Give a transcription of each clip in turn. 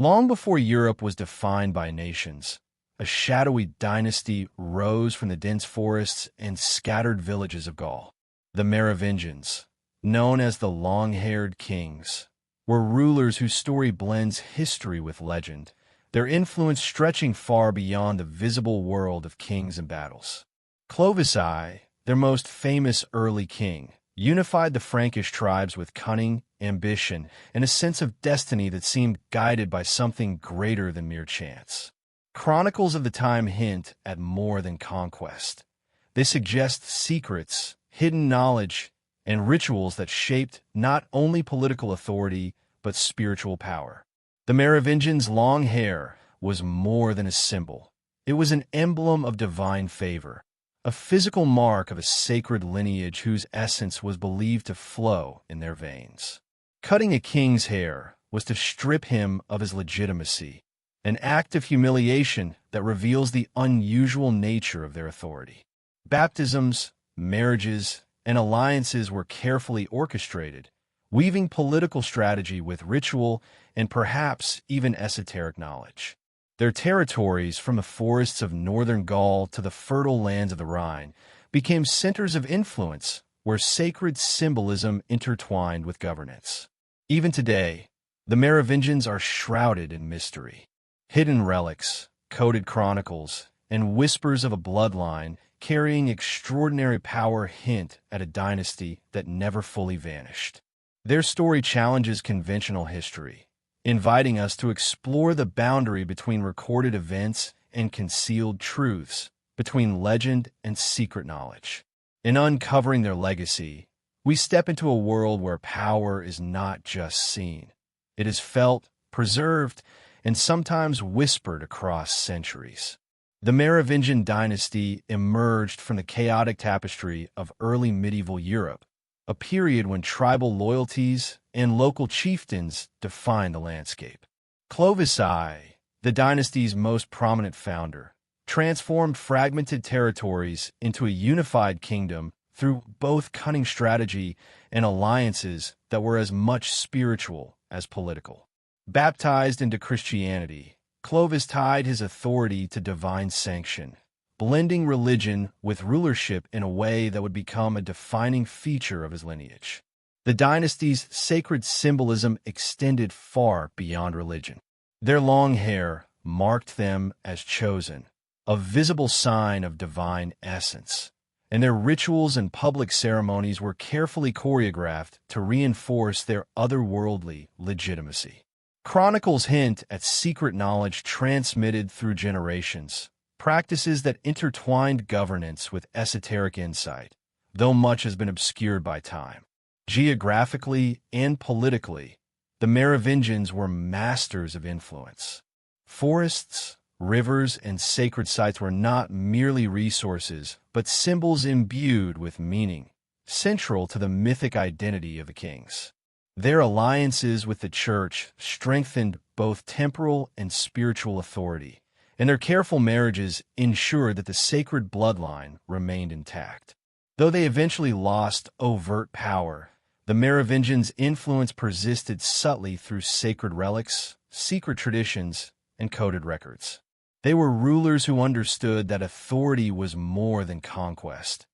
Long before Europe was defined by nations, a shadowy dynasty rose from the dense forests and scattered villages of Gaul. The Merovingians, known as the long-haired kings, were rulers whose story blends history with legend, their influence stretching far beyond the visible world of kings and battles. Clovis I, their most famous early king, unified the Frankish tribes with cunning, ambition, and a sense of destiny that seemed guided by something greater than mere chance. Chronicles of the time hint at more than conquest. They suggest secrets, hidden knowledge, and rituals that shaped not only political authority but spiritual power. The Merovingians' long hair was more than a symbol. It was an emblem of divine favor, a physical mark of a sacred lineage whose essence was believed to flow in their veins. Cutting a king's hair was to strip him of his legitimacy, an act of humiliation that reveals the unusual nature of their authority. Baptisms, marriages, and alliances were carefully orchestrated, weaving political strategy with ritual and perhaps even esoteric knowledge. Their territories, from the forests of northern Gaul to the fertile lands of the Rhine, became centers of influence where sacred symbolism intertwined with governance. Even today, the Merovingians are shrouded in mystery. Hidden relics, coded chronicles, and whispers of a bloodline carrying extraordinary power hint at a dynasty that never fully vanished. Their story challenges conventional history, inviting us to explore the boundary between recorded events and concealed truths, between legend and secret knowledge. In uncovering their legacy, we step into a world where power is not just seen. It is felt, preserved, and sometimes whispered across centuries. The Merovingian dynasty emerged from the chaotic tapestry of early medieval Europe, a period when tribal loyalties and local chieftains defined the landscape. Clovis I, the dynasty's most prominent founder, transformed fragmented territories into a unified kingdom through both cunning strategy and alliances that were as much spiritual as political. Baptized into Christianity, Clovis tied his authority to divine sanction, blending religion with rulership in a way that would become a defining feature of his lineage. The dynasty's sacred symbolism extended far beyond religion. Their long hair marked them as chosen, a visible sign of divine essence, and their rituals and public ceremonies were carefully choreographed to reinforce their otherworldly legitimacy. Chronicles hint at secret knowledge transmitted through generations, practices that intertwined governance with esoteric insight, though much has been obscured by time. Geographically and politically, the Merovingians were masters of influence. Forests, rivers, and sacred sites were not merely resources, but symbols imbued with meaning, central to the mythic identity of the kings. Their alliances with the church strengthened both temporal and spiritual authority, and their careful marriages ensured that the sacred bloodline remained intact. Though they eventually lost overt power, the Merovingians' influence persisted subtly through sacred relics, secret traditions, and coded records. They were rulers who understood that authority was more than conquest.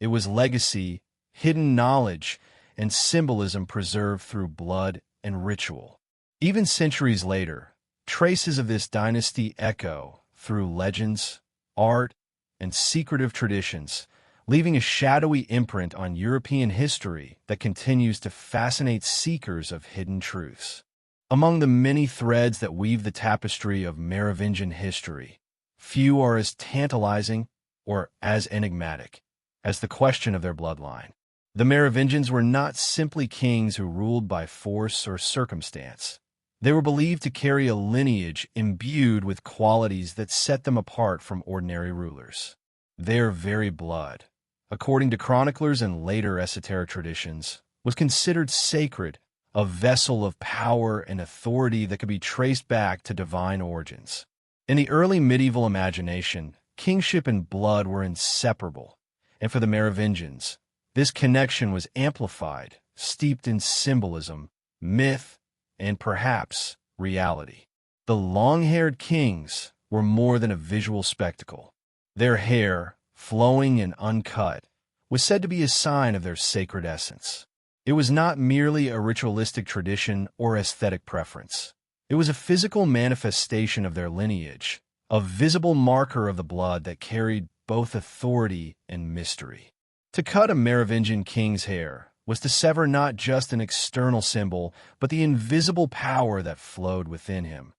It was legacy, hidden knowledge, and symbolism preserved through blood and ritual. Even centuries later, traces of this dynasty echo through legends, art, and secretive traditions, leaving a shadowy imprint on European history that continues to fascinate seekers of hidden truths. Among the many threads that weave the tapestry of Merovingian history, few are as tantalizing or as enigmatic as the question of their bloodline. The Merovingians were not simply kings who ruled by force or circumstance. They were believed to carry a lineage imbued with qualities that set them apart from ordinary rulers. Their very blood, according to chroniclers and later esoteric traditions, was considered sacred, a vessel of power and authority that could be traced back to divine origins. In the early medieval imagination, kingship and blood were inseparable, and for the Merovingians, this connection was amplified, steeped in symbolism, myth, and perhaps reality. The long-haired kings were more than a visual spectacle. Their hair, flowing and uncut, was said to be a sign of their sacred essence. It was not merely a ritualistic tradition or aesthetic preference. It was a physical manifestation of their lineage, a visible marker of the blood that carried both authority and mystery. To cut a Merovingian king's hair was to sever not just an external symbol, but the invisible power that flowed within him,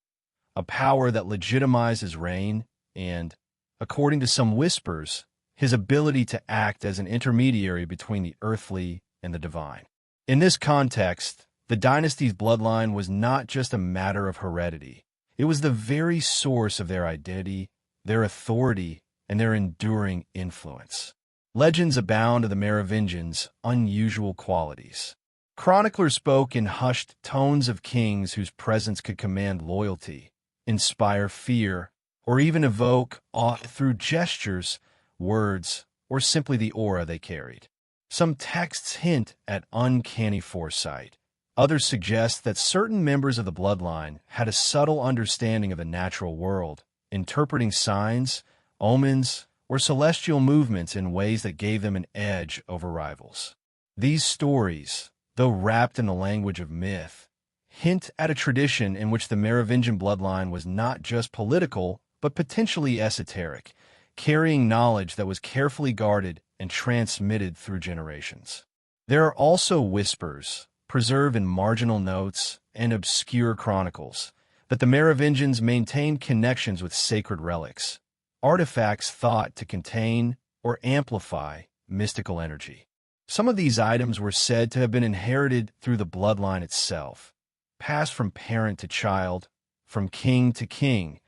a power that legitimized his reign and, according to some whispers, his ability to act as an intermediary between the earthly and the divine. In this context, the dynasty's bloodline was not just a matter of heredity. It was the very source of their identity, their authority, and their enduring influence. Legends abound of the Merovingians' unusual qualities. Chroniclers spoke in hushed tones of kings whose presence could command loyalty, inspire fear, or even evoke awe through gestures, words, or simply the aura they carried. Some texts hint at uncanny foresight. Others suggest that certain members of the bloodline had a subtle understanding of the natural world, interpreting signs, omens, or celestial movements in ways that gave them an edge over rivals. These stories, though wrapped in the language of myth, hint at a tradition in which the Merovingian bloodline was not just political, but potentially esoteric, carrying knowledge that was carefully guarded and transmitted through generations. There are also whispers, preserved in marginal notes and obscure chronicles, that the Merovingians maintained connections with sacred relics, artifacts thought to contain or amplify mystical energy. Some of these items were said to have been inherited through the bloodline itself, passed from parent to child, from king to king,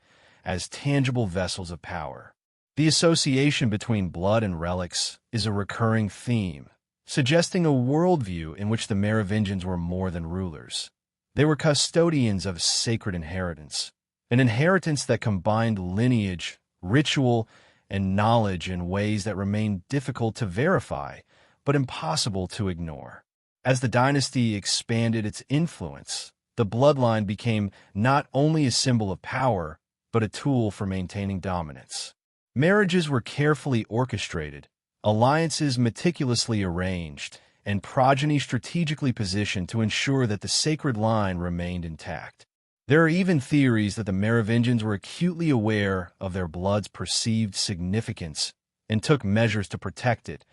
as tangible vessels of power. The association between blood and relics is a recurring theme, suggesting a worldview in which the Merovingians were more than rulers. They were custodians of sacred inheritance, an inheritance that combined lineage, ritual, and knowledge in ways that remain difficult to verify, but impossible to ignore. As the dynasty expanded its influence, the bloodline became not only a symbol of power, but a tool for maintaining dominance. Marriages were carefully orchestrated, alliances meticulously arranged, and progeny strategically positioned to ensure that the sacred line remained intact. There are even theories that the Merovingians were acutely aware of their blood's perceived significance and took measures to protect it,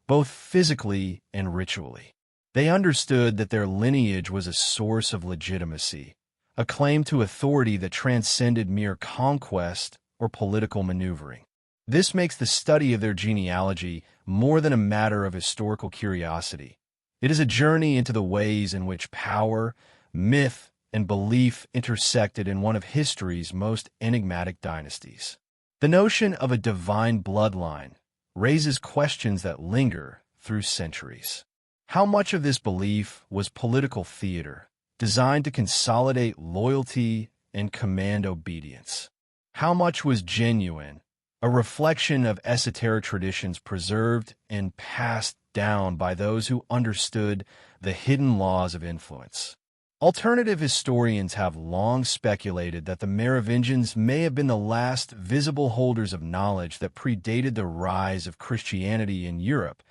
both physically and ritually. They understood that their lineage was a source of legitimacy, a claim to authority that transcended mere conquest or political maneuvering. This makes the study of their genealogy more than a matter of historical curiosity. It is a journey into the ways in which power, myth, and belief intersected in one of history's most enigmatic dynasties. The notion of a divine bloodline raises questions that linger through centuries. How much of this belief was political theater, designed to consolidate loyalty and command obedience? How much was genuine, a reflection of esoteric traditions preserved and passed down by those who understood the hidden laws of influence? Alternative historians have long speculated that the Merovingians may have been the last visible holders of knowledge that predated the rise of Christianity in Europe,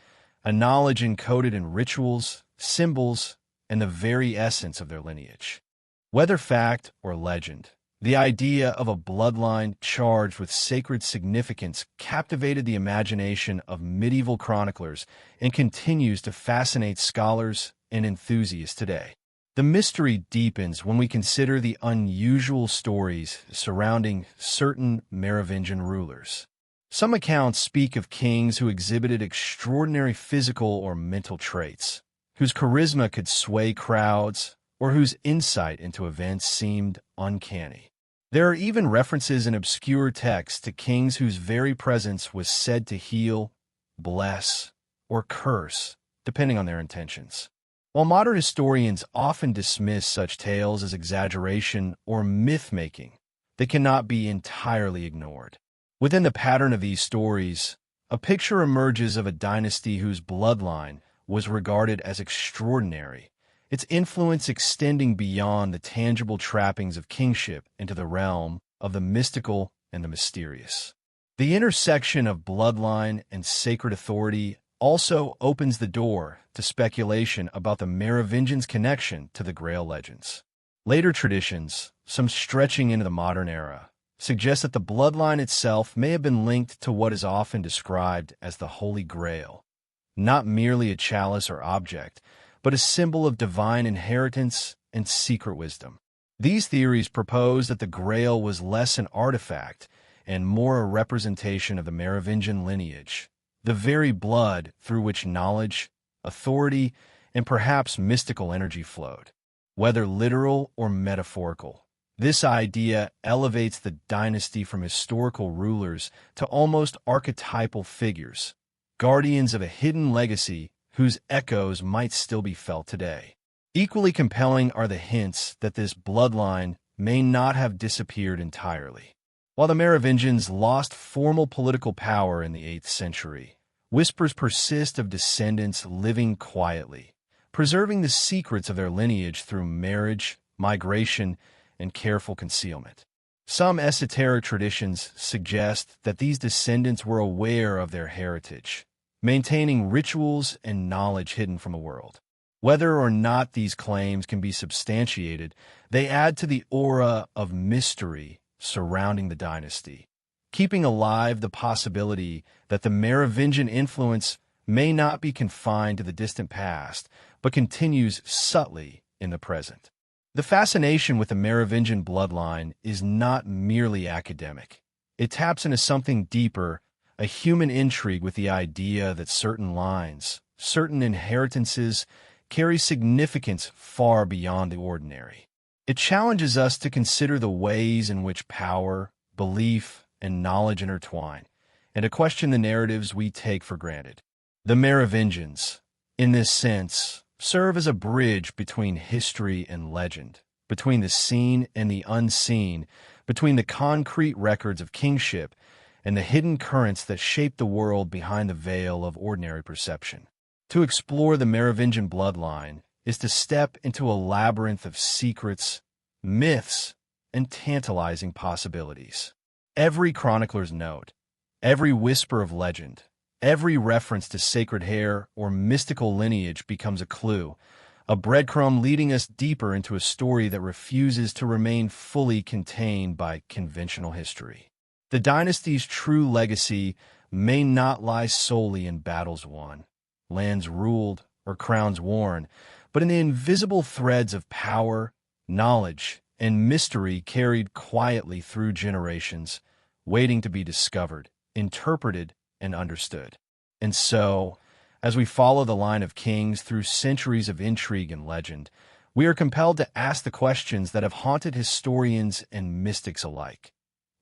a knowledge encoded in rituals, symbols, and the very essence of their lineage. Whether fact or legend, the idea of a bloodline charged with sacred significance captivated the imagination of medieval chroniclers and continues to fascinate scholars and enthusiasts today. The mystery deepens when we consider the unusual stories surrounding certain Merovingian rulers. Some accounts speak of kings who exhibited extraordinary physical or mental traits, whose charisma could sway crowds, or whose insight into events seemed uncanny. There are even references in obscure texts to kings whose very presence was said to heal, bless, or curse, depending on their intentions. While modern historians often dismiss such tales as exaggeration or myth-making, they cannot be entirely ignored. Within the pattern of these stories, a picture emerges of a dynasty whose bloodline was regarded as extraordinary its influence extending beyond the tangible trappings of kingship into the realm of the mystical and the mysterious. The intersection of bloodline and sacred authority also opens the door to speculation about the Merovingians' connection to the Grail legends. Later traditions, some stretching into the modern era, suggest that the bloodline itself may have been linked to what is often described as the Holy Grail, not merely a chalice or object, but a symbol of divine inheritance and secret wisdom. These theories propose that the Grail was less an artifact and more a representation of the Merovingian lineage, the very blood through which knowledge, authority, and perhaps mystical energy flowed. Whether literal or metaphorical, this idea elevates the dynasty from historical rulers to almost archetypal figures, guardians of a hidden legacy whose echoes might still be felt today. Equally compelling are the hints that this bloodline may not have disappeared entirely. While the Merovingians lost formal political power in the 8th century, whispers persist of descendants living quietly, preserving the secrets of their lineage through marriage, migration, and careful concealment. Some esoteric traditions suggest that these descendants were aware of their heritage, maintaining rituals and knowledge hidden from the world. Whether or not these claims can be substantiated, they add to the aura of mystery surrounding the dynasty, keeping alive the possibility that the Merovingian influence may not be confined to the distant past, but continues subtly in the present. The fascination with the Merovingian bloodline is not merely academic. It taps into something deeper, a human intrigue with the idea that certain lines, certain inheritances, carry significance far beyond the ordinary. It challenges us to consider the ways in which power, belief, and knowledge intertwine, and to question the narratives we take for granted. The Merovingians, in this sense, serve as a bridge between history and legend, between the seen and the unseen, between the concrete records of kingship and the hidden currents that shape the world behind the veil of ordinary perception. To explore the Merovingian bloodline is to step into a labyrinth of secrets, myths, and tantalizing possibilities. Every chronicler's note, every whisper of legend, every reference to sacred hair or mystical lineage becomes a clue, a breadcrumb leading us deeper into a story that refuses to remain fully contained by conventional history. The dynasty's true legacy may not lie solely in battles won, lands ruled, or crowns worn, but in the invisible threads of power, knowledge, and mystery carried quietly through generations, waiting to be discovered, interpreted, and understood. And so, as we follow the line of kings through centuries of intrigue and legend, we are compelled to ask the questions that have haunted historians and mystics alike.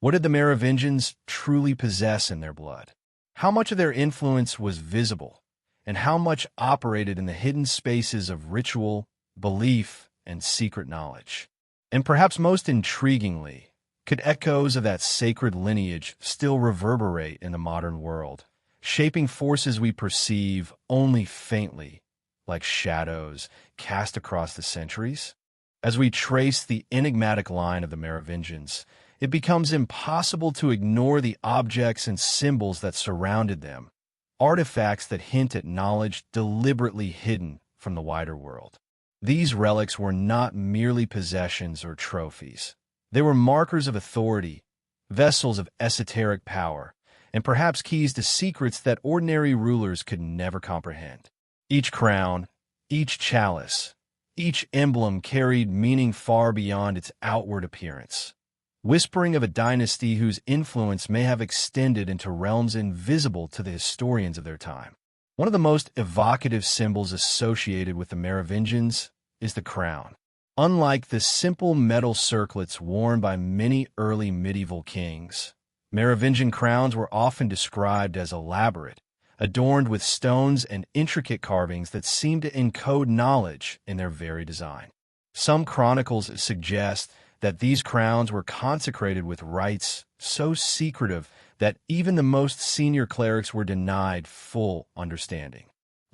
What did the Merovingians truly possess in their blood? How much of their influence was visible, and how much operated in the hidden spaces of ritual, belief, and secret knowledge? And perhaps most intriguingly, could echoes of that sacred lineage still reverberate in the modern world, shaping forces we perceive only faintly, like shadows cast across the centuries? As we trace the enigmatic line of the Merovingians, it becomes impossible to ignore the objects and symbols that surrounded them, artifacts that hint at knowledge deliberately hidden from the wider world. These relics were not merely possessions or trophies. They were markers of authority, vessels of esoteric power, and perhaps keys to secrets that ordinary rulers could never comprehend. Each crown, each chalice, each emblem carried meaning far beyond its outward appearance, whispering of a dynasty whose influence may have extended into realms invisible to the historians of their time. One of the most evocative symbols associated with the Merovingians is the crown. Unlike the simple metal circlets worn by many early medieval kings, Merovingian crowns were often described as elaborate, adorned with stones and intricate carvings that seemed to encode knowledge in their very design. Some chronicles suggest that these crowns were consecrated with rites so secretive that even the most senior clerics were denied full understanding.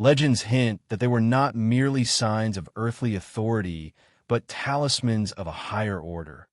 Legends hint that they were not merely signs of earthly authority, but talismans of a higher order,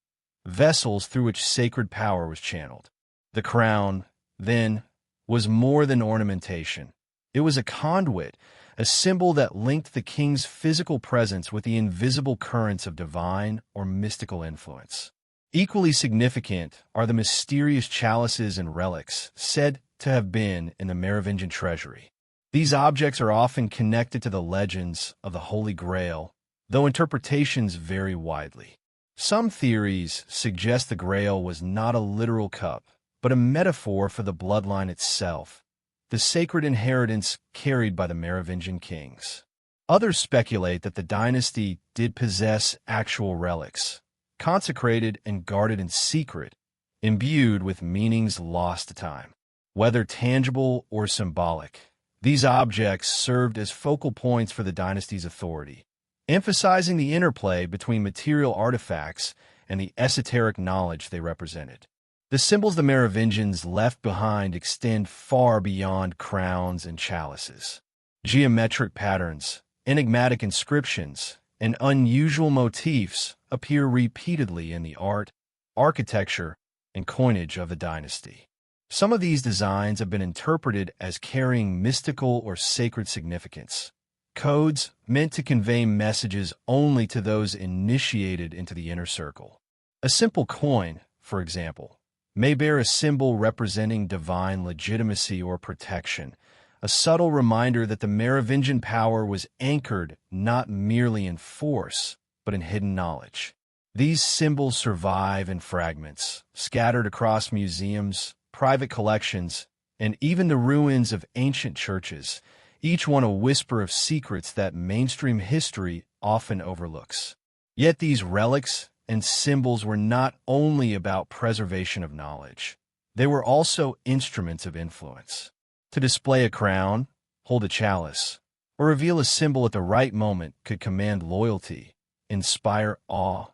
vessels through which sacred power was channeled. The crown, then, was more than ornamentation. It was a conduit, a symbol that linked the king's physical presence with the invisible currents of divine or mystical influence. Equally significant are the mysterious chalices and relics said to have been in the Merovingian treasury. These objects are often connected to the legends of the Holy Grail, though interpretations vary widely. Some theories suggest the Grail was not a literal cup, but a metaphor for the bloodline itself, the sacred inheritance carried by the Merovingian kings. Others speculate that the dynasty did possess actual relics, consecrated and guarded in secret, imbued with meanings lost to time. Whether tangible or symbolic, these objects served as focal points for the dynasty's authority, emphasizing the interplay between material artifacts and the esoteric knowledge they represented. The symbols the Merovingians left behind extend far beyond crowns and chalices. Geometric patterns, enigmatic inscriptions, and unusual motifs appear repeatedly in the art, architecture, and coinage of the dynasty. Some of these designs have been interpreted as carrying mystical or sacred significance, codes meant to convey messages only to those initiated into the inner circle. A simple coin, for example, may bear a symbol representing divine legitimacy or protection, a subtle reminder that the Merovingian power was anchored not merely in force, but in hidden knowledge. These symbols survive in fragments, scattered across museums, private collections, and even the ruins of ancient churches, each one a whisper of secrets that mainstream history often overlooks. Yet these relics and symbols were not only about preservation of knowledge. They were also instruments of influence. To display a crown, hold a chalice, or reveal a symbol at the right moment could command loyalty, inspire awe,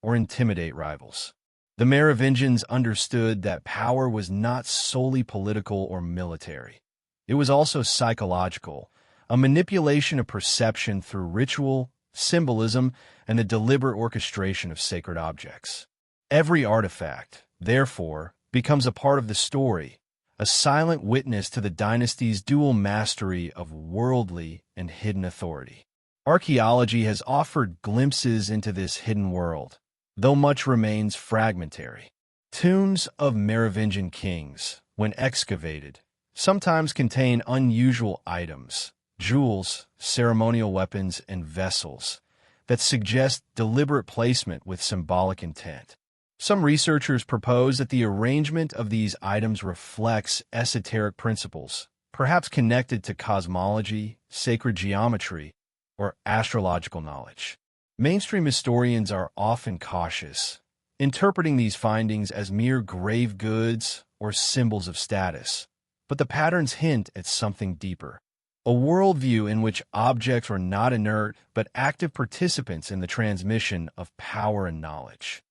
or intimidate rivals. The Merovingians understood that power was not solely political or military. It was also psychological, a manipulation of perception through ritual, symbolism, and the deliberate orchestration of sacred objects. Every artifact, therefore, becomes a part of the story, a silent witness to the dynasty's dual mastery of worldly and hidden authority. Archaeology has offered glimpses into this hidden world, though much remains fragmentary. Tombs of Merovingian kings, when excavated, sometimes contain unusual items, jewels, ceremonial weapons, and vessels that suggest deliberate placement with symbolic intent. Some researchers propose that the arrangement of these items reflects esoteric principles, perhaps connected to cosmology, sacred geometry, or astrological knowledge. Mainstream historians are often cautious, interpreting these findings as mere grave goods or symbols of status, but the patterns hint at something deeper. A worldview in which objects were not inert but active participants in the transmission of power and knowledge.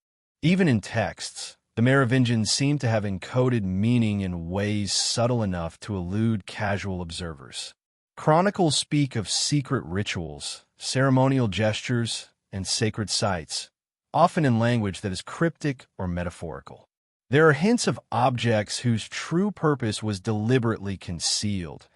Even in texts, the Merovingians seem to have encoded meaning in ways subtle enough to elude casual observers. Chronicles speak of secret rituals, ceremonial gestures, and sacred sites, often in language that is cryptic or metaphorical. There are hints of objects whose true purpose was deliberately concealed,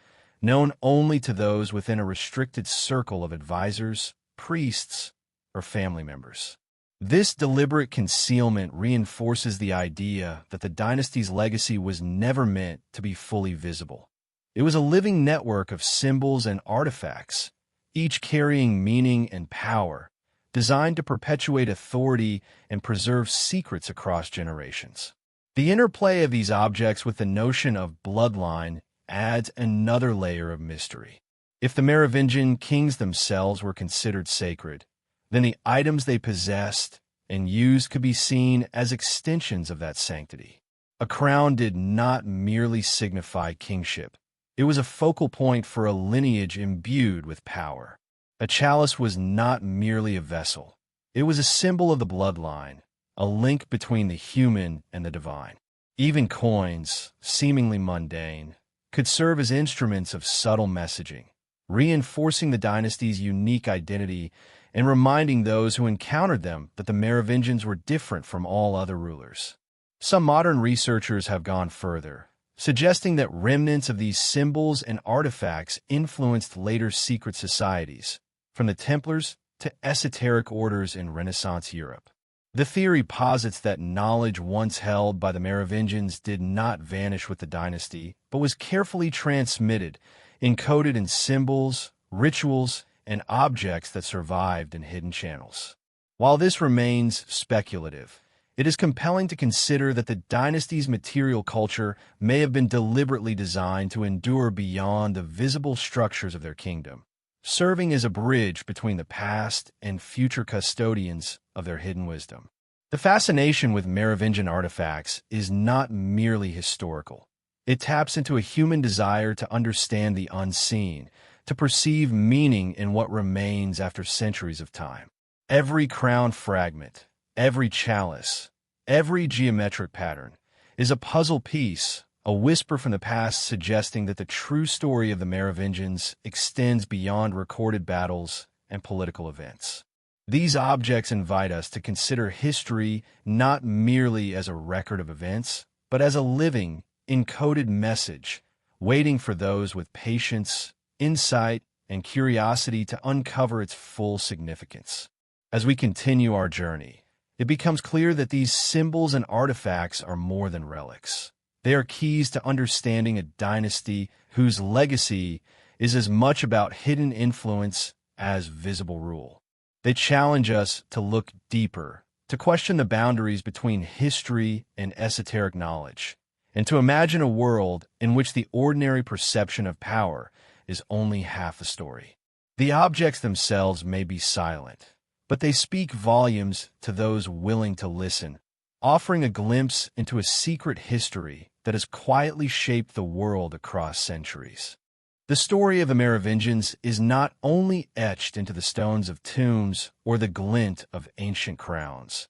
known only to those within a restricted circle of advisors, priests, or family members. This deliberate concealment reinforces the idea that the dynasty's legacy was never meant to be fully visible. It was a living network of symbols and artifacts, each carrying meaning and power, designed to perpetuate authority and preserve secrets across generations. The interplay of these objects with the notion of bloodline adds another layer of mystery. If the Merovingian kings themselves were considered sacred, then the items they possessed and used could be seen as extensions of that sanctity. A crown did not merely signify kingship. It was a focal point for a lineage imbued with power. A chalice was not merely a vessel. It was a symbol of the bloodline, a link between the human and the divine. Even coins, seemingly mundane, could serve as instruments of subtle messaging, reinforcing the dynasty's unique identity and reminding those who encountered them that the Merovingians were different from all other rulers. Some modern researchers have gone further, suggesting that remnants of these symbols and artifacts influenced later secret societies, from the Templars to esoteric orders in Renaissance Europe. The theory posits that knowledge once held by the Merovingians did not vanish with the dynasty, but was carefully transmitted, encoded in symbols, rituals, and objects that survived in hidden channels. While this remains speculative, it is compelling to consider that the dynasty's material culture may have been deliberately designed to endure beyond the visible structures of their kingdom, serving as a bridge between the past and future custodians of their hidden wisdom. The fascination with Merovingian artifacts is not merely historical. It taps into a human desire to understand the unseen, to perceive meaning in what remains after centuries of time. Every crown fragment, every chalice, every geometric pattern is a puzzle piece, a whisper from the past suggesting that the true story of the Merovingians extends beyond recorded battles and political events. These objects invite us to consider history not merely as a record of events, but as a living, encoded message, waiting for those with patience, insight, and curiosity to uncover its full significance. As we continue our journey, it becomes clear that these symbols and artifacts are more than relics. They are keys to understanding a dynasty whose legacy is as much about hidden influence as visible rule. They challenge us to look deeper, to question the boundaries between history and esoteric knowledge, and to imagine a world in which the ordinary perception of power is only half the story. The objects themselves may be silent, but they speak volumes to those willing to listen, offering a glimpse into a secret history that has quietly shaped the world across centuries. The story of the Merovingians is not only etched into the stones of tombs or the glint of ancient crowns.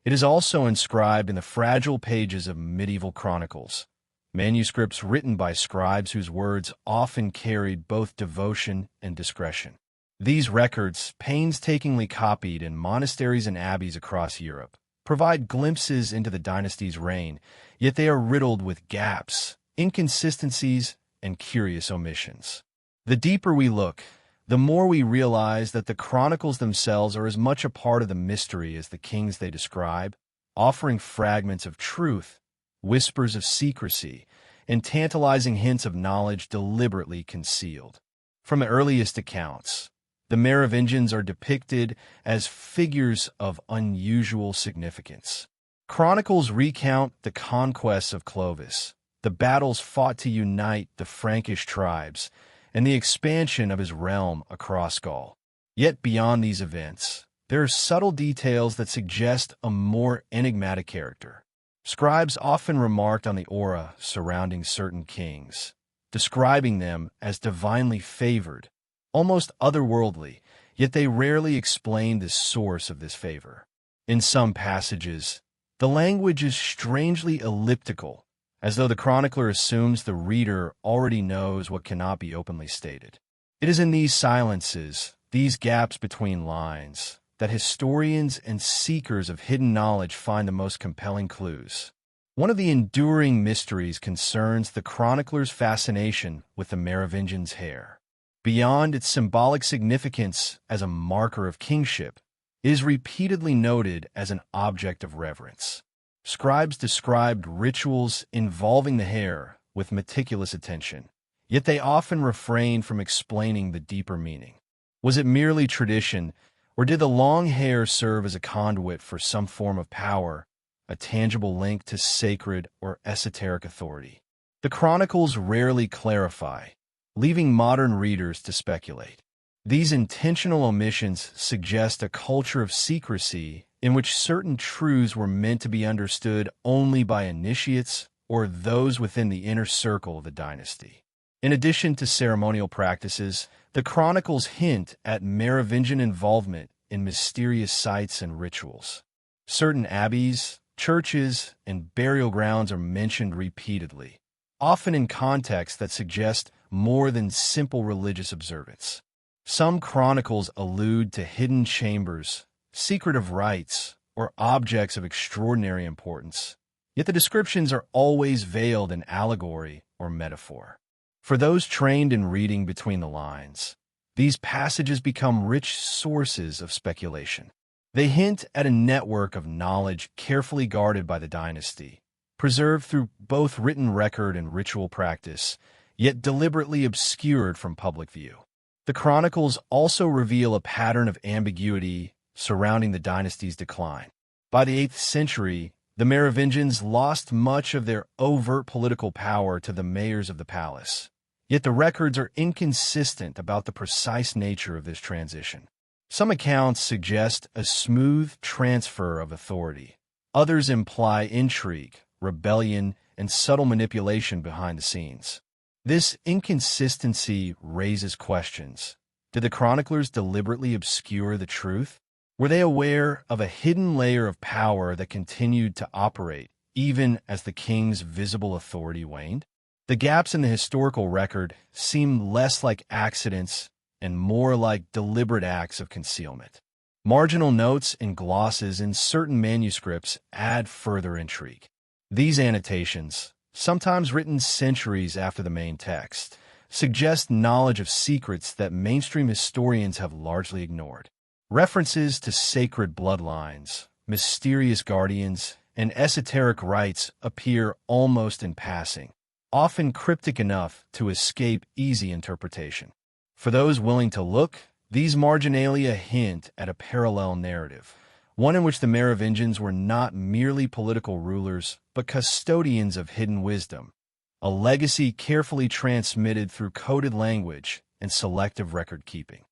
It is also inscribed in the fragile pages of medieval chronicles, manuscripts written by scribes whose words often carried both devotion and discretion. These records, painstakingly copied in monasteries and abbeys across Europe, provide glimpses into the dynasty's reign, yet they are riddled with gaps, inconsistencies, and curious omissions. The deeper we look, the more we realize that the chronicles themselves are as much a part of the mystery as the kings they describe, offering fragments of truth, whispers of secrecy, and tantalizing hints of knowledge deliberately concealed. From the earliest accounts, the Merovingians are depicted as figures of unusual significance. Chronicles recount the conquests of Clovis, the battles fought to unite the Frankish tribes, and the expansion of his realm across Gaul. Yet beyond these events, there are subtle details that suggest a more enigmatic character. Scribes often remarked on the aura surrounding certain kings, describing them as divinely favored, almost otherworldly, yet they rarely explain the source of this favor. In some passages, the language is strangely elliptical, as though the chronicler assumes the reader already knows what cannot be openly stated. It is in these silences, these gaps between lines, that historians and seekers of hidden knowledge find the most compelling clues. One of the enduring mysteries concerns the chronicler's fascination with the Merovingians' hair. Beyond its symbolic significance as a marker of kingship, it is repeatedly noted as an object of reverence. Scribes described rituals involving the hair with meticulous attention, yet they often refrained from explaining the deeper meaning. Was it merely tradition, or did the long hair serve as a conduit for some form of power, a tangible link to sacred or esoteric authority? The chronicles rarely clarify, leaving modern readers to speculate. These intentional omissions suggest a culture of secrecy in which certain truths were meant to be understood only by initiates or those within the inner circle of the dynasty. In addition to ceremonial practices, the chronicles hint at Merovingian involvement in mysterious sites and rituals. Certain abbeys, churches, and burial grounds are mentioned repeatedly, often in contexts that suggest more than simple religious observance. Some chronicles allude to hidden chambers, secretive rites, or objects of extraordinary importance, yet the descriptions are always veiled in allegory or metaphor. For those trained in reading between the lines, these passages become rich sources of speculation. They hint at a network of knowledge carefully guarded by the dynasty, preserved through both written record and ritual practice, yet deliberately obscured from public view. The chronicles also reveal a pattern of ambiguity surrounding the dynasty's decline. By the 8th century, the Merovingians lost much of their overt political power to the mayors of the palace. Yet the records are inconsistent about the precise nature of this transition. Some accounts suggest a smooth transfer of authority. Others imply intrigue, rebellion, and subtle manipulation behind the scenes. This inconsistency raises questions. Did the chroniclers deliberately obscure the truth? Were they aware of a hidden layer of power that continued to operate even as the king's visible authority waned? The gaps in the historical record seem less like accidents and more like deliberate acts of concealment. Marginal notes and glosses in certain manuscripts add further intrigue. These annotations, sometimes written centuries after the main text, suggest knowledge of secrets that mainstream historians have largely ignored. References to sacred bloodlines, mysterious guardians, and esoteric rites appear almost in passing, often cryptic enough to escape easy interpretation. For those willing to look, these marginalia hint at a parallel narrative, one in which the Merovingians were not merely political rulers, but custodians of hidden wisdom, a legacy carefully transmitted through coded language and selective record-keeping.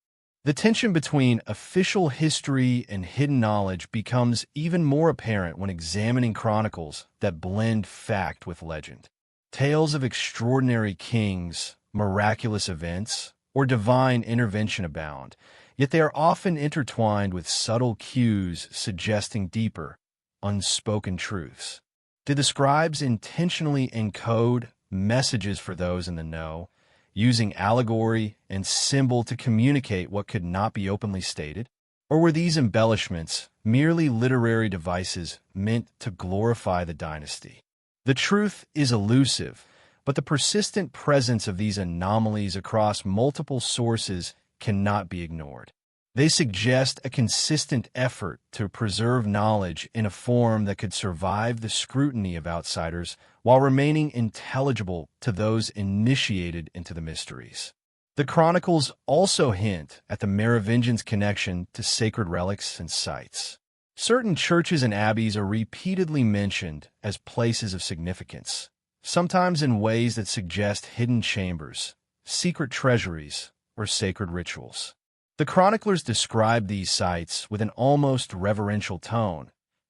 The tension between official history and hidden knowledge becomes even more apparent when examining chronicles that blend fact with legend. Tales of extraordinary kings, miraculous events, or divine intervention abound, yet they are often intertwined with subtle cues suggesting deeper, unspoken truths. Did the scribes intentionally encode messages for those in the know, using allegory and symbol to communicate what could not be openly stated? Or were these embellishments merely literary devices meant to glorify the dynasty? The truth is elusive, but the persistent presence of these anomalies across multiple sources cannot be ignored. They suggest a consistent effort to preserve knowledge in a form that could survive the scrutiny of outsiders while remaining intelligible to those initiated into the mysteries. The chronicles also hint at the Merovingians' connection to sacred relics and sites. Certain churches and abbeys are repeatedly mentioned as places of significance, sometimes in ways that suggest hidden chambers, secret treasuries, or sacred rituals. The chroniclers describe these sites with an almost reverential tone,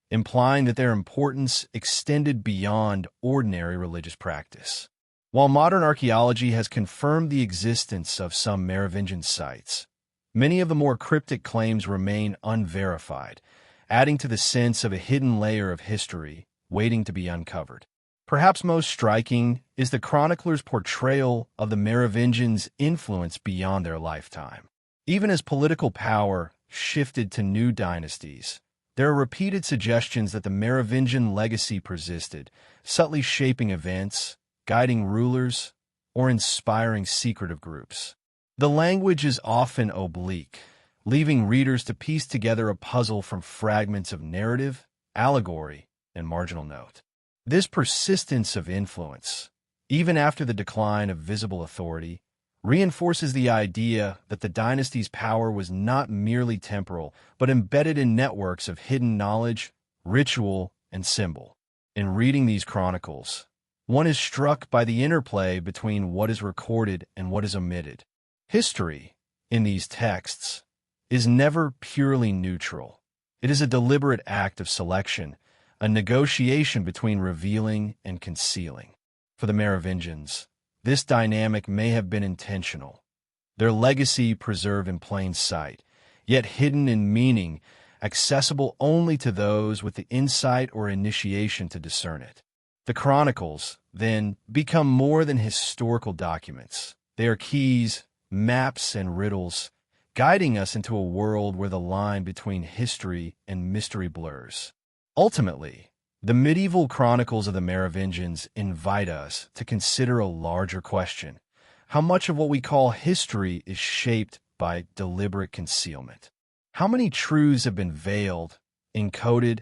implying that their importance extended beyond ordinary religious practice. While modern archaeology has confirmed the existence of some Merovingian sites, many of the more cryptic claims remain unverified, adding to the sense of a hidden layer of history waiting to be uncovered. Perhaps most striking is the chronicler's portrayal of the Merovingians' influence beyond their lifetime. Even as political power shifted to new dynasties, there are repeated suggestions that the Merovingian legacy persisted, subtly shaping events, guiding rulers, or inspiring secretive groups. The language is often oblique, leaving readers to piece together a puzzle from fragments of narrative, allegory, and marginal note. This persistence of influence, even after the decline of visible authority, reinforces the idea that the dynasty's power was not merely temporal, but embedded in networks of hidden knowledge, ritual, and symbol. In reading these chronicles, one is struck by the interplay between what is recorded and what is omitted. History, in these texts, is never purely neutral. It is a deliberate act of selection, a negotiation between revealing and concealing. For the Merovingians, this dynamic may have been intentional, their legacy preserved in plain sight, yet hidden in meaning, accessible only to those with the insight or initiation to discern it. The chronicles, then, become more than historical documents. They are keys, maps, and riddles, guiding us into a world where the line between history and mystery blurs. Ultimately, the medieval chronicles of the Merovingians invite us to consider a larger question: how much of what we call history is shaped by deliberate concealment? How many truths have been veiled, encoded,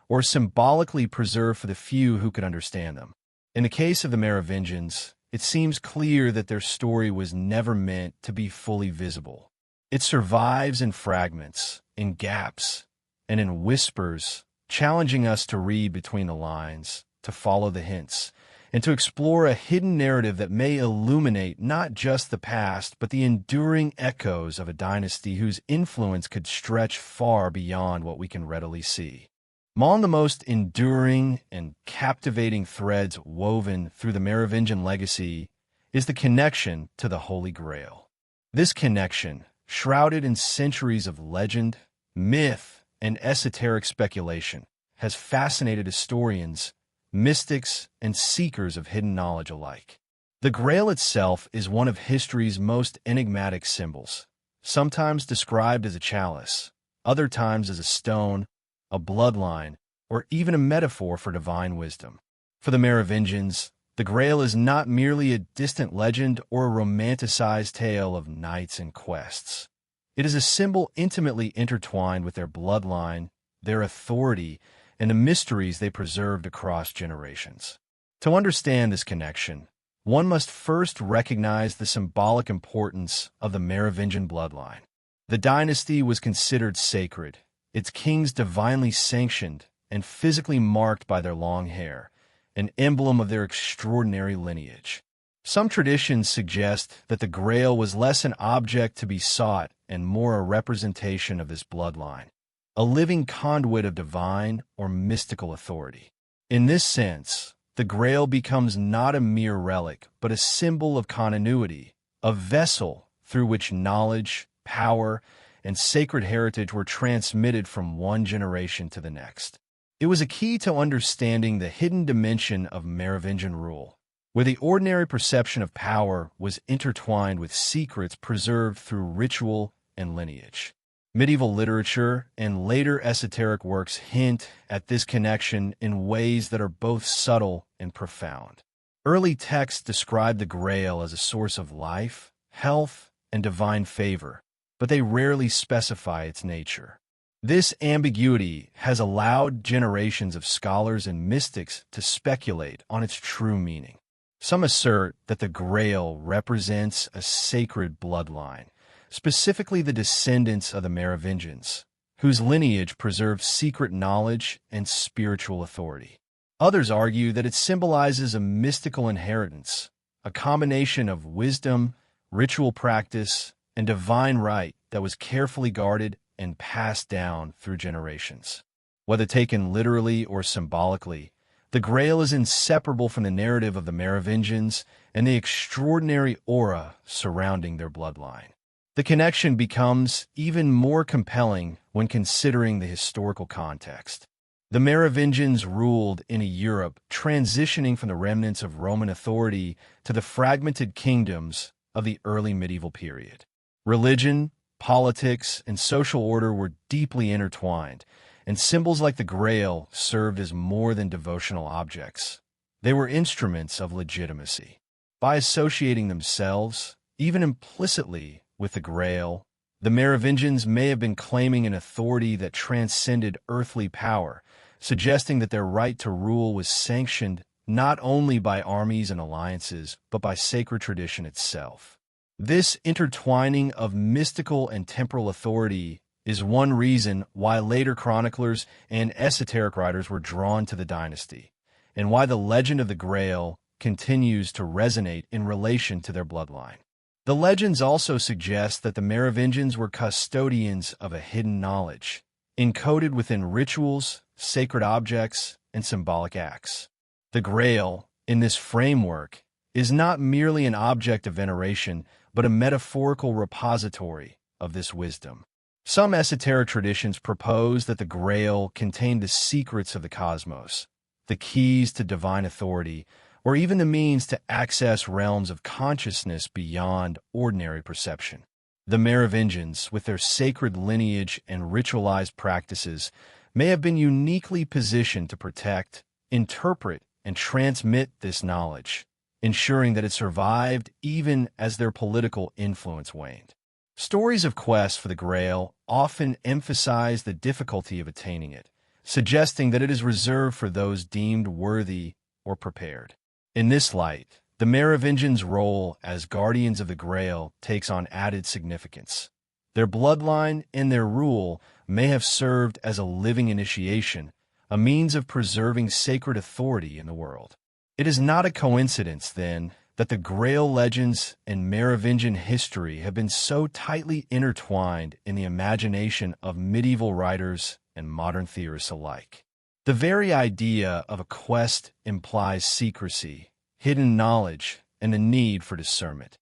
or symbolically preserved for the few who could understand them? In the case of the Merovingians, it seems clear that their story was never meant to be fully visible. It survives in fragments, in gaps, and in whispers, challenging us to read between the lines, to follow the hints, and to explore a hidden narrative that may illuminate not just the past, but the enduring echoes of a dynasty whose influence could stretch far beyond what we can readily see. Among the most enduring and captivating threads woven through the Merovingian legacy is the connection to the Holy Grail. This connection, shrouded in centuries of legend, myth, and esoteric speculation, has fascinated historians, mystics, and seekers of hidden knowledge alike. The Grail itself is one of history's most enigmatic symbols, sometimes described as a chalice, other times as a stone, a bloodline, or even a metaphor for divine wisdom. For the Merovingians, the Grail is not merely a distant legend or a romanticized tale of knights and quests. It is a symbol intimately intertwined with their bloodline, their authority, and the mysteries they preserved across generations. To understand this connection, one must first recognize the symbolic importance of the Merovingian bloodline. The dynasty was considered sacred, its kings divinely sanctioned and physically marked by their long hair, an emblem of their extraordinary lineage. Some traditions suggest that the Grail was less an object to be sought and more a representation of this bloodline, a living conduit of divine or mystical authority. In this sense, the Grail becomes not a mere relic, but a symbol of continuity, a vessel through which knowledge, power, and sacred heritage were transmitted from one generation to the next. It was a key to understanding the hidden dimension of Merovingian rule, where the ordinary perception of power was intertwined with secrets preserved through ritual and lineage. Medieval literature and later esoteric works hint at this connection in ways that are both subtle and profound. Early texts describe the Grail as a source of life, health, and divine favor, but they rarely specify its nature. This ambiguity has allowed generations of scholars and mystics to speculate on its true meaning. Some assert that the Grail represents a sacred bloodline, specifically the descendants of the Merovingians, whose lineage preserves secret knowledge and spiritual authority. Others argue that it symbolizes a mystical inheritance, a combination of wisdom, ritual practice, and divine right that was carefully guarded and passed down through generations. Whether taken literally or symbolically, the Grail is inseparable from the narrative of the Merovingians and the extraordinary aura surrounding their bloodline. The connection becomes even more compelling when considering the historical context. The Merovingians ruled in a Europe transitioning from the remnants of Roman authority to the fragmented kingdoms of the early medieval period. Religion, politics, and social order were deeply intertwined, and symbols like the Grail served as more than devotional objects. They were instruments of legitimacy. By associating themselves, even implicitly, with the Grail, the Merovingians may have been claiming an authority that transcended earthly power, suggesting that their right to rule was sanctioned not only by armies and alliances, but by sacred tradition itself. This intertwining of mystical and temporal authority is one reason why later chroniclers and esoteric writers were drawn to the dynasty, and why the legend of the Grail continues to resonate in relation to their bloodline. The legends also suggest that the Merovingians were custodians of a hidden knowledge, encoded within rituals, sacred objects, and symbolic acts. The Grail, in this framework, is not merely an object of veneration, but a metaphorical repository of this wisdom. Some esoteric traditions propose that the Grail contained the secrets of the cosmos, the keys to divine authority, or even the means to access realms of consciousness beyond ordinary perception. The Merovingians, with their sacred lineage and ritualized practices, may have been uniquely positioned to protect, interpret, and transmit this knowledge, ensuring that it survived even as their political influence waned. Stories of quests for the Grail often emphasize the difficulty of attaining it, suggesting that it is reserved for those deemed worthy or prepared. In this light, the Merovingians' role as guardians of the Grail takes on added significance. Their bloodline and their rule may have served as a living initiation, a means of preserving sacred authority in the world. It is not a coincidence, then, that the Grail legends and Merovingian history have been so tightly intertwined in the imagination of medieval writers and modern theorists alike. The very idea of a quest implies secrecy, hidden knowledge, and the need for discernment,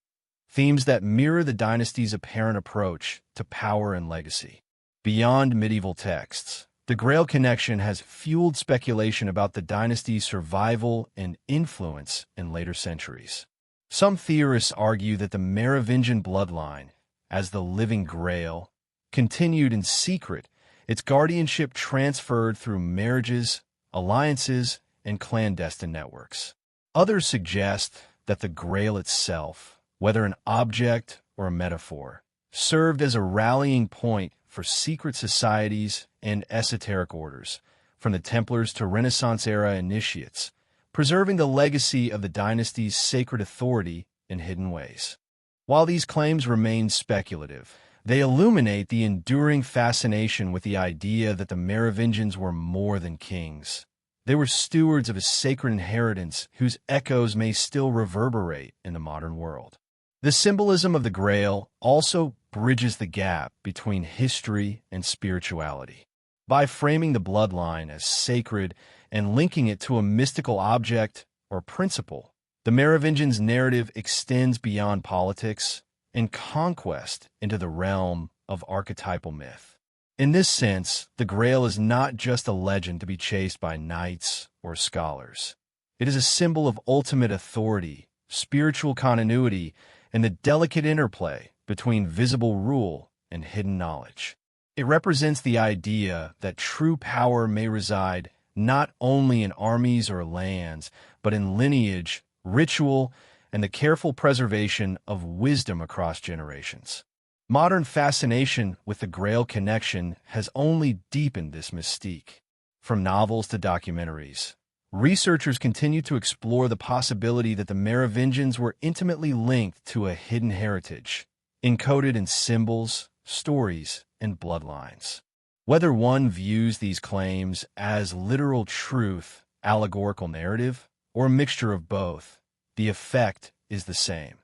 themes that mirror the dynasty's apparent approach to power and legacy. Beyond medieval texts, the Grail connection has fueled speculation about the dynasty's survival and influence in later centuries. Some theorists argue that the Merovingian bloodline, as the living Grail, continued in secret, its guardianship transferred through marriages, alliances, and clandestine networks. Others suggest that the Grail itself, whether an object or a metaphor, served as a rallying point for secret societies and esoteric orders, from the Templars to Renaissance-era initiates, preserving the legacy of the dynasty's sacred authority in hidden ways. While these claims remain speculative, they illuminate the enduring fascination with the idea that the Merovingians were more than kings. They were stewards of a sacred inheritance whose echoes may still reverberate in the modern world. The symbolism of the Grail also bridges the gap between history and spirituality. By framing the bloodline as sacred and linking it to a mystical object or principle, the Merovingians' narrative extends beyond politics and conquest into the realm of archetypal myth. In this sense, the Grail is not just a legend to be chased by knights or scholars. It is a symbol of ultimate authority, spiritual continuity, and the delicate interplay between visible rule and hidden knowledge. It represents the idea that true power may reside not only in armies or lands, but in lineage, ritual, and the careful preservation of wisdom across generations. Modern fascination with the Grail connection has only deepened this mystique. From novels to documentaries, researchers continue to explore the possibility that the Merovingians were intimately linked to a hidden heritage, encoded in symbols, stories, and bloodlines. Whether one views these claims as literal truth, allegorical narrative, or a mixture of both, the effect is the same.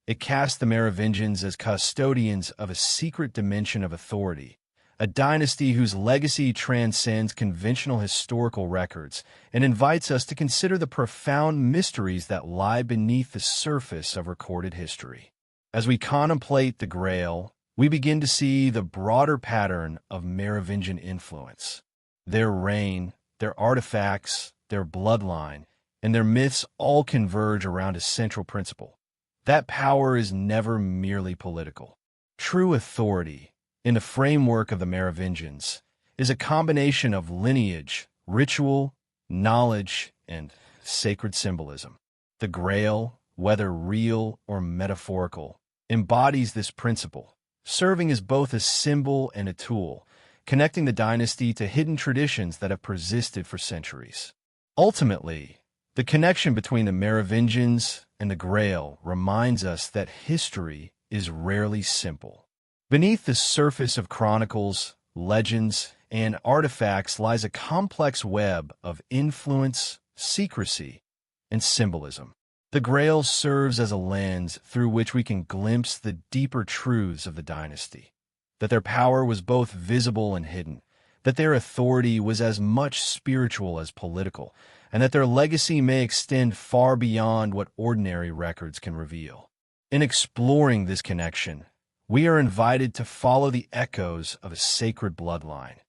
It casts the Merovingians as custodians of a secret dimension of authority, a dynasty whose legacy transcends conventional historical records and invites us to consider the profound mysteries that lie beneath the surface of recorded history. As we contemplate the Grail, we begin to see the broader pattern of Merovingian influence. Their reign, their artifacts, their bloodline, and their myths all converge around a central principle. That power is never merely political. True authority, in the framework of the Merovingians, is a combination of lineage, ritual, knowledge, and sacred symbolism. The Grail, whether real or metaphorical, embodies this principle, serving as both a symbol and a tool, connecting the dynasty to hidden traditions that have persisted for centuries. Ultimately, the connection between the Merovingians and the Grail reminds us that history is rarely simple. Beneath the surface of chronicles, legends, and artifacts lies a complex web of influence, secrecy, and symbolism. The Grail serves as a lens through which we can glimpse the deeper truths of the dynasty, that their power was both visible and hidden, that their authority was as much spiritual as political, and that their legacy may extend far beyond what ordinary records can reveal. In exploring this connection, we are invited to follow the echoes of a sacred bloodline,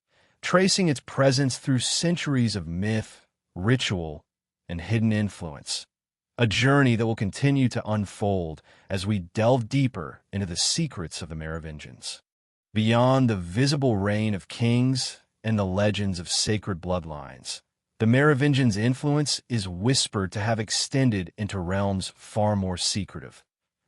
tracing its presence through centuries of myth, ritual, and hidden influence, a journey that will continue to unfold as we delve deeper into the secrets of the Merovingians. Beyond the visible reign of kings and the legends of sacred bloodlines, the Merovingians' influence is whispered to have extended into realms far more secretive,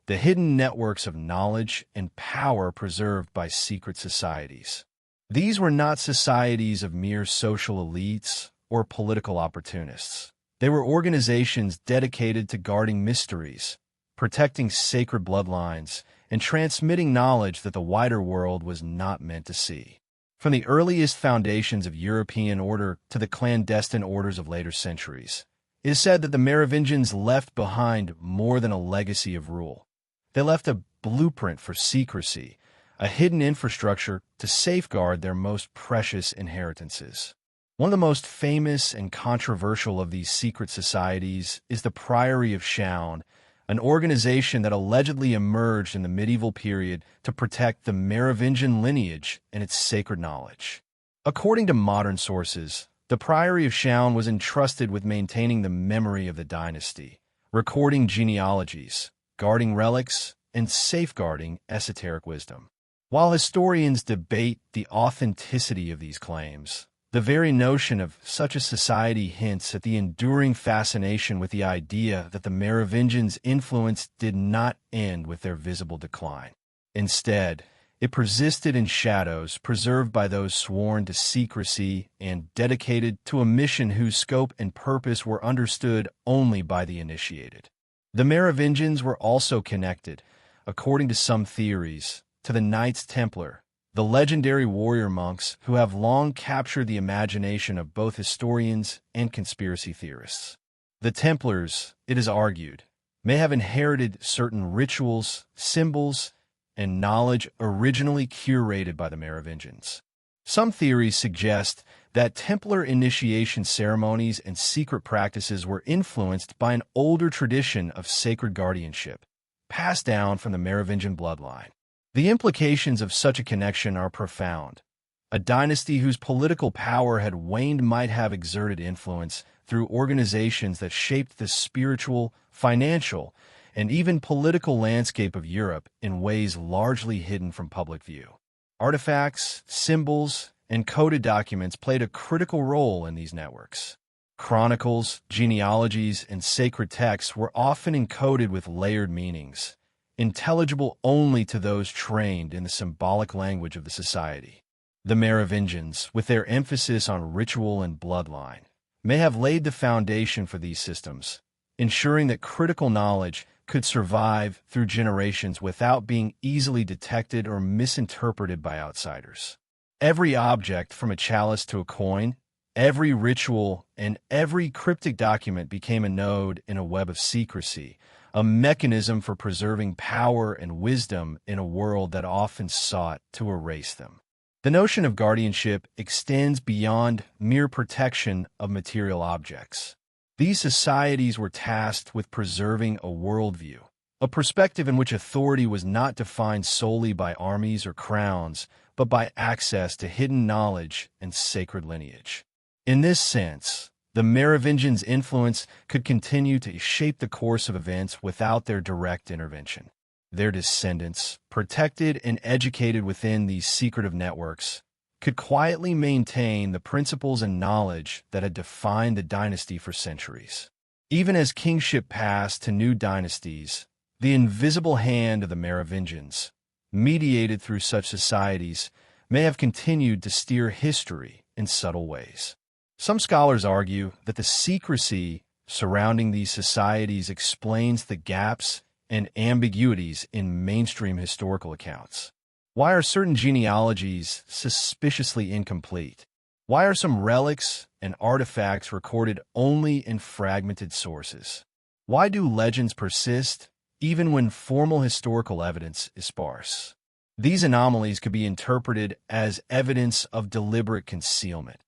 the hidden networks of knowledge and power preserved by secret societies. These were not societies of mere social elites or political opportunists. They were organizations dedicated to guarding mysteries, protecting sacred bloodlines, and transmitting knowledge that the wider world was not meant to see. From the earliest foundations of European order to the clandestine orders of later centuries, it is said that the Merovingians left behind more than a legacy of rule. They left a blueprint for secrecy, a hidden infrastructure to safeguard their most precious inheritances. One of the most famous and controversial of these secret societies is the Priory of Chaon, an organization that allegedly emerged in the medieval period to protect the Merovingian lineage and its sacred knowledge. According to modern sources, the Priory of Chaon was entrusted with maintaining the memory of the dynasty, recording genealogies, guarding relics, and safeguarding esoteric wisdom. While historians debate the authenticity of these claims, the very notion of such a society hints at the enduring fascination with the idea that the Merovingians' influence did not end with their visible decline. Instead, it persisted in shadows preserved by those sworn to secrecy and dedicated to a mission whose scope and purpose were understood only by the initiated. The Merovingians were also connected, according to some theories, to the Knights Templar, the legendary warrior monks who have long captured the imagination of both historians and conspiracy theorists. The Templars, it is argued, may have inherited certain rituals, symbols, and knowledge originally curated by the Merovingians. Some theories suggest that Templar initiation ceremonies and secret practices were influenced by an older tradition of sacred guardianship, passed down from the Merovingian bloodline. The implications of such a connection are profound. A dynasty whose political power had waned might have exerted influence through organizations that shaped the spiritual, financial, and even political landscape of Europe in ways largely hidden from public view. Artifacts, symbols, and coded documents played a critical role in these networks. Chronicles, genealogies, and sacred texts were often encoded with layered meanings, intelligible only to those trained in the symbolic language of the society. The Merovingians, with their emphasis on ritual and bloodline, may have laid the foundation for these systems, ensuring that critical knowledge could survive through generations without being easily detected or misinterpreted by outsiders. Every object, from a chalice to a coin, every ritual, and every cryptic document became a node in a web of secrecy, a mechanism for preserving power and wisdom in a world that often sought to erase them. The notion of guardianship extends beyond mere protection of material objects. These societies were tasked with preserving a worldview, a perspective in which authority was not defined solely by armies or crowns, but by access to hidden knowledge and sacred lineage. In this sense, the Merovingians' influence could continue to shape the course of events without their direct intervention. Their descendants, protected and educated within these secretive networks, could quietly maintain the principles and knowledge that had defined the dynasty for centuries. Even as kingship passed to new dynasties, the invisible hand of the Merovingians, mediated through such societies, may have continued to steer history in subtle ways. Some scholars argue that the secrecy surrounding these societies explains the gaps and ambiguities in mainstream historical accounts. Why are certain genealogies suspiciously incomplete? Why are some relics and artifacts recorded only in fragmented sources? Why do legends persist even when formal historical evidence is sparse? These anomalies could be interpreted as evidence of deliberate concealment,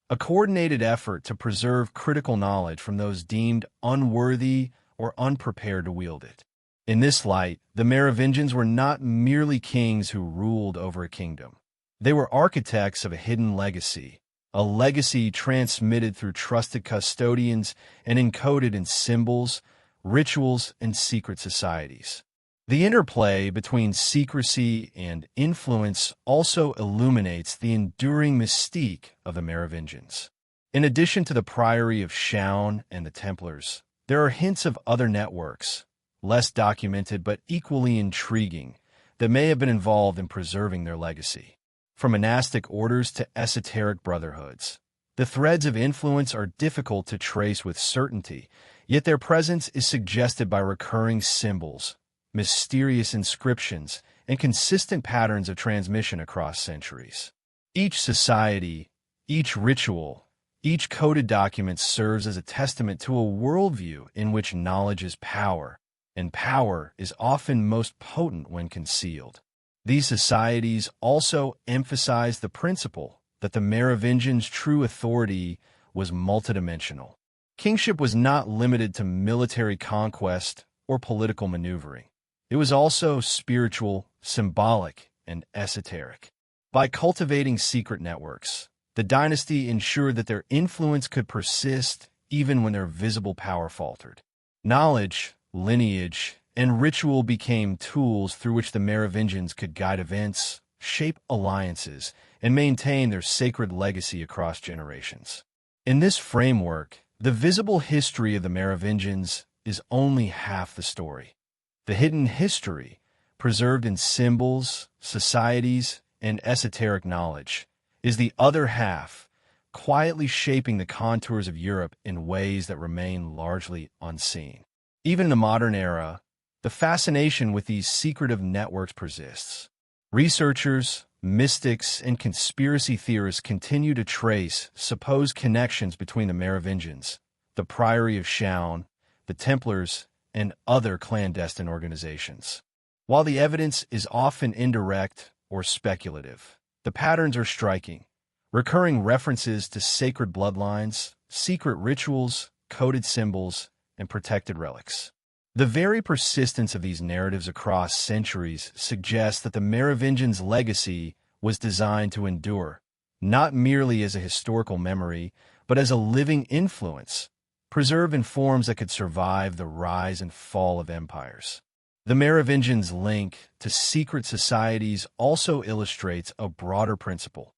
a coordinated effort to preserve critical knowledge from those deemed unworthy or unprepared to wield it. In this light, the Merovingians were not merely kings who ruled over a kingdom. They were architects of a hidden legacy, a legacy transmitted through trusted custodians and encoded in symbols, rituals, and secret societies. The interplay between secrecy and influence also illuminates the enduring mystique of the Merovingians. In addition to the priory of Chaon and the Templars, there are hints of other networks, less documented but equally intriguing, that may have been involved in preserving their legacy. From monastic orders to esoteric brotherhoods, the threads of influence are difficult to trace with certainty, yet their presence is suggested by recurring symbols, mysterious inscriptions, and consistent patterns of transmission across centuries. Each society, each ritual, each coded document serves as a testament to a worldview in which knowledge is power, and power is often most potent when concealed. These societies also emphasize the principle that the Merovingians' true authority was multidimensional. Kingship was not limited to military conquest or political maneuvering. It was also spiritual, symbolic, and esoteric. By cultivating secret networks, the dynasty ensured that their influence could persist even when their visible power faltered. Knowledge, lineage, and ritual became tools through which the Merovingians could guide events, shape alliances, and maintain their sacred legacy across generations. In this framework, the visible history of the Merovingians is only half the story. The hidden history, preserved in symbols, societies, and esoteric knowledge, is the other half, quietly shaping the contours of Europe in ways that remain largely unseen. Even in the modern era, the fascination with these secretive networks persists. Researchers, mystics, and conspiracy theorists continue to trace supposed connections between the Merovingians, the Priory of Chaon, the Templars, and other clandestine organizations. While the evidence is often indirect or speculative, the patterns are striking. Recurring references to sacred bloodlines, secret rituals, coded symbols, and protected relics. The very persistence of these narratives across centuries suggests that the Merovingians' legacy was designed to endure, not merely as a historical memory, but as a living influence, preserved in forms that could survive the rise and fall of empires. The Merovingians' link to secret societies also illustrates a broader principle.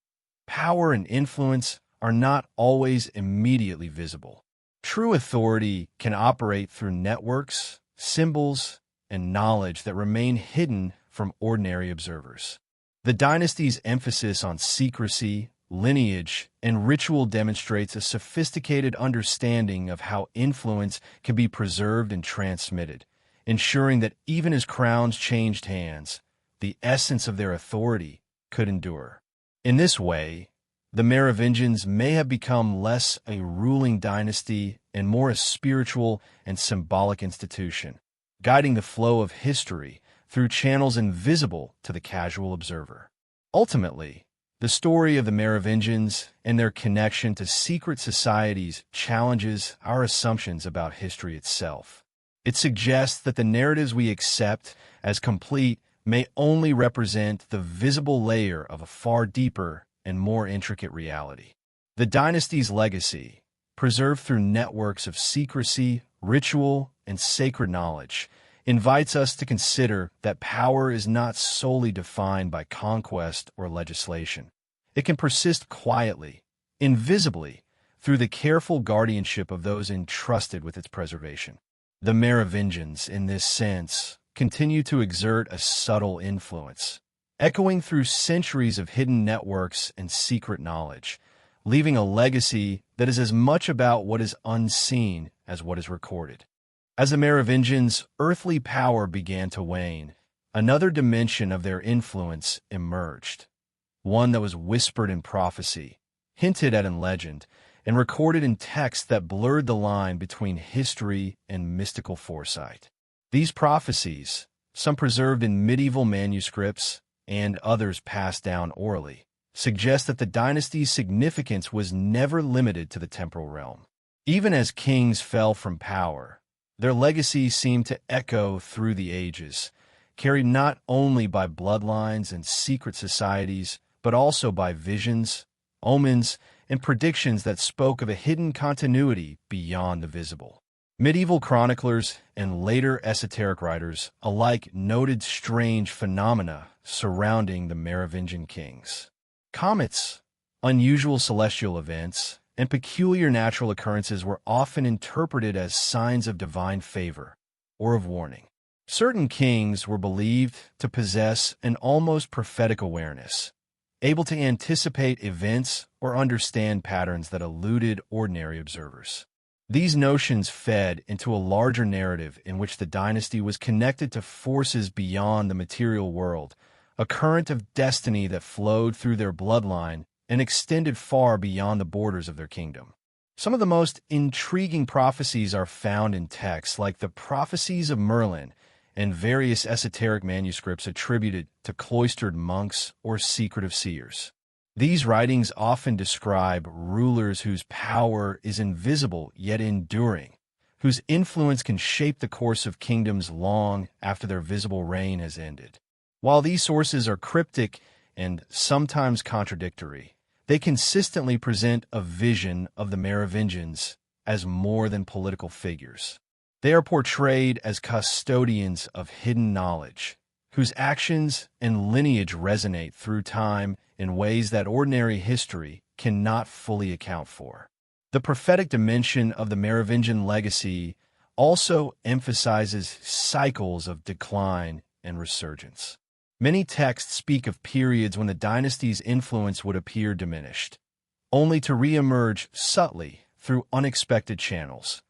Power and influence are not always immediately visible. True authority can operate through networks, symbols, and knowledge that remain hidden from ordinary observers. The dynasty's emphasis on secrecy, lineage, and ritual demonstrates a sophisticated understanding of how influence can be preserved and transmitted, ensuring that even as crowns changed hands, the essence of their authority could endure. In this way, the Merovingians may have become less a ruling dynasty and more a spiritual and symbolic institution, guiding the flow of history through channels invisible to the casual observer. Ultimately, the story of the Merovingians and their connection to secret societies challenges our assumptions about history itself. It suggests that the narratives we accept as complete may only represent the visible layer of a far deeper and more intricate reality. The dynasty's legacy, preserved through networks of secrecy, ritual, and sacred knowledge, invites us to consider that power is not solely defined by conquest or legislation. It can persist quietly, invisibly, through the careful guardianship of those entrusted with its preservation. The Merovingians, in this sense, continue to exert a subtle influence, echoing through centuries of hidden networks and secret knowledge, leaving a legacy that is as much about what is unseen as what is recorded. As the Merovingians' earthly power began to wane, another dimension of their influence emerged, one that was whispered in prophecy, hinted at in legend, and recorded in texts that blurred the line between history and mystical foresight. These prophecies, some preserved in medieval manuscripts and others passed down orally, suggest that the dynasty's significance was never limited to the temporal realm. Even as kings fell from power, their legacy seemed to echo through the ages, carried not only by bloodlines and secret societies, but also by visions, omens, and predictions that spoke of a hidden continuity beyond the visible. Medieval chroniclers and later esoteric writers alike noted strange phenomena surrounding the Merovingian kings. Comets, unusual celestial events, and peculiar natural occurrences were often interpreted as signs of divine favor or of warning. Certain kings were believed to possess an almost prophetic awareness, able to anticipate events or understand patterns that eluded ordinary observers. These notions fed into a larger narrative in which the dynasty was connected to forces beyond the material world, a current of destiny that flowed through their bloodline and extended far beyond the borders of their kingdom. Some of the most intriguing prophecies are found in texts like the Prophecies of Merlin and various esoteric manuscripts attributed to cloistered monks or secretive seers. These writings often describe rulers whose power is invisible yet enduring, whose influence can shape the course of kingdoms long after their visible reign has ended. While these sources are cryptic and sometimes contradictory, they consistently present a vision of the Merovingians as more than political figures. They are portrayed as custodians of hidden knowledge, whose actions and lineage resonate through time in ways that ordinary history cannot fully account for. The prophetic dimension of the Merovingian legacy also emphasizes cycles of decline and resurgence. Many texts speak of periods when the dynasty's influence would appear diminished, only to re-emerge subtly through unexpected channels: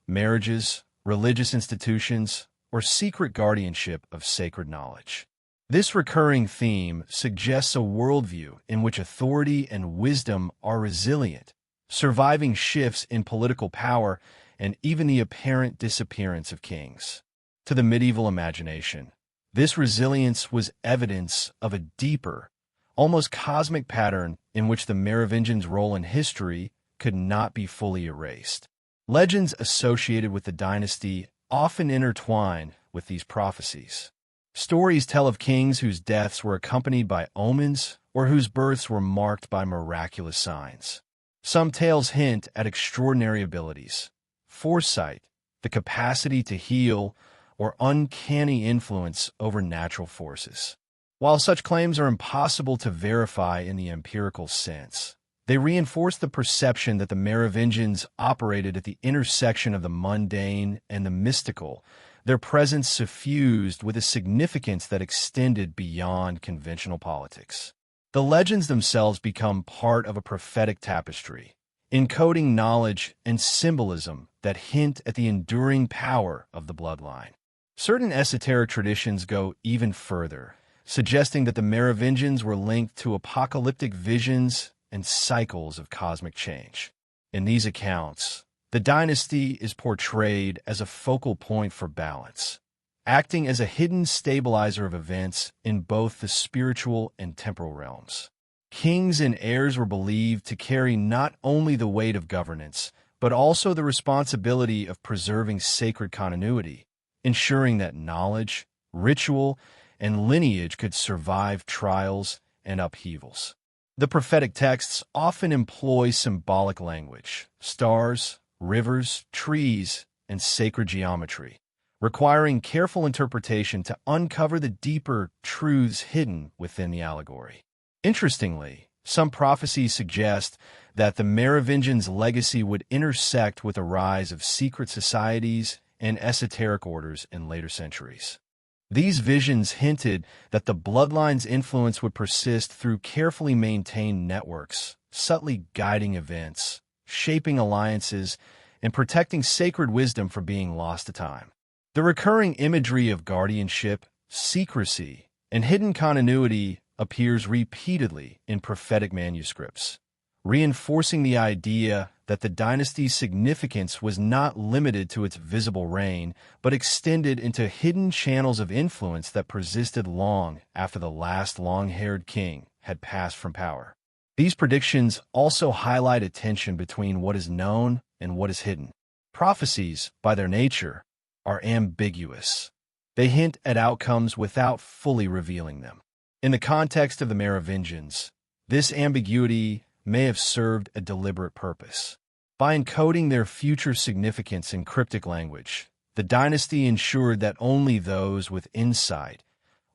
marriages, religious institutions, or secret guardianship of sacred knowledge. This recurring theme suggests a worldview in which authority and wisdom are resilient, surviving shifts in political power and even the apparent disappearance of kings. To the medieval imagination, this resilience was evidence of a deeper, almost cosmic pattern in which the Merovingians' role in history could not be fully erased. Legends associated with the dynasty often intertwine with these prophecies. Stories tell of kings whose deaths were accompanied by omens or whose births were marked by miraculous signs. Some tales hint at extraordinary abilities, foresight, the capacity to heal, or uncanny influence over natural forces. While such claims are impossible to verify in the empirical sense, they reinforce the perception that the Merovingians operated at the intersection of the mundane and the mystical, their presence suffused with a significance that extended beyond conventional politics. The legends themselves become part of a prophetic tapestry, encoding knowledge and symbolism that hint at the enduring power of the bloodline. Certain esoteric traditions go even further, suggesting that the Merovingians were linked to apocalyptic visions and cycles of cosmic change. In these accounts, the dynasty is portrayed as a focal point for balance, acting as a hidden stabilizer of events in both the spiritual and temporal realms. Kings and heirs were believed to carry not only the weight of governance, but also the responsibility of preserving sacred continuity, ensuring that knowledge, ritual, and lineage could survive trials and upheavals. The prophetic texts often employ symbolic language, stars, rivers, trees, and sacred geometry, requiring careful interpretation to uncover the deeper truths hidden within the allegory. Interestingly, some prophecies suggest that the Merovingians' legacy would intersect with the rise of secret societies and esoteric orders in later centuries. These visions hinted that the bloodline's influence would persist through carefully maintained networks, subtly guiding events, shaping alliances, and protecting sacred wisdom from being lost to time. The recurring imagery of guardianship, secrecy, and hidden continuity appears repeatedly in prophetic manuscripts, reinforcing the idea that the dynasty's significance was not limited to its visible reign, but extended into hidden channels of influence that persisted long after the last long-haired king had passed from power. These predictions also highlight a tension between what is known and what is hidden. Prophecies, by their nature, are ambiguous. They hint at outcomes without fully revealing them. In the context of the Merovingians, this ambiguity may have served a deliberate purpose. By encoding their future significance in cryptic language, the dynasty ensured that only those with insight,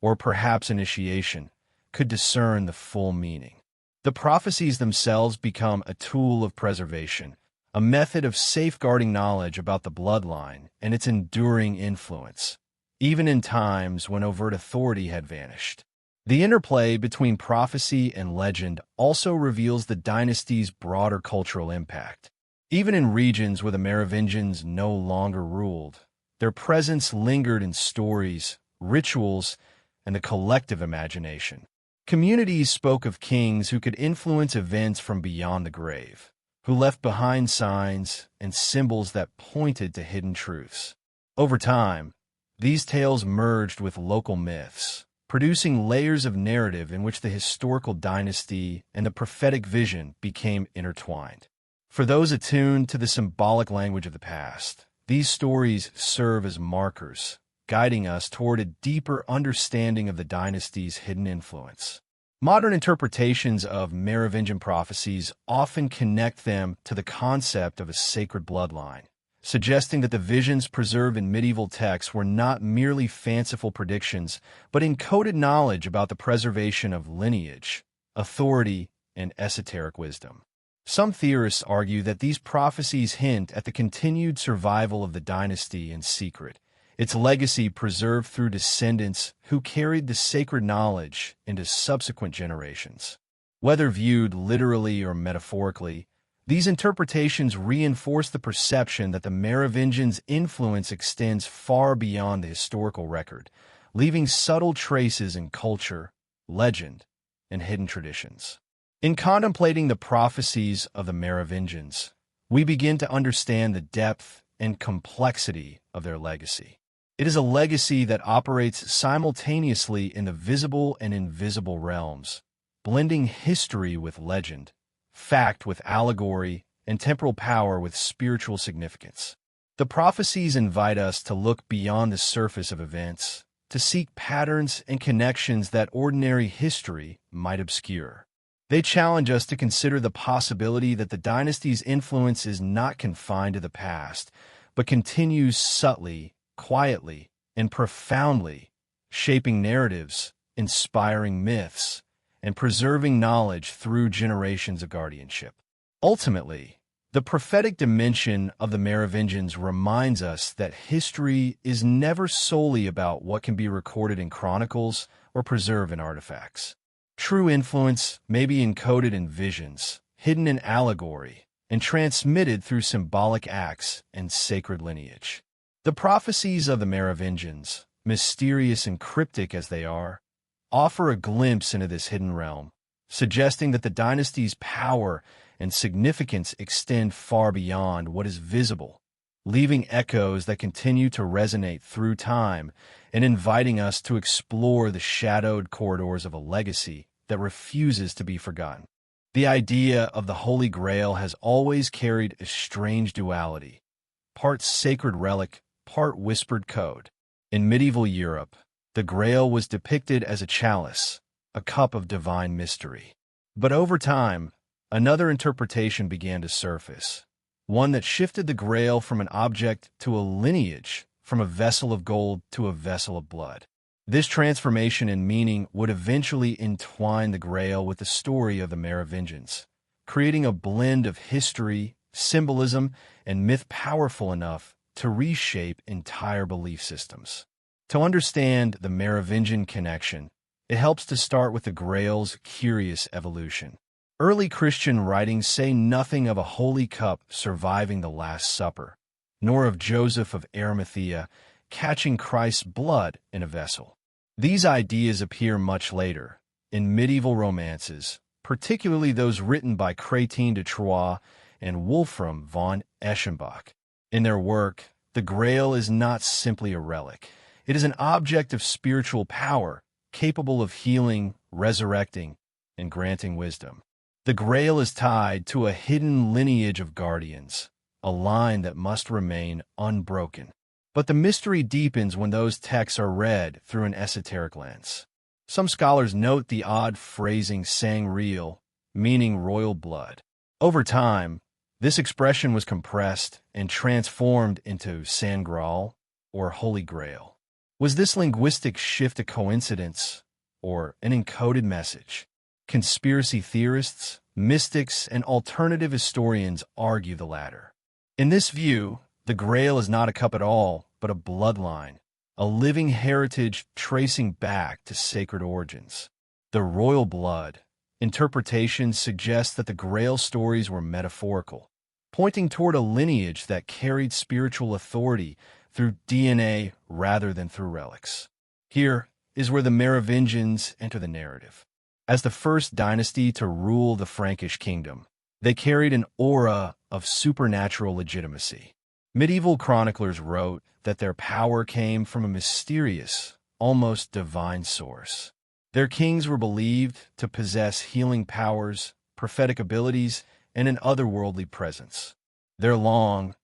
or perhaps initiation, could discern the full meaning. The prophecies themselves become a tool of preservation, a method of safeguarding knowledge about the bloodline and its enduring influence, even in times when overt authority had vanished. The interplay between prophecy and legend also reveals the dynasty's broader cultural impact. Even in regions where the Merovingians no longer ruled, their presence lingered in stories, rituals, and the collective imagination. Communities spoke of kings who could influence events from beyond the grave, who left behind signs and symbols that pointed to hidden truths. Over time, these tales merged with local myths, producing layers of narrative in which the historical dynasty and the prophetic vision became intertwined. For those attuned to the symbolic language of the past, these stories serve as markers, guiding us toward a deeper understanding of the dynasty's hidden influence. Modern interpretations of Merovingian prophecies often connect them to the concept of a sacred bloodline, suggesting that the visions preserved in medieval texts were not merely fanciful predictions, but encoded knowledge about the preservation of lineage, authority, and esoteric wisdom. Some theorists argue that these prophecies hint at the continued survival of the dynasty in secret, its legacy preserved through descendants who carried the sacred knowledge into subsequent generations. Whether viewed literally or metaphorically, these interpretations reinforce the perception that the Merovingians' influence extends far beyond the historical record, leaving subtle traces in culture, legend, and hidden traditions. In contemplating the prophecies of the Merovingians, we begin to understand the depth and complexity of their legacy. It is a legacy that operates simultaneously in the visible and invisible realms, blending history with legend, fact with allegory, and temporal power with spiritual significance. The prophecies invite us to look beyond the surface of events, to seek patterns and connections that ordinary history might obscure. They challenge us to consider the possibility that the dynasty's influence is not confined to the past, but continues subtly, quietly, and profoundly, shaping narratives, inspiring myths, and preserving knowledge through generations of guardianship. Ultimately, the prophetic dimension of the Merovingians reminds us that history is never solely about what can be recorded in chronicles or preserved in artifacts. True influence may be encoded in visions, hidden in allegory, and transmitted through symbolic acts and sacred lineage. The prophecies of the Merovingians, mysterious and cryptic as they are, offer a glimpse into this hidden realm, suggesting that the dynasty's power and significance extend far beyond what is visible, leaving echoes that continue to resonate through time and inviting us to explore the shadowed corridors of a legacy that refuses to be forgotten. The idea of the Holy Grail has always carried a strange duality, part sacred relic, part whispered code. In medieval Europe, the Grail was depicted as a chalice, a cup of divine mystery. But over time, another interpretation began to surface, one that shifted the Grail from an object to a lineage, from a vessel of gold to a vessel of blood. This transformation in meaning would eventually entwine the Grail with the story of the Merovingians, creating a blend of history, symbolism, and myth powerful enough to reshape entire belief systems. To understand the Merovingian connection, it helps to start with the Grail's curious evolution. Early Christian writings say nothing of a holy cup surviving the Last Supper, nor of Joseph of Arimathea catching Christ's blood in a vessel. These ideas appear much later, in medieval romances, particularly those written by Chrétien de Troyes and Wolfram von Eschenbach. In their work, the Grail is not simply a relic. It is an object of spiritual power, capable of healing, resurrecting, and granting wisdom. The Grail is tied to a hidden lineage of guardians, a line that must remain unbroken. But the mystery deepens when those texts are read through an esoteric lens. Some scholars note the odd phrasing sang real, meaning royal blood. Over time, This expression was compressed and transformed into San Graal, or Holy Grail. Was this linguistic shift a coincidence or an encoded message? Conspiracy theorists, mystics, and alternative historians argue the latter. In this view, the Grail is not a cup at all, but a bloodline, a living heritage tracing back to sacred origins. The royal blood. Interpretations suggest that the Grail stories were metaphorical, pointing toward a lineage that carried spiritual authority through DNA rather than through relics. Here is where the Merovingians enter the narrative. As the first dynasty to rule the Frankish kingdom, they carried an aura of supernatural legitimacy. Medieval chroniclers wrote that their power came from a mysterious, almost divine source. Their kings were believed to possess healing powers, prophetic abilities, and an otherworldly presence. Their long,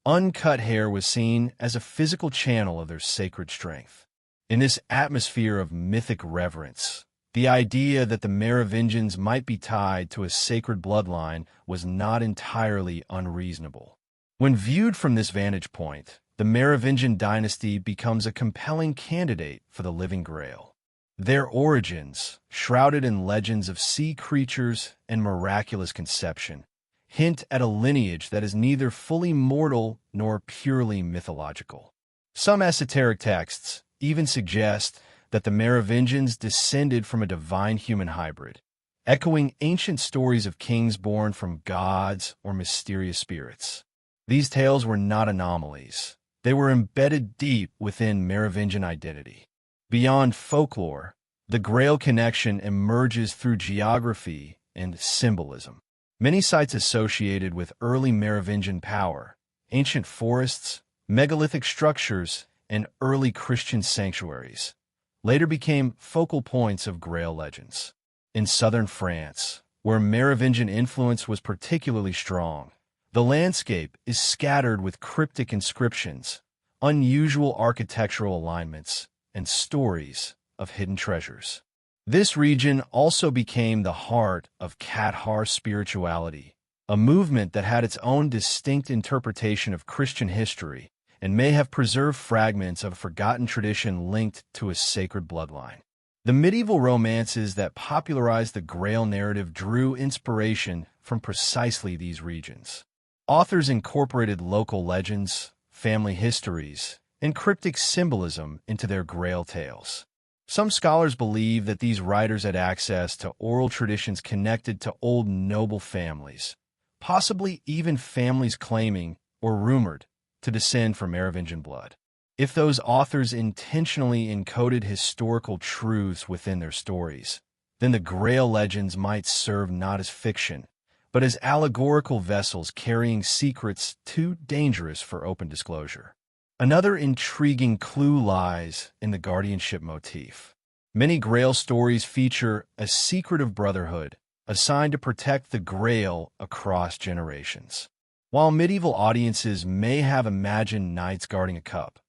uncut hair was seen as a physical channel of their sacred strength. In this atmosphere of mythic reverence, the idea that the Merovingians might be tied to a sacred bloodline was not entirely unreasonable. When viewed from this vantage point, the Merovingian dynasty becomes a compelling candidate for the Living Grail. Their origins, shrouded in legends of sea creatures and miraculous conception, hint at a lineage that is neither fully mortal nor purely mythological. Some esoteric texts even suggest that the Merovingians descended from a divine human hybrid, echoing ancient stories of kings born from gods or mysterious spirits. These tales were not anomalies. They were embedded deep within Merovingian identity. Beyond folklore, the Grail connection emerges through geography and symbolism. Many sites associated with early Merovingian power, ancient forests, megalithic structures, and early Christian sanctuaries, later became focal points of Grail legends. In southern France, where Merovingian influence was particularly strong, the landscape is scattered with cryptic inscriptions, unusual architectural alignments, and stories of hidden treasures. This region also became the heart of Cathar spirituality, a movement that had its own distinct interpretation of Christian history and may have preserved fragments of a forgotten tradition linked to a sacred bloodline. The medieval romances that popularized the Grail narrative drew inspiration from precisely these regions. Authors incorporated local legends, family histories, and cryptic symbolism into their Grail tales. Some scholars believe that these writers had access to oral traditions connected to old noble families, possibly even families claiming, or rumored, to descend from Merovingian blood. If those authors intentionally encoded historical truths within their stories, then the Grail legends might serve not as fiction, but as allegorical vessels carrying secrets too dangerous for open disclosure. Another intriguing clue lies in the guardianship motif. Many Grail stories feature a secretive brotherhood assigned to protect the Grail across generations. While medieval audiences may have imagined knights guarding a cup,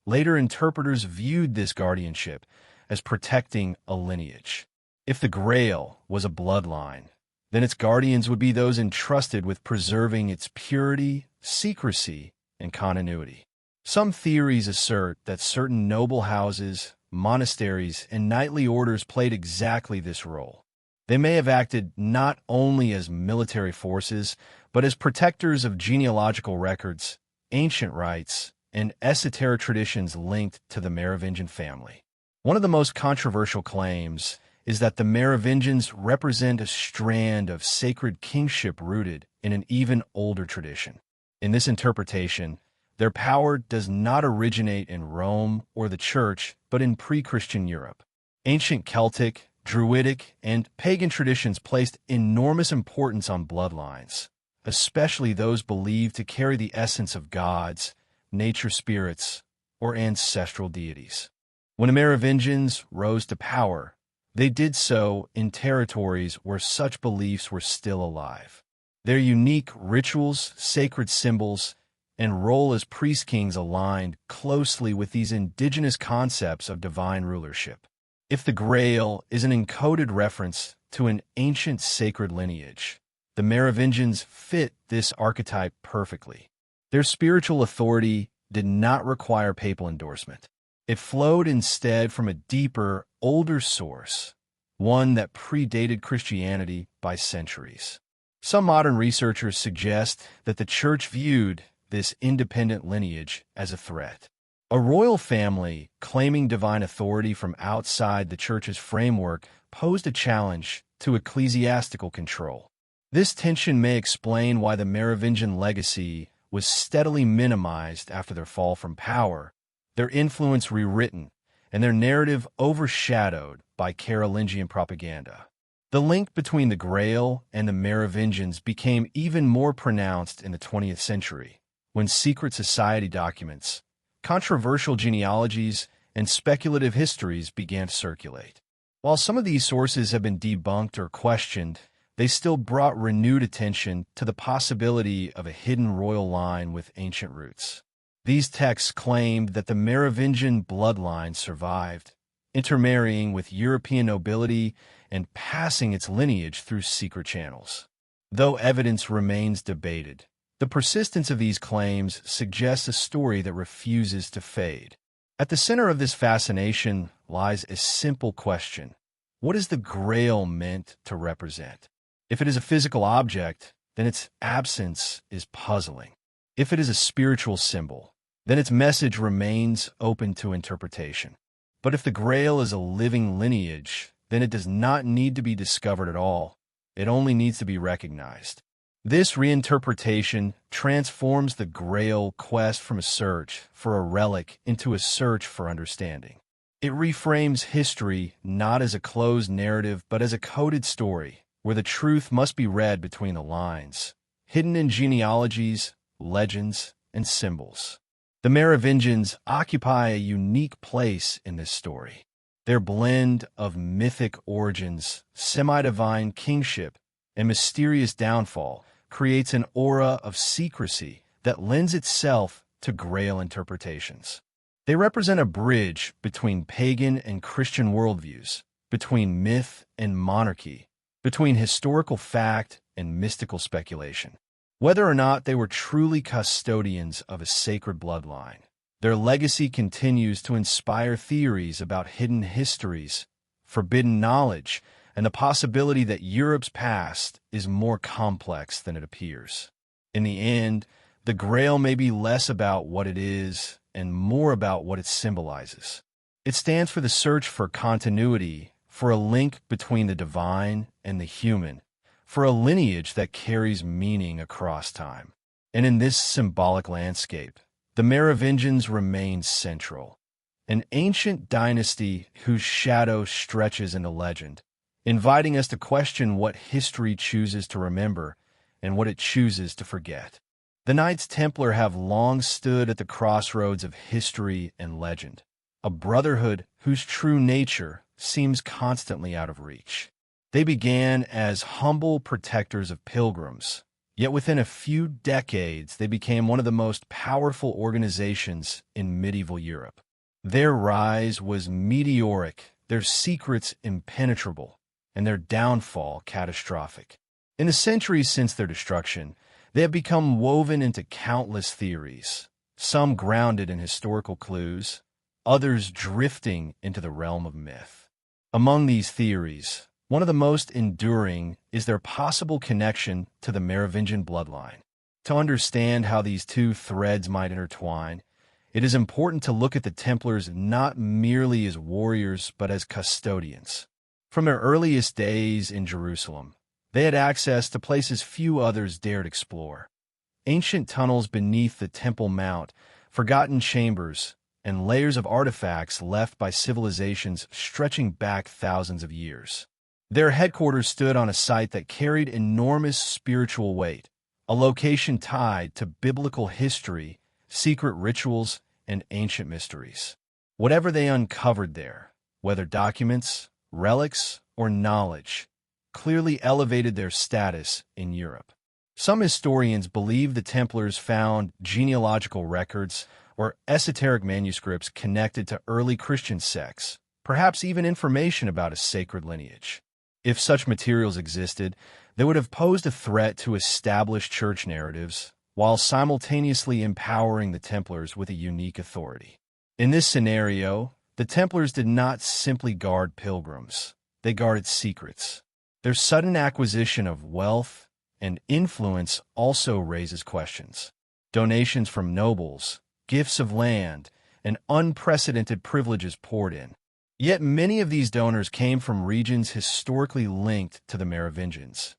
later interpreters viewed this guardianship as protecting a lineage. If the Grail was a bloodline, then its guardians would be those entrusted with preserving its purity, secrecy, and continuity. Some theories assert that certain noble houses, monasteries, and knightly orders played exactly this role. They may have acted not only as military forces, but as protectors of genealogical records, ancient rites, and esoteric traditions linked to the Merovingian family. One of the most controversial claims is that the Merovingians represent a strand of sacred kingship rooted in an even older tradition. In this interpretation, their power does not originate in Rome or the Church, but in pre-Christian Europe. Ancient Celtic, Druidic, and pagan traditions placed enormous importance on bloodlines, especially those believed to carry the essence of gods, nature spirits, or ancestral deities. When the Merovingians rose to power, they did so in territories where such beliefs were still alive. Their unique rituals, sacred symbols, and role as priest-kings aligned closely with these indigenous concepts of divine rulership. If the Grail is an encoded reference to an ancient sacred lineage, The Merovingians fit this archetype perfectly. Their spiritual authority did not require papal endorsement. It flowed instead from a deeper, older source, one that predated Christianity by centuries. Some modern researchers suggest that the Church viewed this independent lineage as a threat. A royal family claiming divine authority from outside the Church's framework posed a challenge to ecclesiastical control. This tension may explain why the Merovingian legacy was steadily minimized after their fall from power, their influence rewritten, and their narrative overshadowed by Carolingian propaganda. The link between the Grail and the Merovingians became even more pronounced in the 20th century, when secret society documents, controversial genealogies, and speculative histories began to circulate. While some of these sources have been debunked or questioned, they still brought renewed attention to the possibility of a hidden royal line with ancient roots. These texts claimed that the Merovingian bloodline survived, intermarrying with European nobility and passing its lineage through secret channels. Though evidence remains debated, the persistence of these claims suggests a story that refuses to fade. At the center of this fascination lies a simple question: what is the Grail meant to represent? If it is a physical object, then its absence is puzzling. If it is a spiritual symbol, then its message remains open to interpretation. But if the Grail is a living lineage, then it does not need to be discovered at all. It only needs to be recognized. This reinterpretation transforms the Grail quest from a search for a relic into a search for understanding. It reframes history not as a closed narrative but as a coded story, where the truth must be read between the lines, hidden in genealogies, legends, and symbols. The Merovingians occupy a unique place in this story. Their blend of mythic origins, semi-divine kingship, and mysterious downfall creates an aura of secrecy that lends itself to Grail interpretations. They represent a bridge between pagan and Christian worldviews, between myth and monarchy, between historical fact and mystical speculation. Whether or not they were truly custodians of a sacred bloodline, their legacy continues to inspire theories about hidden histories, forbidden knowledge, and the possibility that Europe's past is more complex than it appears. In the end, the Grail may be less about what it is and more about what it symbolizes. It stands for the search for continuity, for a link between the divine and the human, for a lineage that carries meaning across time. And in this symbolic landscape, the Merovingians remain central, an ancient dynasty whose shadow stretches into legend, inviting us to question what history chooses to remember and what it chooses to forget. The Knights Templar have long stood at the crossroads of history and legend, a brotherhood whose true nature seems constantly out of reach. They began as humble protectors of pilgrims, yet within a few decades they became one of the most powerful organizations in medieval Europe. Their rise was meteoric, their secrets impenetrable, and their downfall catastrophic. In the centuries since their destruction, they have become woven into countless theories, some grounded in historical clues, others drifting into the realm of myth. Among these theories, one of the most enduring is their possible connection to the Merovingian bloodline. To understand how these two threads might intertwine, it is important to look at the Templars not merely as warriors but as custodians. From their earliest days in Jerusalem, they had access to places few others dared explore. Ancient tunnels beneath the Temple Mount, forgotten chambers, and layers of artifacts left by civilizations stretching back thousands of years. Their headquarters stood on a site that carried enormous spiritual weight, a location tied to biblical history, secret rituals, and ancient mysteries. Whatever they uncovered there, whether documents, relics, or knowledge, clearly elevated their status in Europe. Some historians believe the Templars found genealogical records or esoteric manuscripts connected to early Christian sects, perhaps even information about a sacred lineage. If such materials existed, They would have posed a threat to established church narratives, while simultaneously empowering the Templars with a unique authority. In this scenario, the Templars did not simply guard pilgrims, they guarded secrets. Their sudden acquisition of wealth and influence also raises questions. Donations from nobles, gifts of land, and unprecedented privileges poured in. Yet many of these donors came from regions historically linked to the Merovingians,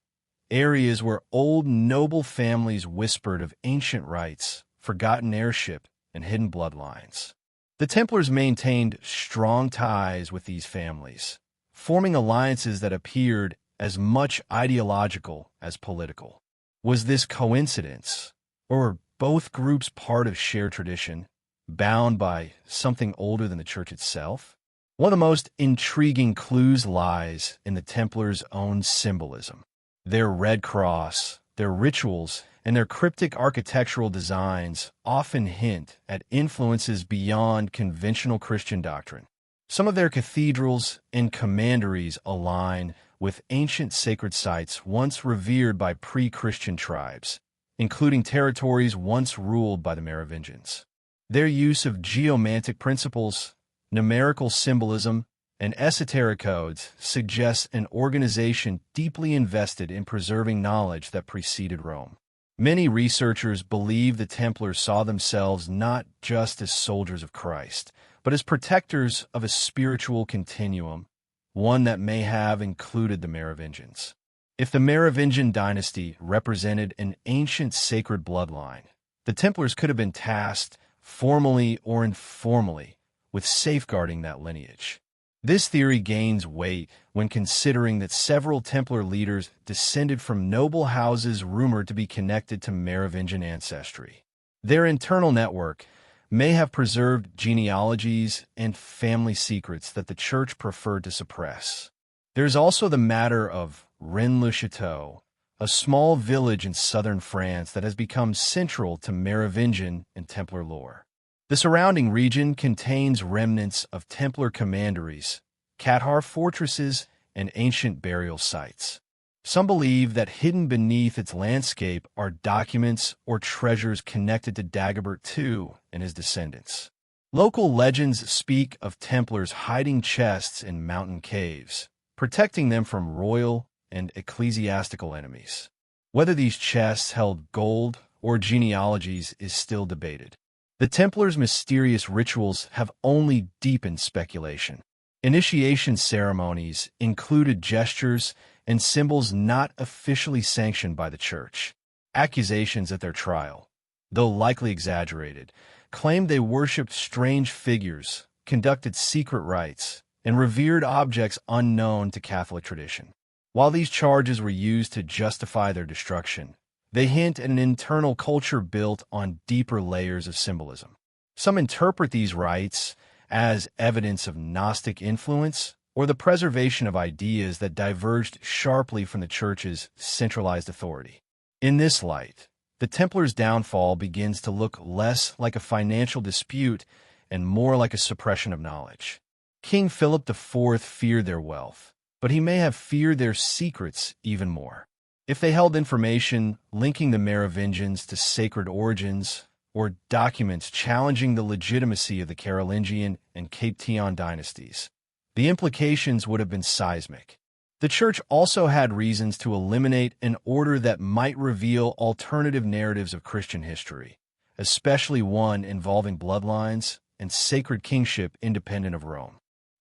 areas where old noble families whispered of ancient rights, forgotten heirship, and hidden bloodlines. The Templars maintained strong ties with these families, forming alliances that appeared as much ideological as political. Was this coincidence, or were both groups part of shared tradition, bound by something older than the church itself? One of the most intriguing clues lies in the Templars' own symbolism. Their red cross, their rituals, and their cryptic architectural designs often hint at influences beyond conventional Christian doctrine. Some of their cathedrals and commanderies align with ancient sacred sites once revered by pre-Christian tribes, including territories once ruled by the Merovingians. Their use of geomantic principles, numerical symbolism, and esoteric codes suggests an organization deeply invested in preserving knowledge that preceded Rome. Many researchers believe the Templars saw themselves not just as soldiers of Christ, but as protectors of a spiritual continuum, one that may have included the Merovingians. If the Merovingian dynasty represented an ancient sacred bloodline, the Templars could have been tasked, formally or informally, with safeguarding that lineage. This theory gains weight when considering that several Templar leaders descended from noble houses rumored to be connected to Merovingian ancestry. Their internal network may have preserved genealogies and family secrets that the church preferred to suppress. There's also the matter of Rennes-le-Château, a small village in southern France that has become central to Merovingian and Templar lore. The surrounding region contains remnants of Templar commanderies, Cathar fortresses, and ancient burial sites. Some believe that hidden beneath its landscape are documents or treasures connected to Dagobert II and his descendants. Local legends speak of Templars hiding chests in mountain caves, protecting them from royal and ecclesiastical enemies. Whether these chests held gold or genealogies is still debated. The Templars' mysterious rituals have only deepened speculation. Initiation ceremonies included gestures and symbols not officially sanctioned by the church. Accusations at their trial, though likely exaggerated, claimed they worshipped strange figures, conducted secret rites, and revered objects unknown to Catholic tradition. While these charges were used to justify their destruction, they hint at an internal culture built on deeper layers of symbolism. Some interpret these rites as evidence of Gnostic influence or the preservation of ideas that diverged sharply from the Church's centralized authority. In this light, the Templars' downfall begins to look less like a financial dispute and more like a suppression of knowledge. King Philip IV feared their wealth, but he may have feared their secrets even more. If they held information linking the Merovingians to sacred origins, or documents challenging the legitimacy of the Carolingian and Capetian dynasties, the implications would have been seismic. The Church also had reasons to eliminate an order that might reveal alternative narratives of Christian history, especially one involving bloodlines and sacred kingship independent of Rome.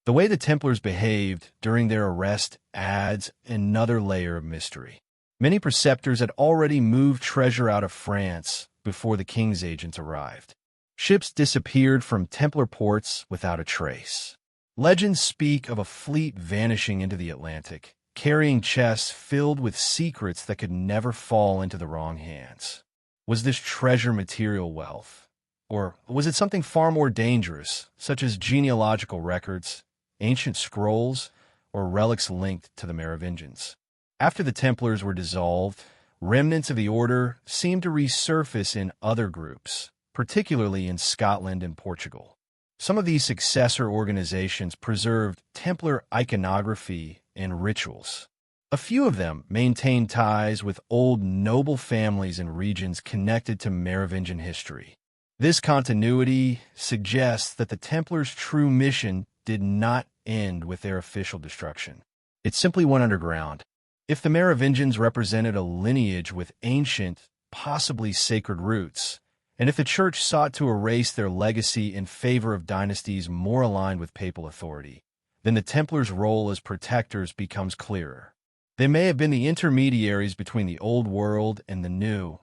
The way the Templars behaved during their arrest adds another layer of mystery. Many preceptors had already moved treasure out of France before the king's agents arrived. Ships disappeared from Templar ports without a trace. Legends speak of a fleet vanishing into the Atlantic, carrying chests filled with secrets that could never fall into the wrong hands. Was this treasure material wealth? Or was it something far more dangerous, such as genealogical records, ancient scrolls, or relics linked to the Merovingians? After the Templars were dissolved, remnants of the order seemed to resurface in other groups, particularly in Scotland and Portugal. Some of these successor organizations preserved Templar iconography and rituals. A few of them maintain ties with old noble families and regions connected to Merovingian history. This continuity suggests that the Templars' true mission did not end with their official destruction. It simply went underground. If the Merovingians represented a lineage with ancient, possibly sacred roots, and if the Church sought to erase their legacy in favor of dynasties more aligned with papal authority, then the Templars' role as protectors becomes clearer. They may have been the intermediaries between the old world and the new,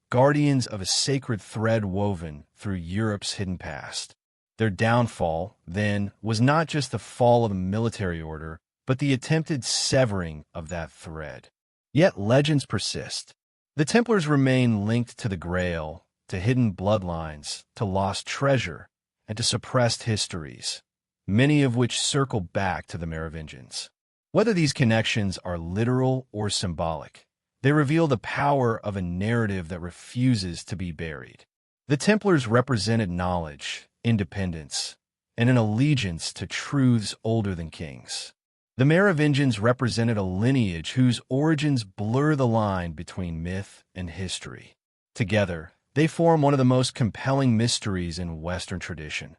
guardians of a sacred thread woven through Europe's hidden past. Their downfall, then, was not just the fall of the military order, but the attempted severing of that thread. Yet legends persist. The Templars remain linked to the Grail, to hidden bloodlines, to lost treasure, and to suppressed histories, many of which circle back to the Merovingians. Whether these connections are literal or symbolic, they reveal the power of a narrative that refuses to be buried. The Templars represented knowledge, independence, and an allegiance to truths older than kings. The Merovingians represented a lineage whose origins blur the line between myth and history. Together, they form one of the most compelling mysteries in Western tradition,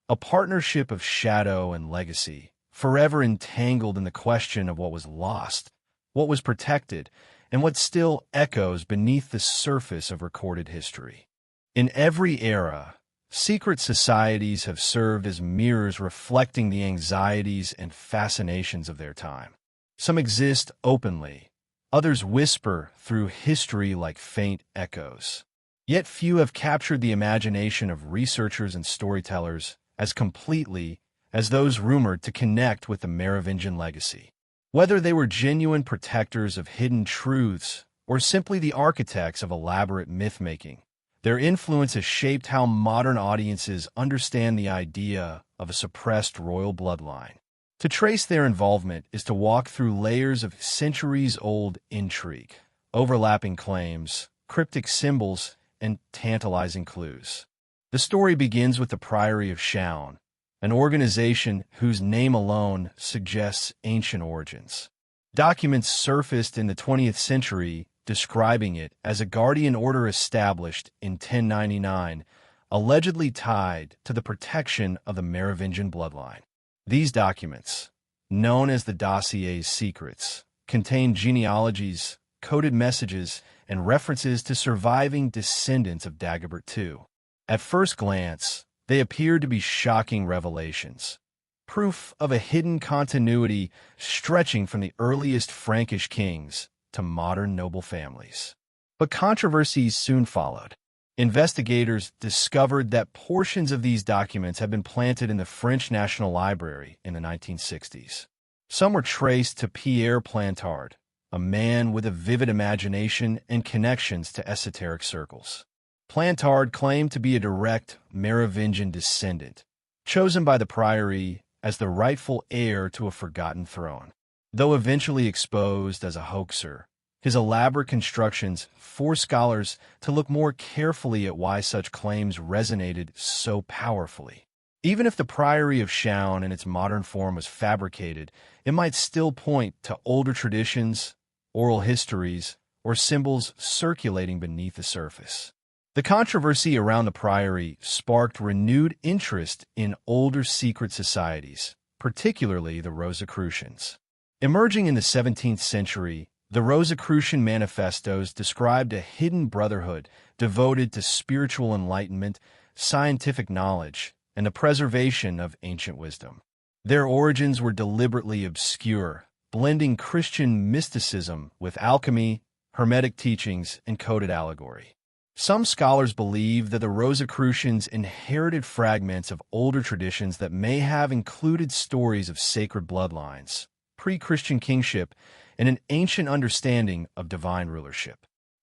a partnership of shadow and legacy, forever entangled in the question of what was lost, what was protected, and what still echoes beneath the surface of recorded history. In every era, secret societies have served as mirrors reflecting the anxieties and fascinations of their time. Some exist openly, others whisper through history like faint echoes. Yet few have captured the imagination of researchers and storytellers as completely as those rumored to connect with the Merovingian legacy. Whether they were genuine protectors of hidden truths or simply the architects of elaborate myth-making, their influence has shaped how modern audiences understand the idea of a suppressed royal bloodline. To trace their involvement is to walk through layers of centuries-old intrigue, overlapping claims, cryptic symbols, and tantalizing clues. The story begins with the Priory of Chaon, an organization whose name alone suggests ancient origins. Documents surfaced in the 20th century describing it as a guardian order established in 1099, allegedly tied to the protection of the Merovingian bloodline. These documents, known as the Dossier's secrets, contain genealogies, coded messages, and references to surviving descendants of Dagobert II. At first glance, they appear to be shocking revelations, proof of a hidden continuity stretching from the earliest Frankish kings to modern noble families. But controversies soon followed. Investigators discovered that portions of these documents had been planted in the French National Library in the 1960s. Some were traced to Pierre Plantard, a man with a vivid imagination and connections to esoteric circles. Plantard claimed to be a direct Merovingian descendant, chosen by the priory as the rightful heir to a forgotten throne. Though eventually exposed as a hoaxer, his elaborate constructions forced scholars to look more carefully at why such claims resonated so powerfully. Even if the Priory of Chaon in its modern form was fabricated, it might still point to older traditions, oral histories, or symbols circulating beneath the surface. The controversy around the priory sparked renewed interest in older secret societies, particularly the Rosicrucians. Emerging in the 17th century, the Rosicrucian manifestos described a hidden brotherhood devoted to spiritual enlightenment, scientific knowledge, and the preservation of ancient wisdom. Their origins were deliberately obscure, blending Christian mysticism with alchemy, Hermetic teachings, and coded allegory. Some scholars believe that the Rosicrucians inherited fragments of older traditions that may have included stories of sacred bloodlines, pre-Christian kingship, and an ancient understanding of divine rulership.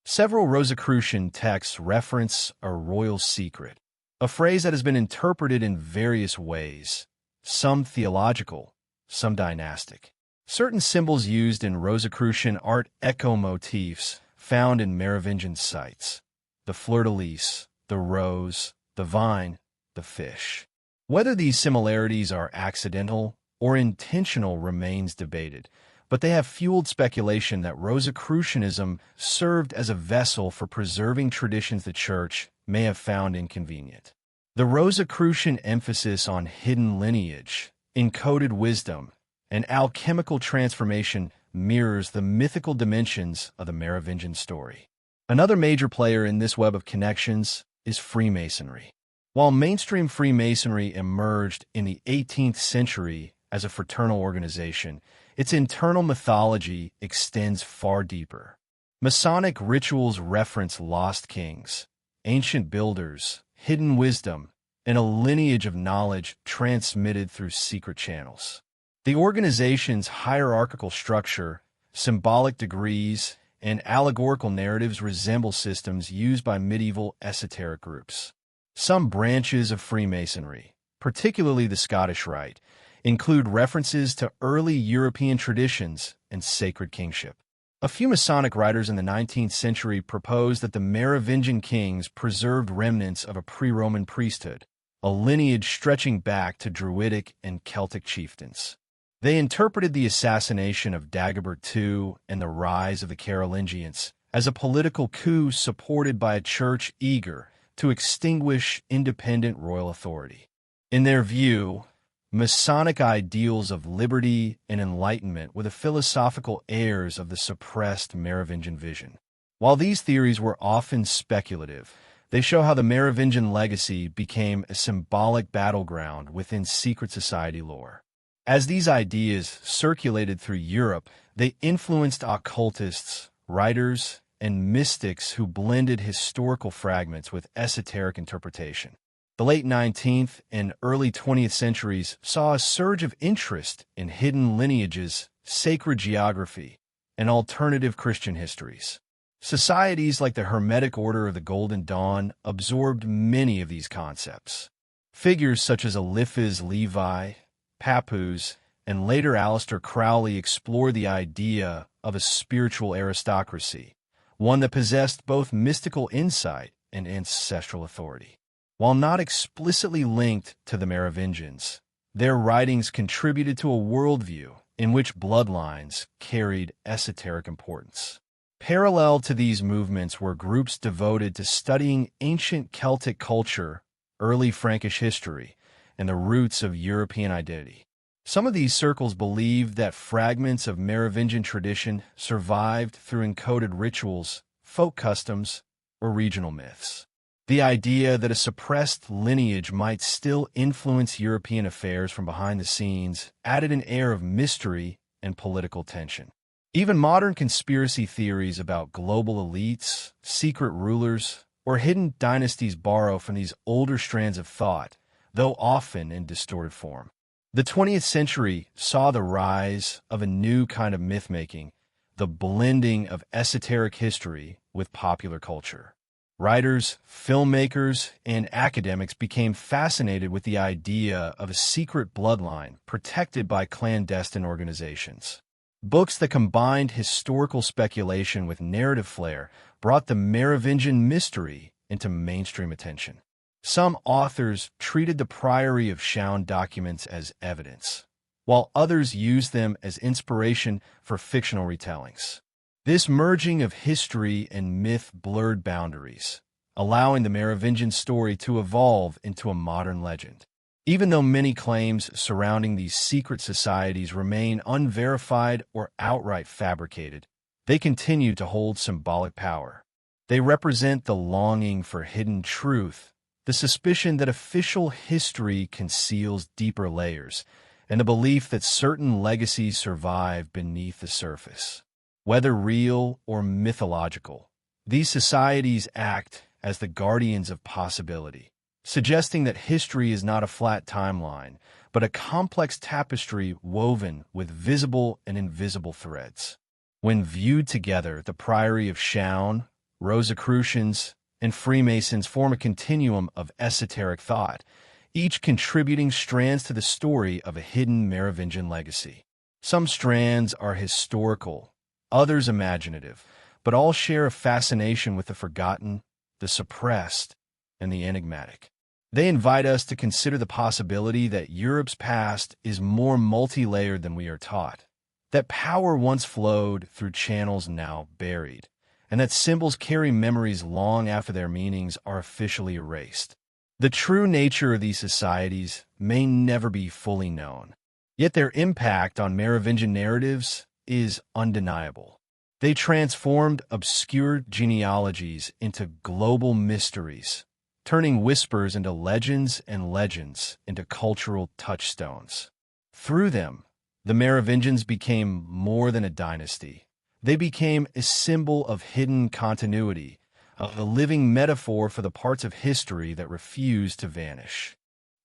Several Rosicrucian texts reference a royal secret, a phrase that has been interpreted in various ways, some theological, some dynastic. Certain symbols used in Rosicrucian art echo motifs found in Merovingian sites: the fleur-de-lis, the rose, the vine, the fish. Whether these similarities are accidental or intentional remains debated, but they have fueled speculation that Rosicrucianism served as a vessel for preserving traditions the Church may have found inconvenient. The Rosicrucian emphasis on hidden lineage, encoded wisdom, and alchemical transformation mirrors the mythical dimensions of the Merovingian story. Another major player in this web of connections is Freemasonry. While mainstream Freemasonry emerged in the 18th century as a fraternal organization, its internal mythology extends far deeper. Masonic rituals reference lost kings, ancient builders, hidden wisdom, and a lineage of knowledge transmitted through secret channels. The organization's hierarchical structure, symbolic degrees, and allegorical narratives resemble systems used by medieval esoteric groups. Some branches of Freemasonry, particularly the Scottish Rite, include references to early European traditions and sacred kingship. A few Masonic writers in the 19th century proposed that the Merovingian kings preserved remnants of a pre-Roman priesthood, a lineage stretching back to Druidic and Celtic chieftains. They interpreted the assassination of Dagobert II and the rise of the Carolingians as a political coup supported by a church eager to extinguish independent royal authority. In their view, Masonic ideals of liberty and enlightenment were the philosophical heirs of the suppressed Merovingian vision. While these theories were often speculative, they show how the Merovingian legacy became a symbolic battleground within secret society lore. As these ideas circulated through Europe, they influenced occultists, writers, and mystics who blended historical fragments with esoteric interpretation. The late 19th and early 20th centuries saw a surge of interest in hidden lineages, sacred geography, and alternative Christian histories. Societies like the Hermetic Order of the Golden Dawn absorbed many of these concepts. Figures such as Eliphas Levi, Pappus, and later Aleister Crowley explore the idea of a spiritual aristocracy, one that possessed both mystical insight and ancestral authority. While not explicitly linked to the Merovingians, their writings contributed to a worldview in which bloodlines carried esoteric importance. Parallel to these movements were groups devoted to studying ancient Celtic culture, early Frankish history, and the roots of European identity. Some of these circles believed that fragments of Merovingian tradition survived through encoded rituals, folk customs, or regional myths. The idea that a suppressed lineage might still influence European affairs from behind the scenes added an air of mystery and political tension. Even modern conspiracy theories about global elites, secret rulers, or hidden dynasties borrow from these older strands of thought, though often in distorted form. The 20th century saw the rise of a new kind of myth-making, the blending of esoteric history with popular culture. Writers, filmmakers, and academics became fascinated with the idea of a secret bloodline protected by clandestine organizations. Books that combined historical speculation with narrative flair brought the Merovingian mystery into mainstream attention. Some authors treated the Priory of Chaon documents as evidence, while others used them as inspiration for fictional retellings. This merging of history and myth blurred boundaries, allowing the Merovingian story to evolve into a modern legend. Even though many claims surrounding these secret societies remain unverified or outright fabricated, they continue to hold symbolic power. They represent the longing for hidden truth, the suspicion that official history conceals deeper layers, and the belief that certain legacies survive beneath the surface. Whether real or mythological, these societies act as the guardians of possibility, suggesting that history is not a flat timeline, but a complex tapestry woven with visible and invisible threads. When viewed together, the Priory of Chaon, Rosicrucians, and Freemasons form a continuum of esoteric thought, each contributing strands to the story of a hidden Merovingian legacy. Some strands are historical, others imaginative, but all share a fascination with the forgotten, the suppressed, and the enigmatic. They invite us to consider the possibility that Europe's past is more multi-layered than we are taught, that power once flowed through channels now buried, and that symbols carry memories long after their meanings are officially erased. The true nature of these societies may never be fully known, yet their impact on Merovingian narratives is undeniable. They transformed obscure genealogies into global mysteries, turning whispers into legends and legends into cultural touchstones. Through them, the Merovingians became more than a dynasty. They became a symbol of hidden continuity, a living metaphor for the parts of history that refuse to vanish.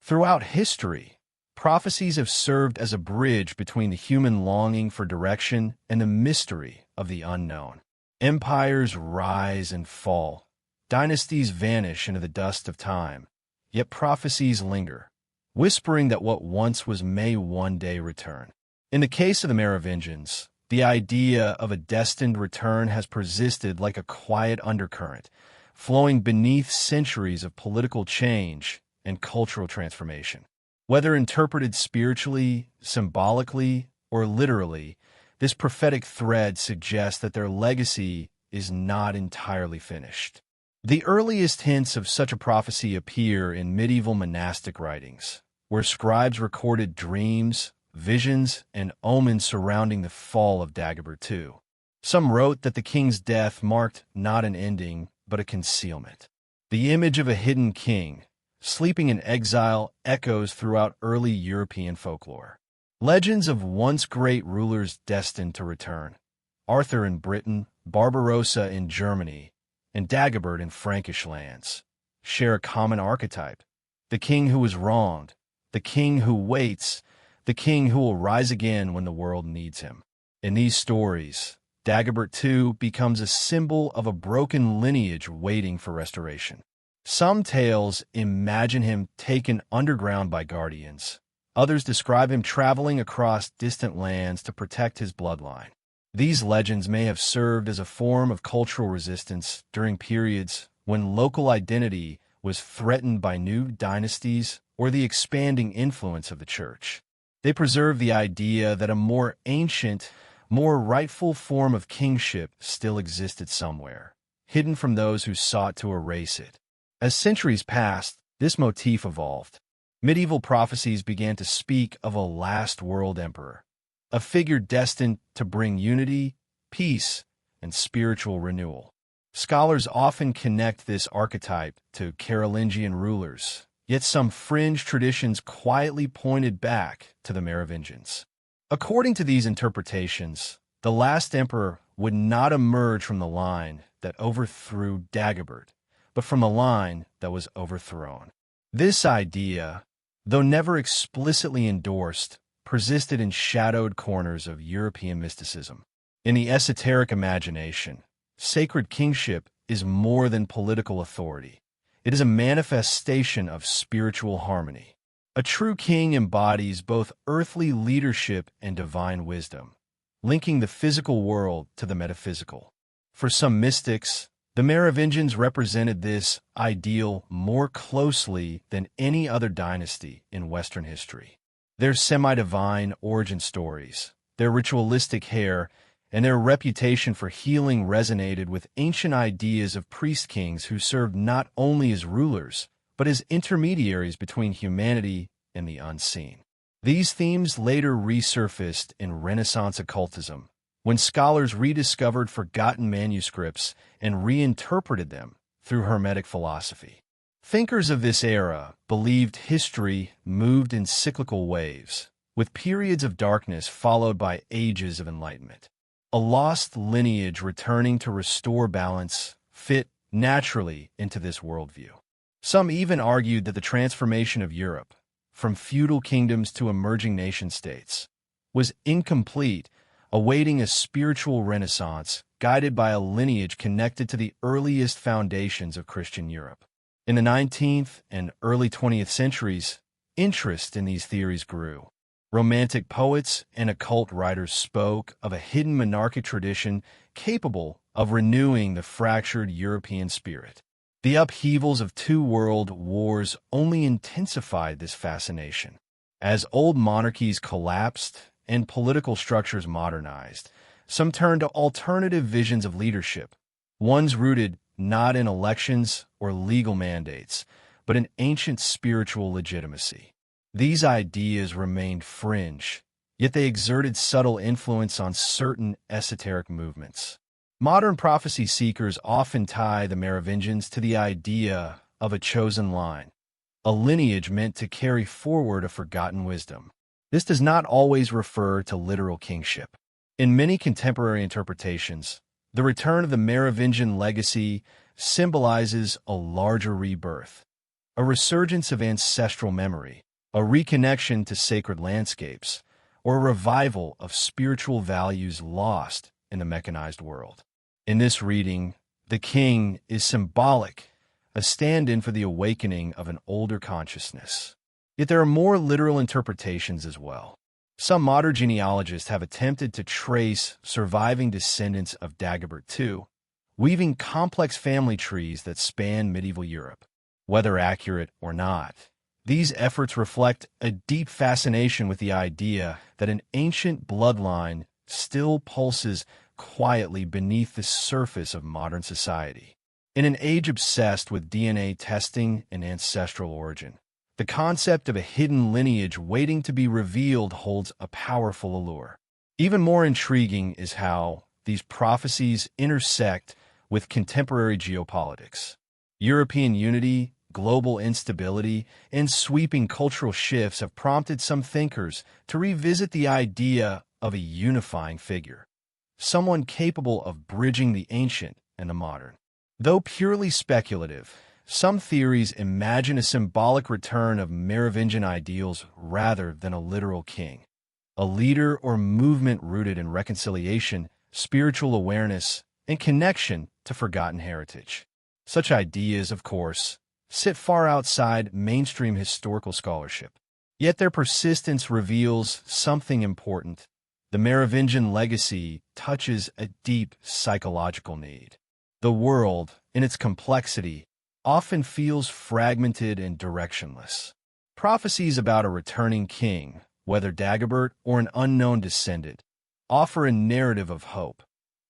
Throughout history, prophecies have served as a bridge between the human longing for direction and the mystery of the unknown. Empires rise and fall. Dynasties vanish into the dust of time, yet prophecies linger, whispering that what once was may one day return. In the case of the Merovingians, the idea of a destined return has persisted like a quiet undercurrent, flowing beneath centuries of political change and cultural transformation. Whether interpreted spiritually, symbolically, or literally, this prophetic thread suggests that their legacy is not entirely finished. The earliest hints of such a prophecy appear in medieval monastic writings, where scribes recorded dreams, visions, and omens surrounding the fall of Dagobert II. Some wrote that the king's death marked not an ending, but a concealment. The image of a hidden king, sleeping in exile, echoes throughout early European folklore. Legends of once great rulers destined to return, Arthur in Britain, Barbarossa in Germany, and Dagobert in Frankish lands, share a common archetype: the king who was wronged, the king who waits, the king who will rise again when the world needs him. In these stories, Dagobert II becomes a symbol of a broken lineage waiting for restoration. Some tales imagine him taken underground by guardians. Others describe him traveling across distant lands to protect his bloodline. These legends may have served as a form of cultural resistance during periods when local identity was threatened by new dynasties or the expanding influence of the church. They preserve the idea that a more ancient, more rightful form of kingship still existed somewhere, hidden from those who sought to erase it. As centuries passed, this motif evolved. Medieval prophecies began to speak of a last world emperor, a figure destined to bring unity, peace, and spiritual renewal. Scholars often connect this archetype to Carolingian rulers, yet some fringe traditions quietly pointed back to the Merovingians. According to these interpretations, the last emperor would not emerge from the line that overthrew Dagobert, but from a line that was overthrown. This idea, though never explicitly endorsed, persisted in shadowed corners of European mysticism. In the esoteric imagination, sacred kingship is more than political authority. It is a manifestation of spiritual harmony. A true king embodies both earthly leadership and divine wisdom, linking the physical world to the metaphysical. For some mystics, the Merovingians represented this ideal more closely than any other dynasty in Western history. Their semi-divine origin stories, their ritualistic hair, and their reputation for healing resonated with ancient ideas of priest-kings who served not only as rulers, but as intermediaries between humanity and the unseen. These themes later resurfaced in Renaissance occultism, when scholars rediscovered forgotten manuscripts and reinterpreted them through Hermetic philosophy. Thinkers of this era believed history moved in cyclical waves, with periods of darkness followed by ages of enlightenment. A lost lineage returning to restore balance fit naturally into this worldview. Some even argued that the transformation of Europe, from feudal kingdoms to emerging nation-states, was incomplete, awaiting a spiritual renaissance guided by a lineage connected to the earliest foundations of Christian Europe. In the 19th and early 20th centuries, interest in these theories grew. Romantic poets and occult writers spoke of a hidden monarchic tradition capable of renewing the fractured European spirit. The upheavals of two world wars only intensified this fascination. As old monarchies collapsed and political structures modernized, some turned to alternative visions of leadership, ones rooted not in elections or legal mandates, but in ancient spiritual legitimacy. These ideas remained fringe, yet they exerted subtle influence on certain esoteric movements. Modern prophecy seekers often tie the Merovingians to the idea of a chosen line, a lineage meant to carry forward a forgotten wisdom. This does not always refer to literal kingship. In many contemporary interpretations, the return of the Merovingian legacy symbolizes a larger rebirth, a resurgence of ancestral memory, a reconnection to sacred landscapes, or a revival of spiritual values lost in the mechanized world. In this reading, the king is symbolic, a stand-in for the awakening of an older consciousness. Yet there are more literal interpretations as well. Some modern genealogists have attempted to trace surviving descendants of Dagobert II, weaving complex family trees that span medieval Europe. Whether accurate or not, these efforts reflect a deep fascination with the idea that an ancient bloodline still pulses quietly beneath the surface of modern society. In an age obsessed with DNA testing and ancestral origin, the concept of a hidden lineage waiting to be revealed holds a powerful allure. Even more intriguing is how these prophecies intersect with contemporary geopolitics. European unity, global instability, and sweeping cultural shifts have prompted some thinkers to revisit the idea of a unifying figure, someone capable of bridging the ancient and the modern. Though purely speculative, some theories imagine a symbolic return of Merovingian ideals rather than a literal king, a leader or movement rooted in reconciliation, spiritual awareness, and connection to forgotten heritage. Such ideas, of course, sit far outside mainstream historical scholarship. Yet their persistence reveals something important. The Merovingian legacy touches a deep psychological need. The world, in its complexity, often feels fragmented and directionless. Prophecies about a returning king, whether Dagobert or an unknown descendant, offer a narrative of hope,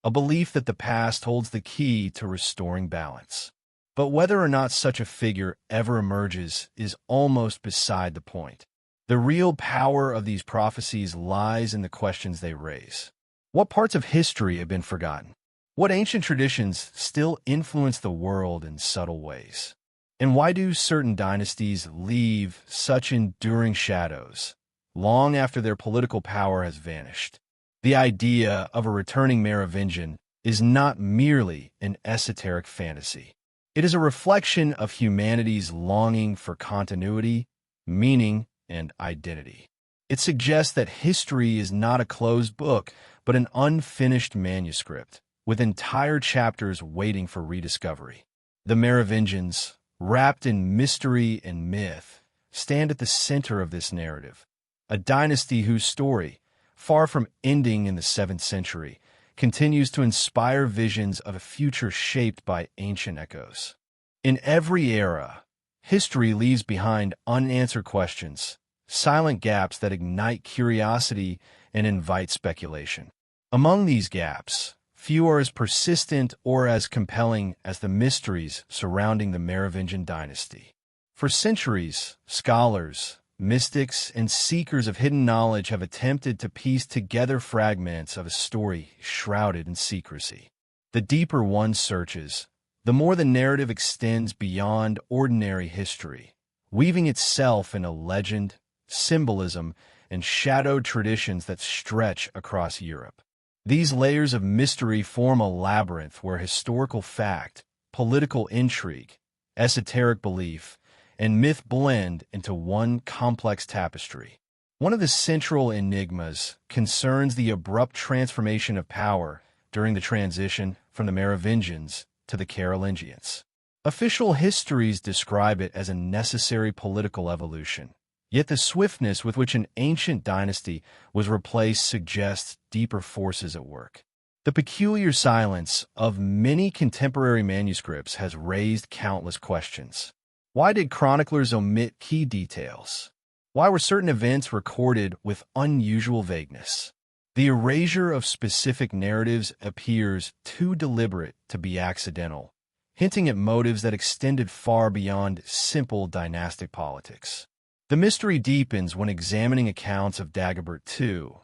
a belief that the past holds the key to restoring balance. But whether or not such a figure ever emerges is almost beside the point. The real power of these prophecies lies in the questions they raise. What parts of history have been forgotten? What ancient traditions still influence the world in subtle ways? And why do certain dynasties leave such enduring shadows long after their political power has vanished? The idea of a returning Merovingian is not merely an esoteric fantasy. It is a reflection of humanity's longing for continuity, meaning, and identity. It suggests that history is not a closed book, but an unfinished manuscript, with entire chapters waiting for rediscovery. The Merovingians, wrapped in mystery and myth, stand at the center of this narrative, a dynasty whose story, far from ending in the 7th century, continues to inspire visions of a future shaped by ancient echoes. In every era, history leaves behind unanswered questions, silent gaps that ignite curiosity and invite speculation. Among these gaps, few are as persistent or as compelling as the mysteries surrounding the Merovingian dynasty. For centuries, scholars, mystics, and seekers of hidden knowledge have attempted to piece together fragments of a story shrouded in secrecy. The deeper one searches, the more the narrative extends beyond ordinary history, weaving itself into legend, symbolism, and shadowed traditions that stretch across Europe. These layers of mystery form a labyrinth where historical fact, political intrigue, esoteric belief, and myth blend into one complex tapestry. One of the central enigmas concerns the abrupt transformation of power during the transition from the Merovingians to the Carolingians. Official histories describe it as a necessary political evolution. Yet the swiftness with which an ancient dynasty was replaced suggests deeper forces at work. The peculiar silence of many contemporary manuscripts has raised countless questions. Why did chroniclers omit key details? Why were certain events recorded with unusual vagueness? The erasure of specific narratives appears too deliberate to be accidental, hinting at motives that extended far beyond simple dynastic politics. The mystery deepens when examining accounts of Dagobert II,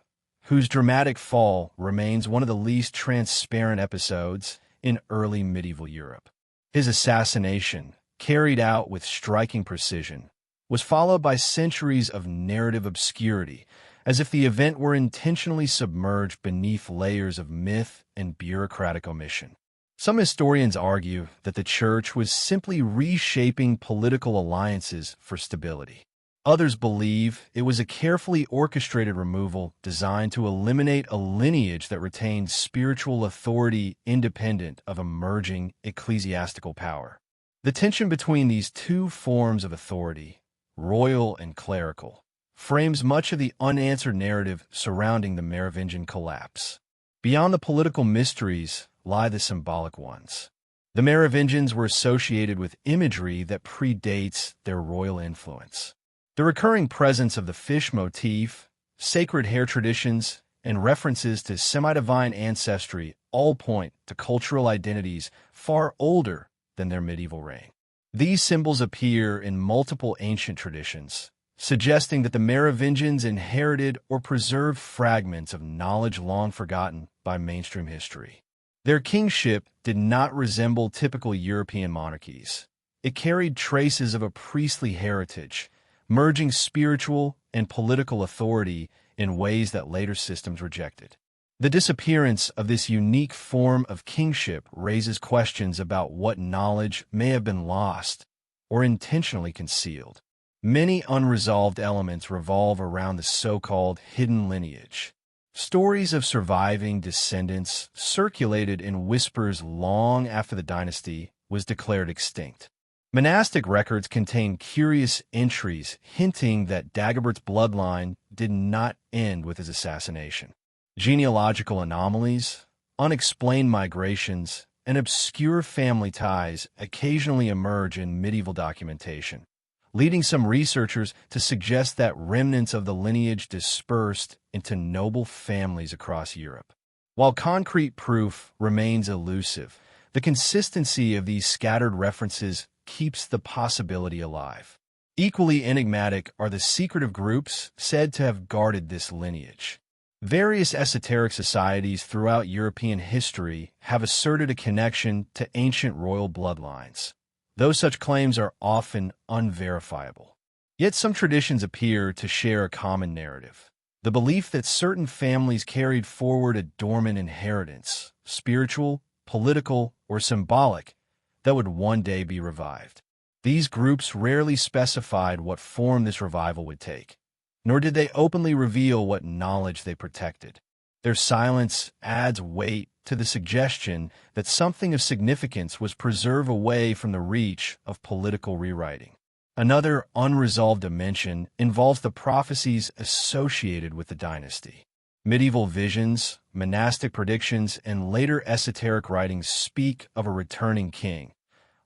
whose dramatic fall remains one of the least transparent episodes in early medieval Europe. His assassination, carried out with striking precision, was followed by centuries of narrative obscurity, as if the event were intentionally submerged beneath layers of myth and bureaucratic omission. Some historians argue that the Church was simply reshaping political alliances for stability. Others believe it was a carefully orchestrated removal designed to eliminate a lineage that retained spiritual authority independent of emerging ecclesiastical power. The tension between these two forms of authority, royal and clerical, frames much of the unanswered narrative surrounding the Merovingian collapse. Beyond the political mysteries lie the symbolic ones. The Merovingians were associated with imagery that predates their royal influence. The recurring presence of the fish motif, sacred hair traditions, and references to semi-divine ancestry all point to cultural identities far older than their medieval reign. These symbols appear in multiple ancient traditions, suggesting that the Merovingians inherited or preserved fragments of knowledge long forgotten by mainstream history. Their kingship did not resemble typical European monarchies. It carried traces of a priestly heritage, merging spiritual and political authority in ways that later systems rejected. The disappearance of this unique form of kingship raises questions about what knowledge may have been lost or intentionally concealed. Many unresolved elements revolve around the so-called hidden lineage. Stories of surviving descendants circulated in whispers long after the dynasty was declared extinct. Monastic records contain curious entries hinting that Dagobert's bloodline did not end with his assassination. Genealogical anomalies, unexplained migrations, and obscure family ties occasionally emerge in medieval documentation, leading some researchers to suggest that remnants of the lineage dispersed into noble families across Europe. While concrete proof remains elusive, the consistency of these scattered references keeps the possibility alive. Equally enigmatic are the secretive groups said to have guarded this lineage. Various esoteric societies throughout European history have asserted a connection to ancient royal bloodlines, though such claims are often unverifiable. Yet some traditions appear to share a common narrative: the belief that certain families carried forward a dormant inheritance, spiritual, political, or symbolic, that would one day be revived. These groups rarely specified what form this revival would take, nor did they openly reveal what knowledge they protected. Their silence adds weight to the suggestion that something of significance was preserved away from the reach of political rewriting. Another unresolved dimension involves the prophecies associated with the dynasty. Medieval visions, monastic predictions, and later esoteric writings speak of a returning king,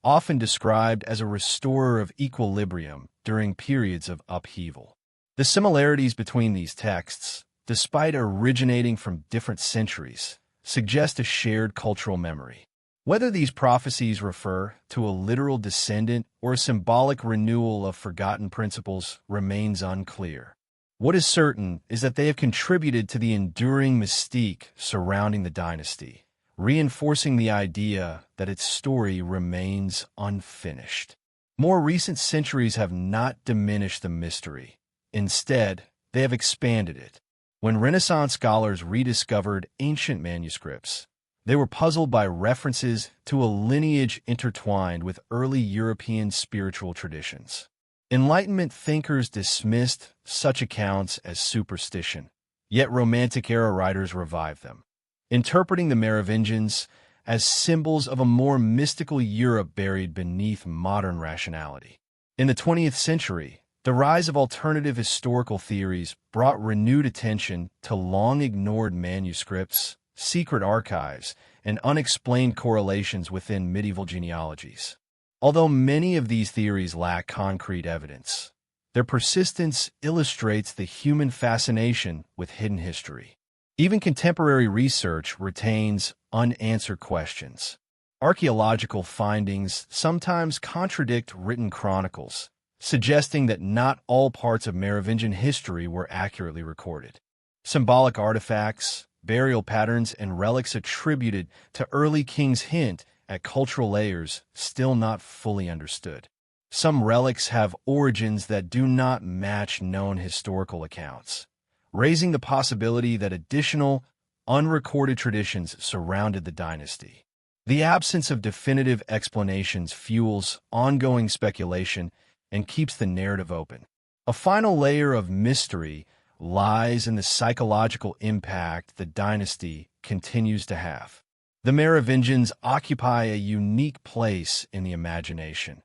often described as a restorer of equilibrium during periods of upheaval. The similarities between these texts, despite originating from different centuries, suggest a shared cultural memory. Whether these prophecies refer to a literal descendant or a symbolic renewal of forgotten principles remains unclear. What is certain is that they have contributed to the enduring mystique surrounding the dynasty, reinforcing the idea that its story remains unfinished. More recent centuries have not diminished the mystery. Instead, they have expanded it. When Renaissance scholars rediscovered ancient manuscripts, they were puzzled by references to a lineage intertwined with early European spiritual traditions. Enlightenment thinkers dismissed such accounts as superstition, yet Romantic-era writers revived them, interpreting the Merovingians as symbols of a more mystical Europe buried beneath modern rationality. In the 20th century, the rise of alternative historical theories brought renewed attention to long-ignored manuscripts, secret archives, and unexplained correlations within medieval genealogies. Although many of these theories lack concrete evidence, Their persistence illustrates the human fascination with hidden history. Even contemporary research retains unanswered questions. Archaeological findings sometimes contradict written chronicles, suggesting that not all parts of Merovingian history were accurately recorded. Symbolic artifacts, burial patterns, and relics attributed to early kings hint at cultural layers still not fully understood. Some relics have origins that do not match known historical accounts, raising the possibility that additional, unrecorded traditions surrounded the dynasty. The absence of definitive explanations fuels ongoing speculation and keeps the narrative open. A final layer of mystery lies in the psychological impact the dynasty continues to have. The Merovingians occupy a unique place in the imagination,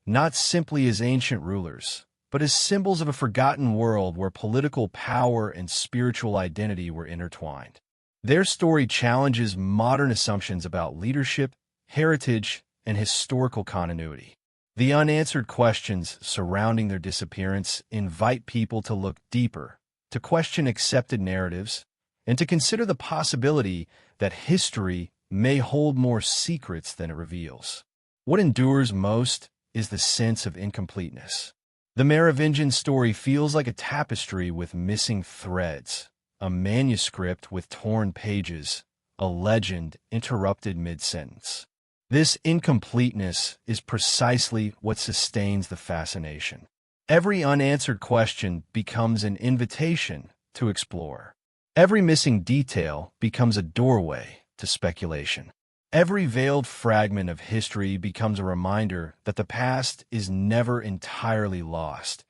not simply as ancient rulers, but as symbols of a forgotten world where political power and spiritual identity were intertwined. Their story challenges modern assumptions about leadership, heritage, and historical continuity. The unanswered questions surrounding their disappearance invite people to look deeper, to question accepted narratives, and to consider the possibility that history may hold more secrets than it reveals. What endures most is the sense of incompleteness. The Merovingian story feels like a tapestry with missing threads, a manuscript with torn pages, a legend interrupted mid-sentence. This incompleteness is precisely what sustains the fascination. Every unanswered question becomes an invitation to explore. Every missing detail becomes a doorway to speculation. Every veiled fragment of history becomes a reminder that the past is never entirely lost.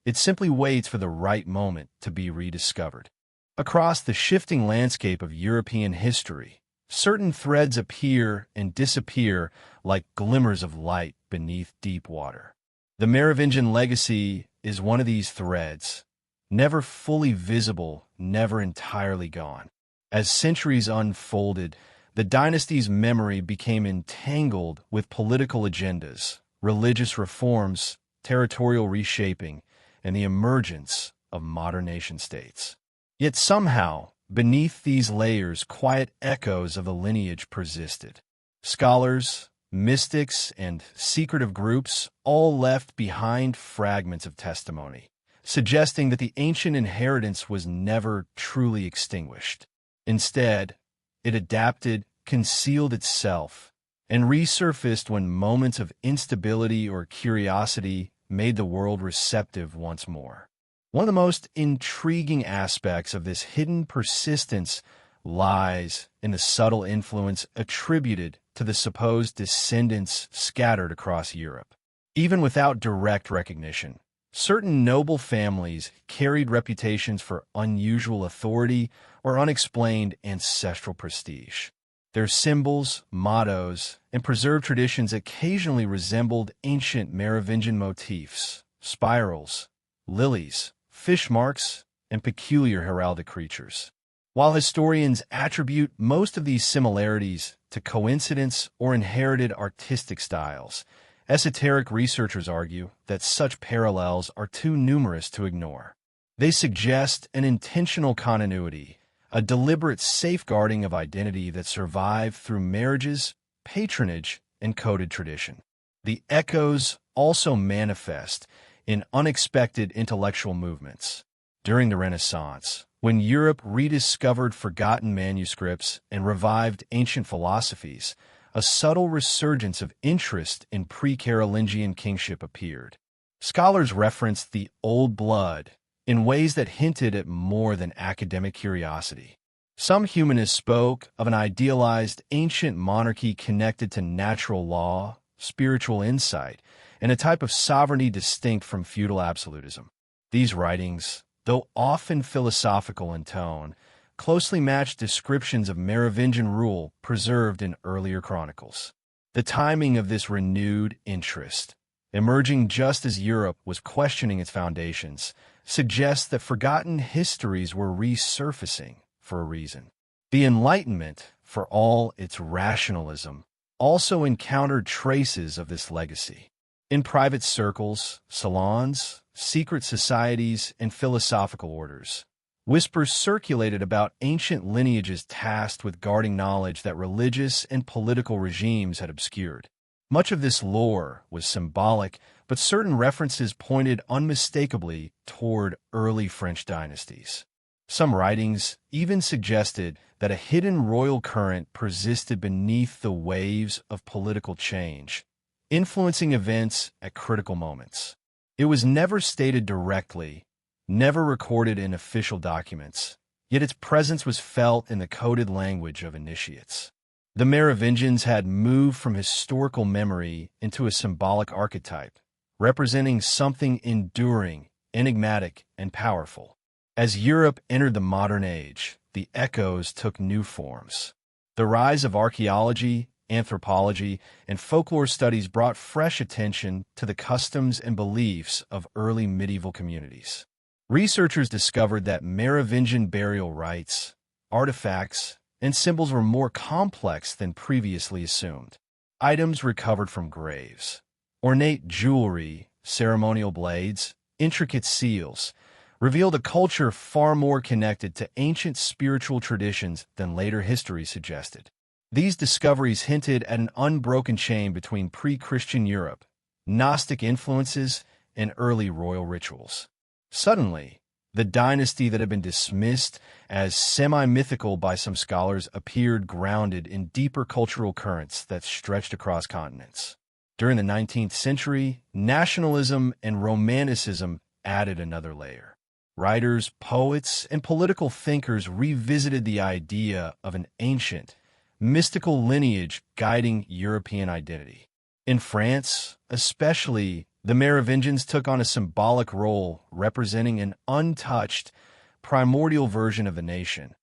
It simply waits for the right moment to be rediscovered. Across the shifting landscape of European history, certain threads appear and disappear like glimmers of light beneath deep water. The Merovingian legacy is one of these threads, never fully visible, never entirely gone. As centuries unfolded, the dynasty's memory became entangled with political agendas, religious reforms, territorial reshaping, and the emergence of modern nation-states. Yet somehow, beneath these layers, quiet echoes of the lineage persisted. Scholars, mystics, and secretive groups all left behind fragments of testimony, suggesting that the ancient inheritance was never truly extinguished. Instead, it adapted, concealed itself, and resurfaced when moments of instability or curiosity made the world receptive once more. One of the most intriguing aspects of this hidden persistence lies in the subtle influence attributed to the supposed descendants scattered across Europe. Even without direct recognition, certain noble families carried reputations for unusual authority or unexplained ancestral prestige. Their symbols, mottos, and preserved traditions occasionally resembled ancient Merovingian motifs, spirals, lilies, fish marks, and peculiar heraldic creatures. While historians attribute most of these similarities to coincidence or inherited artistic styles, esoteric researchers argue that such parallels are too numerous to ignore. They suggest an intentional continuity, a deliberate safeguarding of identity that survived through marriages, patronage, and coded tradition. The echoes also manifest in unexpected intellectual movements. During the Renaissance, when Europe rediscovered forgotten manuscripts and revived ancient philosophies, a subtle resurgence of interest in pre-Carolingian kingship appeared. Scholars referenced the old blood in ways that hinted at more than academic curiosity. Some humanists spoke of an idealized ancient monarchy connected to natural law, spiritual insight, and a type of sovereignty distinct from feudal absolutism. These writings, though often philosophical in tone, closely matched descriptions of Merovingian rule preserved in earlier chronicles. The timing of this renewed interest, emerging just as Europe was questioning its foundations, suggests that forgotten histories were resurfacing for a reason. The Enlightenment, for all its rationalism, also encountered traces of this legacy. In private circles, salons, secret societies, and philosophical orders. Whispers circulated about ancient lineages tasked with guarding knowledge that religious and political regimes had obscured. Much of this lore was symbolic, but certain references pointed unmistakably toward early French dynasties. Some writings even suggested that a hidden royal current persisted beneath the waves of political change, influencing events at critical moments. It was never stated directly, never recorded in official documents, yet its presence was felt in the coded language of initiates. The Merovingians had moved from historical memory into a symbolic archetype, representing something enduring, enigmatic, and powerful. As Europe entered the modern age, the echoes took new forms. The rise of archaeology, anthropology, and folklore studies brought fresh attention to the customs and beliefs of early medieval communities. Researchers discovered that Merovingian burial rites, artifacts, and symbols were more complex than previously assumed. Items recovered from graves, ornate jewelry, ceremonial blades, intricate seals, revealed a culture far more connected to ancient spiritual traditions than later history suggested. These discoveries hinted at an unbroken chain between pre-Christian Europe, Gnostic influences, and early royal rituals. Suddenly, the dynasty that had been dismissed as semi-mythical by some scholars appeared grounded in deeper cultural currents that stretched across continents. During the 19th century, nationalism and romanticism added another layer. Writers, poets, and political thinkers revisited the idea of an ancient, mystical lineage guiding European identity. In France, especially, the Merovingians took on a symbolic role representing an untouched, primordial version of the nation,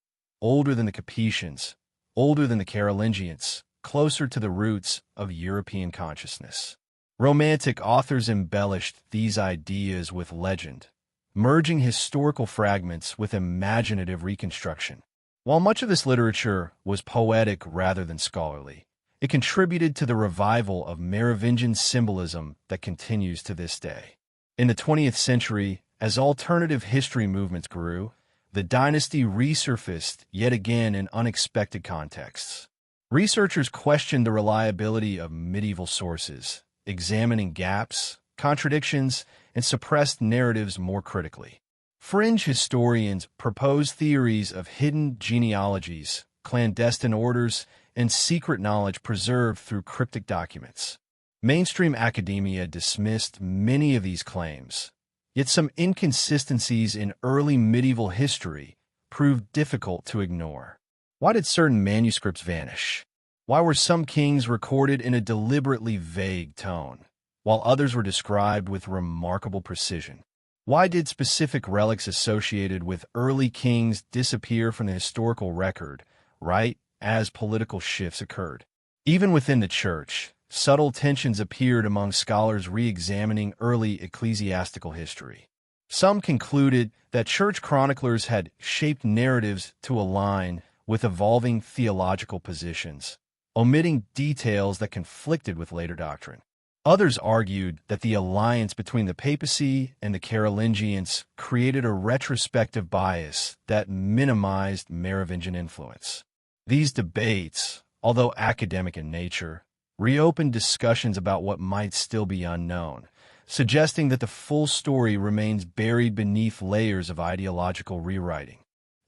older than the Capetians, older than the Carolingians, closer to the roots of European consciousness. Romantic authors embellished these ideas with legend, merging historical fragments with imaginative reconstruction. While much of this literature was poetic rather than scholarly, it contributed to the revival of Merovingian symbolism that continues to this day. In the 20th century, as alternative history movements grew, the dynasty resurfaced yet again in unexpected contexts. Researchers questioned the reliability of medieval sources, examining gaps, contradictions, and suppressed narratives more critically. Fringe historians proposed theories of hidden genealogies, clandestine orders, and secret knowledge preserved through cryptic documents. Mainstream academia dismissed many of these claims, yet some inconsistencies in early medieval history proved difficult to ignore. Why did certain manuscripts vanish? Why were some kings recorded in a deliberately vague tone, while others were described with remarkable precision? Why did specific relics associated with early kings disappear from the historical record, right as political shifts occurred? Even within the church, subtle tensions appeared among scholars re-examining early ecclesiastical history. Some concluded that church chroniclers had shaped narratives to align with evolving theological positions, omitting details that conflicted with later doctrine. Others argued that the alliance between the papacy and the Carolingians created a retrospective bias that minimized Merovingian influence. These debates, although academic in nature, reopened discussions about what might still be unknown, suggesting that the full story remains buried beneath layers of ideological rewriting.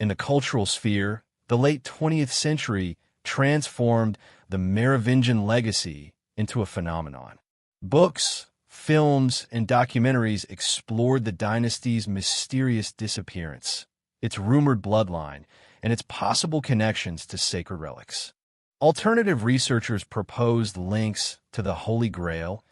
In the cultural sphere, the late 20th century transformed the Merovingian legacy into a phenomenon. Books, films, and documentaries explored the dynasty's mysterious disappearance, its rumored bloodline, and its possible connections to sacred relics. Alternative researchers proposed links to the Holy Grail,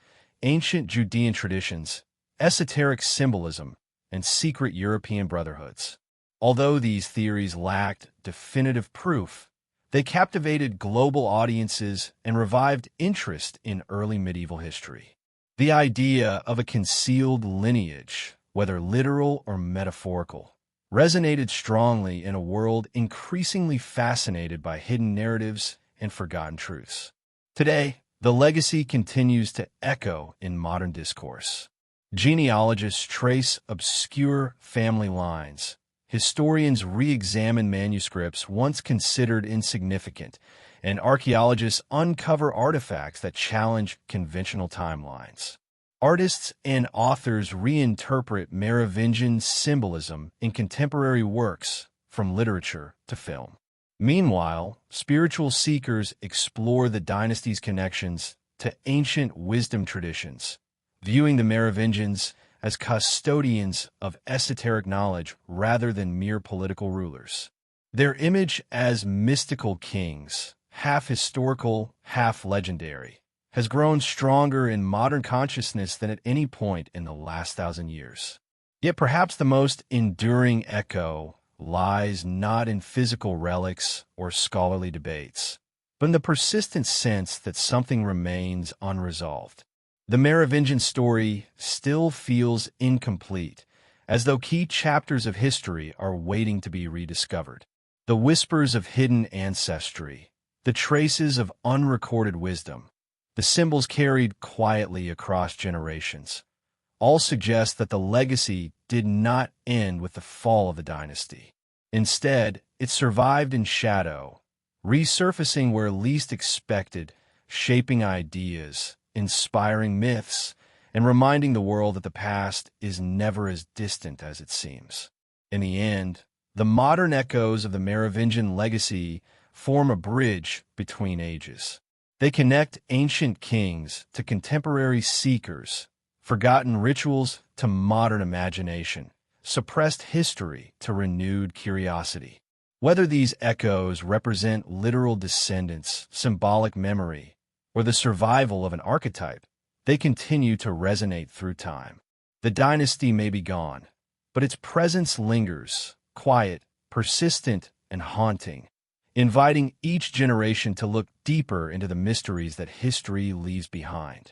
ancient Judean traditions, esoteric symbolism, and secret European brotherhoods. Although these theories lacked definitive proof, they captivated global audiences and revived interest in early medieval history. The idea of a concealed lineage, whether literal or metaphorical, resonated strongly in a world increasingly fascinated by hidden narratives and forgotten truths. Today, the legacy continues to echo in modern discourse. Genealogists trace obscure family lines. Historians re-examine manuscripts once considered insignificant, and archaeologists uncover artifacts that challenge conventional timelines. Artists and authors reinterpret Merovingian symbolism in contemporary works, from literature to film. Meanwhile, spiritual seekers explore the dynasty's connections to ancient wisdom traditions, viewing the Merovingians as custodians of esoteric knowledge rather than mere political rulers. Their image as mystical kings, half historical, half legendary, has grown stronger in modern consciousness than at any point in the last 1,000 years. Yet perhaps the most enduring echo lies not in physical relics or scholarly debates, but in the persistent sense that something remains unresolved. The Merovingian story still feels incomplete, as though key chapters of history are waiting to be rediscovered. The whispers of hidden ancestry, the traces of unrecorded wisdom, the symbols carried quietly across generations, all suggest that the legacy did not end with the fall of the dynasty. Instead, it survived in shadow, resurfacing where least expected, shaping ideas, inspiring myths, and reminding the world that the past is never as distant as it seems. In the end, the modern echoes of the Merovingian legacy form a bridge between ages. They connect ancient kings to contemporary seekers, forgotten rituals to modern imagination, suppressed history to renewed curiosity. Whether these echoes represent literal descendants, symbolic memory, or the survival of an archetype, they continue to resonate through time. The dynasty may be gone, but its presence lingers, quiet, persistent, and haunting, inviting each generation to look deeper into the mysteries that history leaves behind.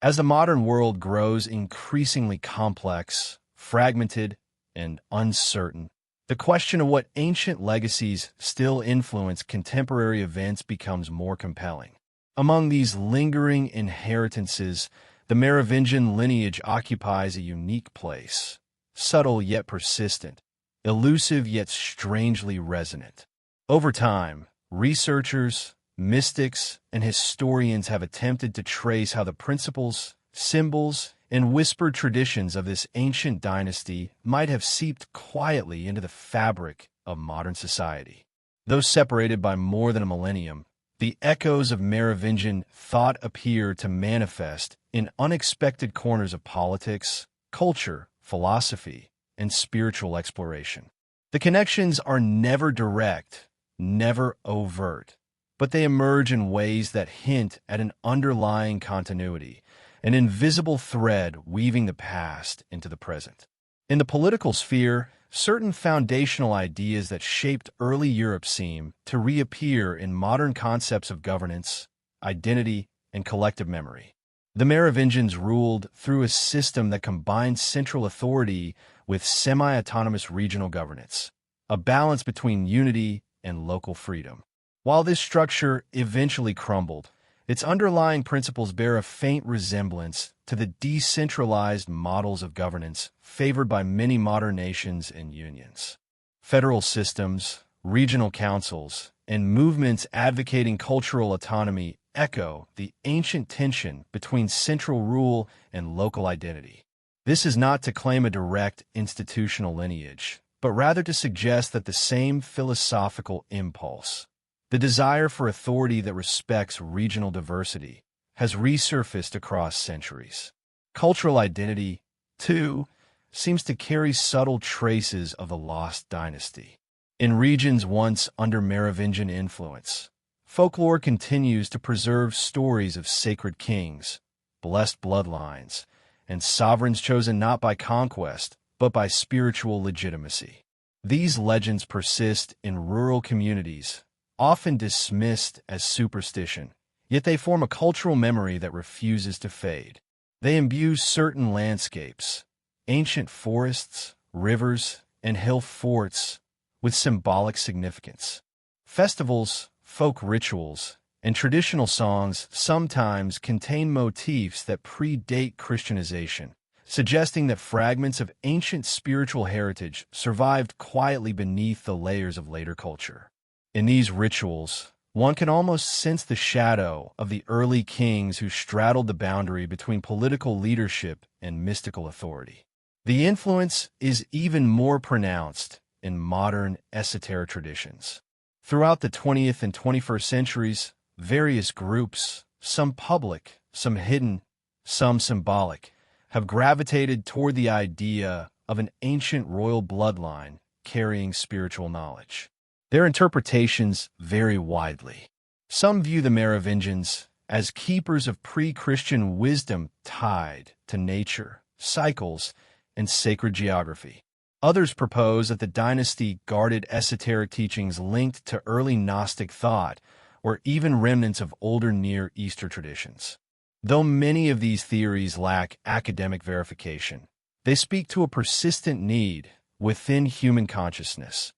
As the modern world grows increasingly complex, fragmented, and uncertain, the question of what ancient legacies still influence contemporary events becomes more compelling. Among these lingering inheritances, the Merovingian lineage occupies a unique place, subtle yet persistent, elusive yet strangely resonant. Over time, researchers, mystics, and historians have attempted to trace how the principles, symbols, and whispered traditions of this ancient dynasty might have seeped quietly into the fabric of modern society. Though separated by more than a millennium, the echoes of Merovingian thought appear to manifest in unexpected corners of politics, culture, philosophy, and spiritual exploration. The connections are never direct, never overt, but they emerge in ways that hint at an underlying continuity, an invisible thread weaving the past into the present. In the political sphere, certain foundational ideas that shaped early Europe seem to reappear in modern concepts of governance, identity, and collective memory. The Merovingians ruled through a system that combined central authority with semi-autonomous regional governance, a balance between unity and local freedom. While this structure eventually crumbled, its underlying principles bear a faint resemblance to the decentralized models of governance favored by many modern nations and unions. Federal systems, regional councils, and movements advocating cultural autonomy echo the ancient tension between central rule and local identity. This is not to claim a direct institutional lineage, but rather to suggest that the same philosophical impulse, the desire for authority that respects regional diversity, has resurfaced across centuries. Cultural identity, too, seems to carry subtle traces of the lost dynasty. In regions once under Merovingian influence, folklore continues to preserve stories of sacred kings, blessed bloodlines, and sovereigns chosen not by conquest, but by spiritual legitimacy. These legends persist in rural communities, often dismissed as superstition, yet they form a cultural memory that refuses to fade. They imbue certain landscapes, ancient forests, rivers, and hill forts, with symbolic significance. Festivals, folk rituals, and traditional songs sometimes contain motifs that predate Christianization, suggesting that fragments of ancient spiritual heritage survived quietly beneath the layers of later culture. In these rituals, one can almost sense the shadow of the early kings who straddled the boundary between political leadership and mystical authority. The influence is even more pronounced in modern esoteric traditions. Throughout the 20th and 21st centuries, various groups, some public, some hidden, some symbolic, have gravitated toward the idea of an ancient royal bloodline carrying spiritual knowledge. Their interpretations vary widely. Some view the Merovingians as keepers of pre-Christian wisdom tied to nature, cycles, and sacred geography. Others propose that the dynasty guarded esoteric teachings linked to early Gnostic thought or even remnants of older Near Eastern traditions. Though many of these theories lack academic verification, they speak to a persistent need within human consciousness,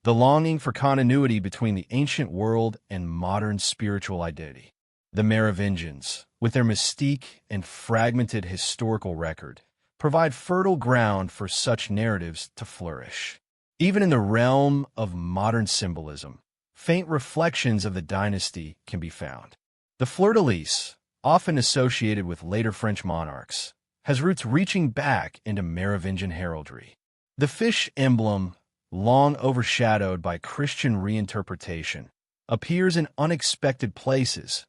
the longing for continuity between the ancient world and modern spiritual identity. The Merovingians, with their mystique and fragmented historical record, provide fertile ground for such narratives to flourish. Even in the realm of modern symbolism, faint reflections of the dynasty can be found. The fleur-de-lis, often associated with later French monarchs, has roots reaching back into Merovingian heraldry. The fish emblem, long overshadowed by Christian reinterpretation, appears in unexpected places,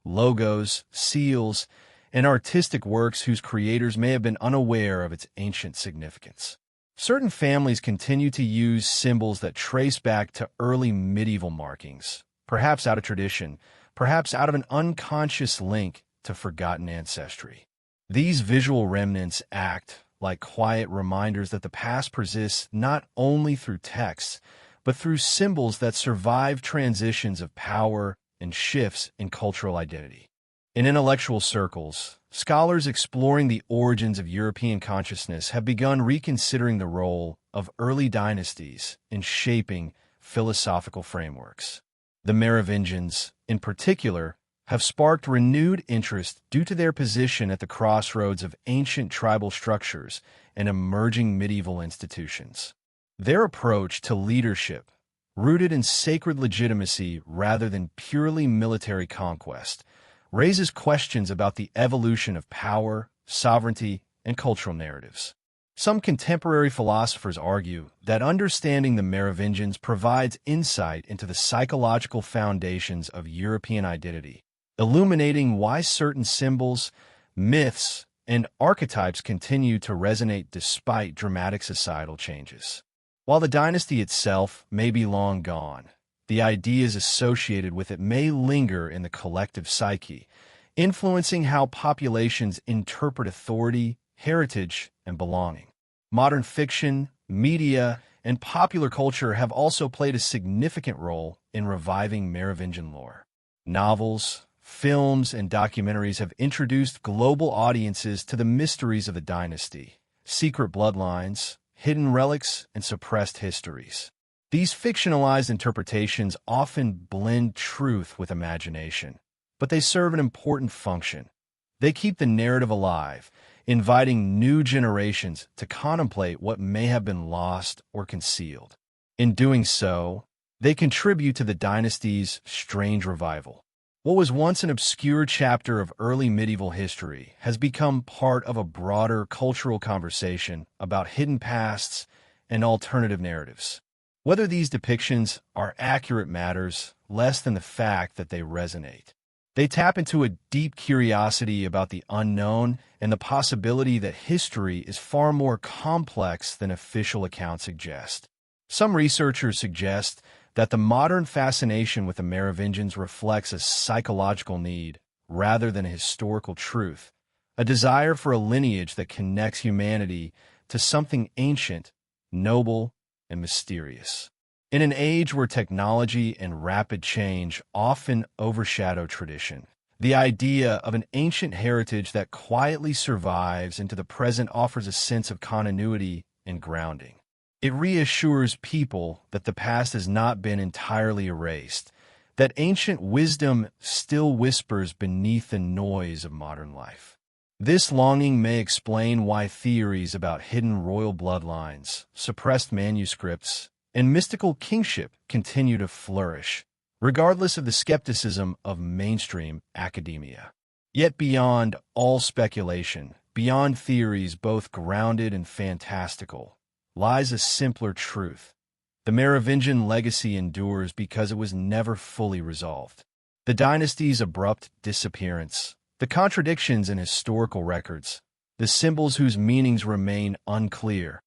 logos, seals, and artistic works whose creators may have been unaware of its ancient significance. Certain families continue to use symbols that trace back to early medieval markings, perhaps out of tradition, perhaps out of an unconscious link to forgotten ancestry. These visual remnants act like quiet reminders that the past persists not only through texts, but through symbols that survive transitions of power and shifts in cultural identity. In intellectual circles, scholars exploring the origins of European consciousness have begun reconsidering the role of early dynasties in shaping philosophical frameworks. The Merovingians, in particular, have sparked renewed interest due to their position at the crossroads of ancient tribal structures and emerging medieval institutions. Their approach to leadership, rooted in sacred legitimacy rather than purely military conquest, raises questions about the evolution of power, sovereignty, and cultural narratives. Some contemporary philosophers argue that understanding the Merovingians provides insight into the psychological foundations of European identity, illuminating why certain symbols, myths, and archetypes continue to resonate despite dramatic societal changes. While the dynasty itself may be long gone, the ideas associated with it may linger in the collective psyche, influencing how populations interpret authority, heritage, and belonging. Modern fiction, media, and popular culture have also played a significant role in reviving Merovingian lore. Novels, films, and documentaries have introduced global audiences to the mysteries of the dynasty, secret bloodlines, hidden relics, and suppressed histories. These fictionalized interpretations often blend truth with imagination, but they serve an important function. They keep the narrative alive, inviting new generations to contemplate what may have been lost or concealed. In doing so, they contribute to the dynasty's strange revival. What was once an obscure chapter of early medieval history has become part of a broader cultural conversation about hidden pasts and alternative narratives. Whether these depictions are accurate matters less than the fact that they resonate. They tap into a deep curiosity about the unknown and the possibility that history is far more complex than official accounts suggest. Some researchers suggest that the modern fascination with the Merovingians reflects a psychological need rather than a historical truth, a desire for a lineage that connects humanity to something ancient, noble, and mysterious. In an age where technology and rapid change often overshadow tradition, the idea of an ancient heritage that quietly survives into the present offers a sense of continuity and grounding. It reassures people that the past has not been entirely erased, that ancient wisdom still whispers beneath the noise of modern life. This longing may explain why theories about hidden royal bloodlines, suppressed manuscripts, and mystical kingship continue to flourish, regardless of the skepticism of mainstream academia. Yet beyond all speculation, beyond theories both grounded and fantastical, lies a simpler truth. The Merovingian legacy endures because it was never fully resolved. The dynasty's abrupt disappearance, the contradictions in historical records, the symbols whose meanings remain unclear,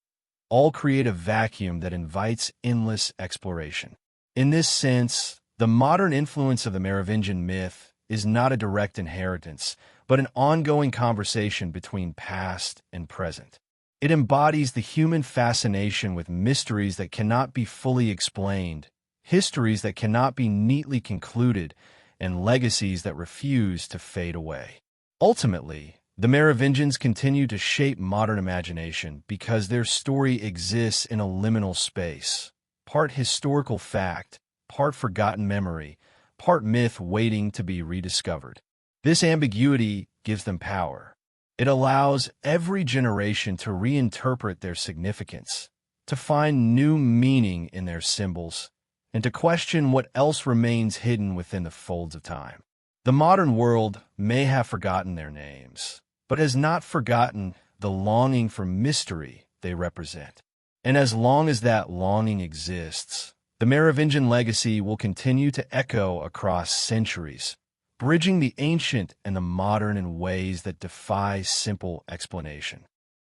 all create a vacuum that invites endless exploration. In this sense, the modern influence of the Merovingian myth is not a direct inheritance, but an ongoing conversation between past and present. It embodies the human fascination with mysteries that cannot be fully explained, histories that cannot be neatly concluded, and legacies that refuse to fade away. Ultimately, the Merovingians continue to shape modern imagination because their story exists in a liminal space, part historical fact, part forgotten memory, part myth waiting to be rediscovered. This ambiguity gives them power. It allows every generation to reinterpret their significance, to find new meaning in their symbols, and to question what else remains hidden within the folds of time. The modern world may have forgotten their names, but has not forgotten the longing for mystery they represent. And as long as that longing exists, the Merovingian legacy will continue to echo across centuries, bridging the ancient and the modern in ways that defy simple explanation.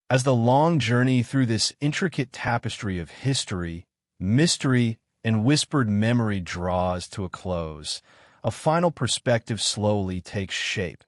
As the long journey through this intricate tapestry of history, mystery, and whispered memory draws to a close, a final perspective slowly takes shape,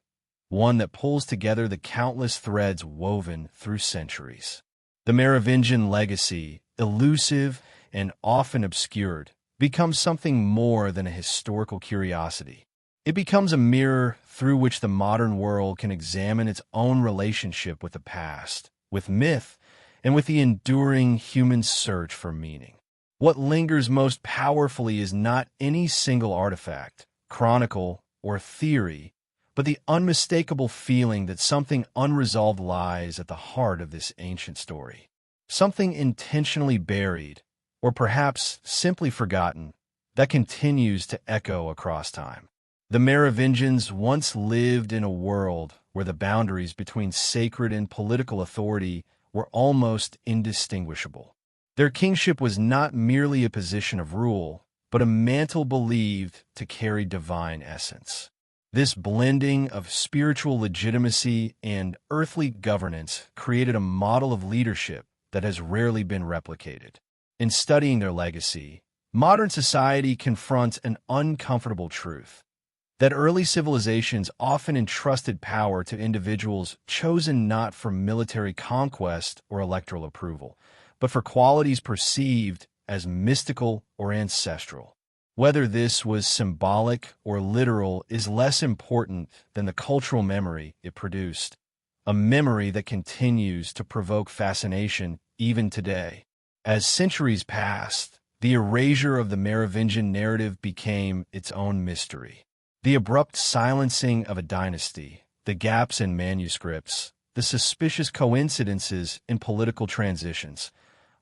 one that pulls together the countless threads woven through centuries. The Merovingian legacy, elusive and often obscured, becomes something more than a historical curiosity. It becomes a mirror through which the modern world can examine its own relationship with the past, with myth, and with the enduring human search for meaning. What lingers most powerfully is not any single artifact, chronicle, or theory, but the unmistakable feeling that something unresolved lies at the heart of this ancient story. Something intentionally buried, or perhaps simply forgotten, that continues to echo across time. The Merovingians once lived in a world where the boundaries between sacred and political authority were almost indistinguishable. Their kingship was not merely a position of rule, but a mantle believed to carry divine essence. This blending of spiritual legitimacy and earthly governance created a model of leadership that has rarely been replicated. In studying their legacy, modern society confronts an uncomfortable truth: that early civilizations often entrusted power to individuals chosen not for military conquest or electoral approval, but for qualities perceived as mystical or ancestral. Whether this was symbolic or literal is less important than the cultural memory it produced, a memory that continues to provoke fascination even today. As centuries passed, the erasure of the Merovingian narrative became its own mystery. The abrupt silencing of a dynasty, the gaps in manuscripts, the suspicious coincidences in political transitions,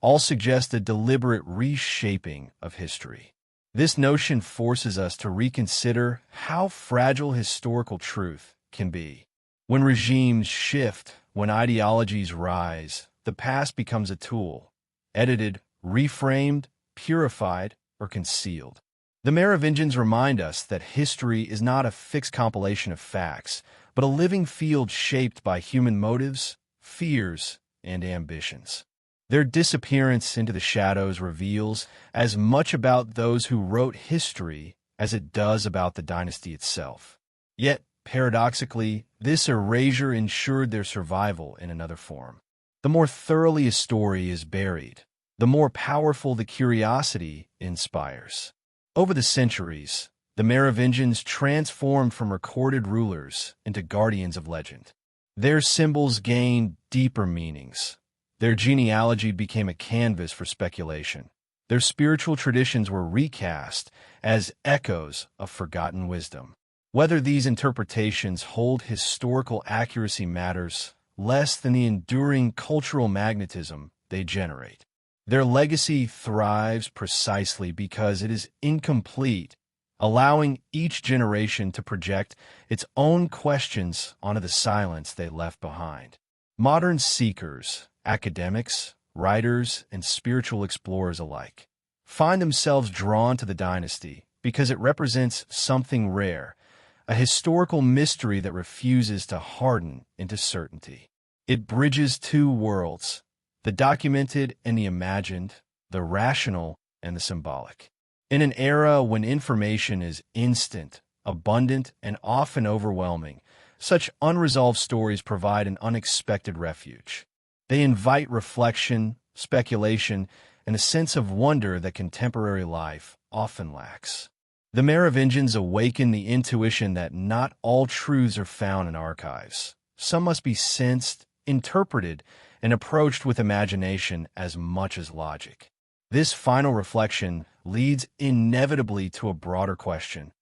all suggest a deliberate reshaping of history. This notion forces us to reconsider how fragile historical truth can be. When regimes shift, when ideologies rise, the past becomes a tool, edited, reframed, purified, or concealed. The Merovingians remind us that history is not a fixed compilation of facts, but a living field shaped by human motives, fears, and ambitions. Their disappearance into the shadows reveals as much about those who wrote history as it does about the dynasty itself. Yet, paradoxically, this erasure ensured their survival in another form. The more thoroughly a story is buried, the more powerful the curiosity inspires. Over the centuries, the Merovingians transformed from recorded rulers into guardians of legend. Their symbols gained deeper meanings. Their genealogy became a canvas for speculation. Their spiritual traditions were recast as echoes of forgotten wisdom. Whether these interpretations hold historical accuracy matters less than the enduring cultural magnetism they generate. Their legacy thrives precisely because it is incomplete, allowing each generation to project its own questions onto the silence they left behind. Modern seekers, academics, writers, and spiritual explorers alike find themselves drawn to the dynasty because it represents something rare, a historical mystery that refuses to harden into certainty. It bridges two worlds, the documented and the imagined, the rational and the symbolic. In an era when information is instant, abundant, and often overwhelming, such unresolved stories provide an unexpected refuge. They invite reflection, speculation, and a sense of wonder that contemporary life often lacks. The Merovingians awaken the intuition that not all truths are found in archives. Some must be sensed, interpreted, and approached with imagination as much as logic. This final reflection leads inevitably to a broader question.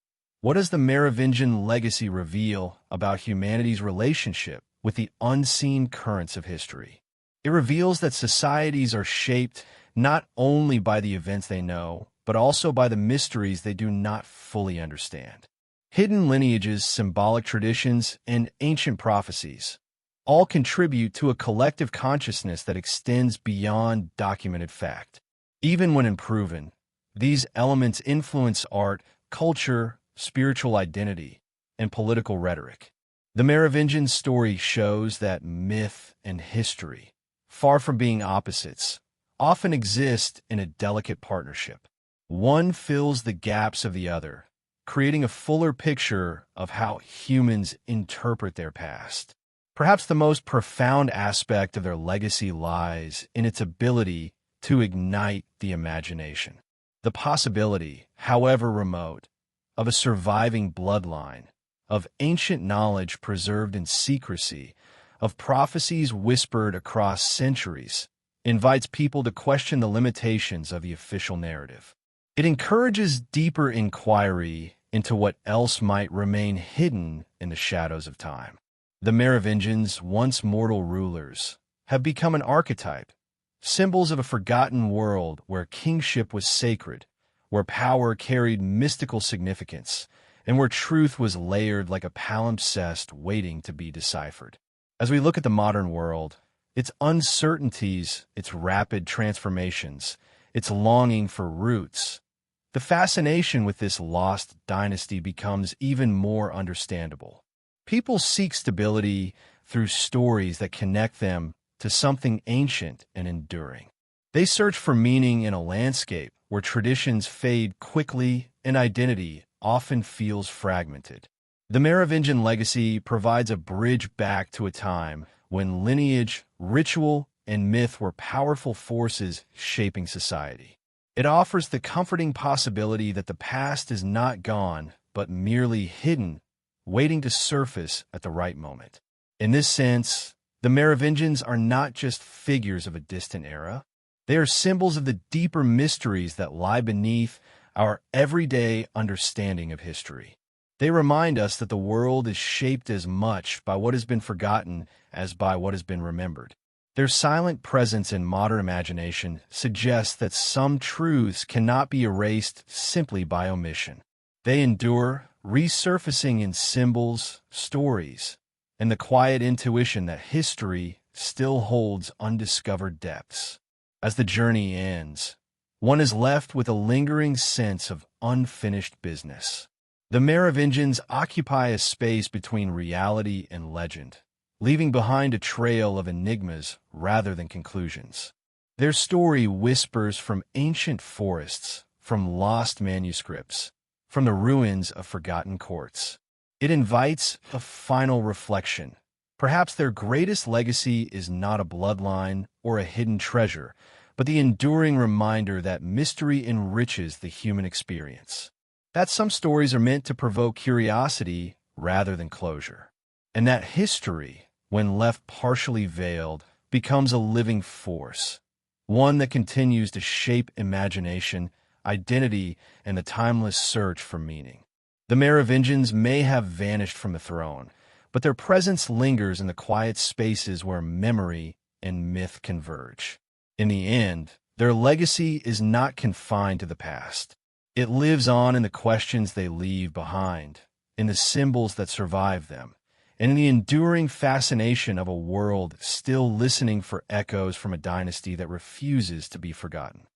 What does the Merovingian legacy reveal about humanity's relationship with the unseen currents of history? It reveals that societies are shaped not only by the events they know, but also by the mysteries they do not fully understand. Hidden lineages, symbolic traditions, and ancient prophecies all contribute to a collective consciousness that extends beyond documented fact. Even when unproven, these elements influence art, culture, spiritual identity, and political rhetoric. The Merovingian story shows that myth and history, far from being opposites, often exist in a delicate partnership. One fills the gaps of the other, creating a fuller picture of how humans interpret their past. Perhaps the most profound aspect of their legacy lies in its ability to ignite the imagination. The possibility, however remote, of a surviving bloodline, of ancient knowledge preserved in secrecy, of prophecies whispered across centuries, invites people to question the limitations of the official narrative. It encourages deeper inquiry into what else might remain hidden in the shadows of time. The Merovingians, once mortal rulers, have become an archetype, symbols of a forgotten world where kingship was sacred, where power carried mystical significance, and where truth was layered like a palimpsest waiting to be deciphered. As we look at the modern world, its uncertainties, its rapid transformations, its longing for roots, the fascination with this lost dynasty becomes even more understandable. People seek stability through stories that connect them to something ancient and enduring. They search for meaning in a landscape where traditions fade quickly and identity often feels fragmented. The Merovingian legacy provides a bridge back to a time when lineage, ritual, and myth were powerful forces shaping society. It offers the comforting possibility that the past is not gone, but merely hidden, waiting to surface at the right moment. In this sense, the Merovingians are not just figures of a distant era. They are symbols of the deeper mysteries that lie beneath our everyday understanding of history. They remind us that the world is shaped as much by what has been forgotten as by what has been remembered. Their silent presence in modern imagination suggests that some truths cannot be erased simply by omission. They endure, resurfacing in symbols, stories, and the quiet intuition that history still holds undiscovered depths. As the journey ends, one is left with a lingering sense of unfinished business. The Merovingians occupy a space between reality and legend, leaving behind a trail of enigmas rather than conclusions. Their story whispers from ancient forests, from lost manuscripts, from the ruins of forgotten courts. It invites a final reflection. Perhaps their greatest legacy is not a bloodline or a hidden treasure, but the enduring reminder that mystery enriches the human experience. That some stories are meant to provoke curiosity rather than closure. And that history, when left partially veiled, becomes a living force, one that continues to shape imagination, identity, and the timeless search for meaning. The Merovingians may have vanished from the throne, but their presence lingers in the quiet spaces where memory and myth converge. In the end, their legacy is not confined to the past. It lives on in the questions they leave behind, in the symbols that survive them, and in the enduring fascination of a world still listening for echoes from a dynasty that refuses to be forgotten.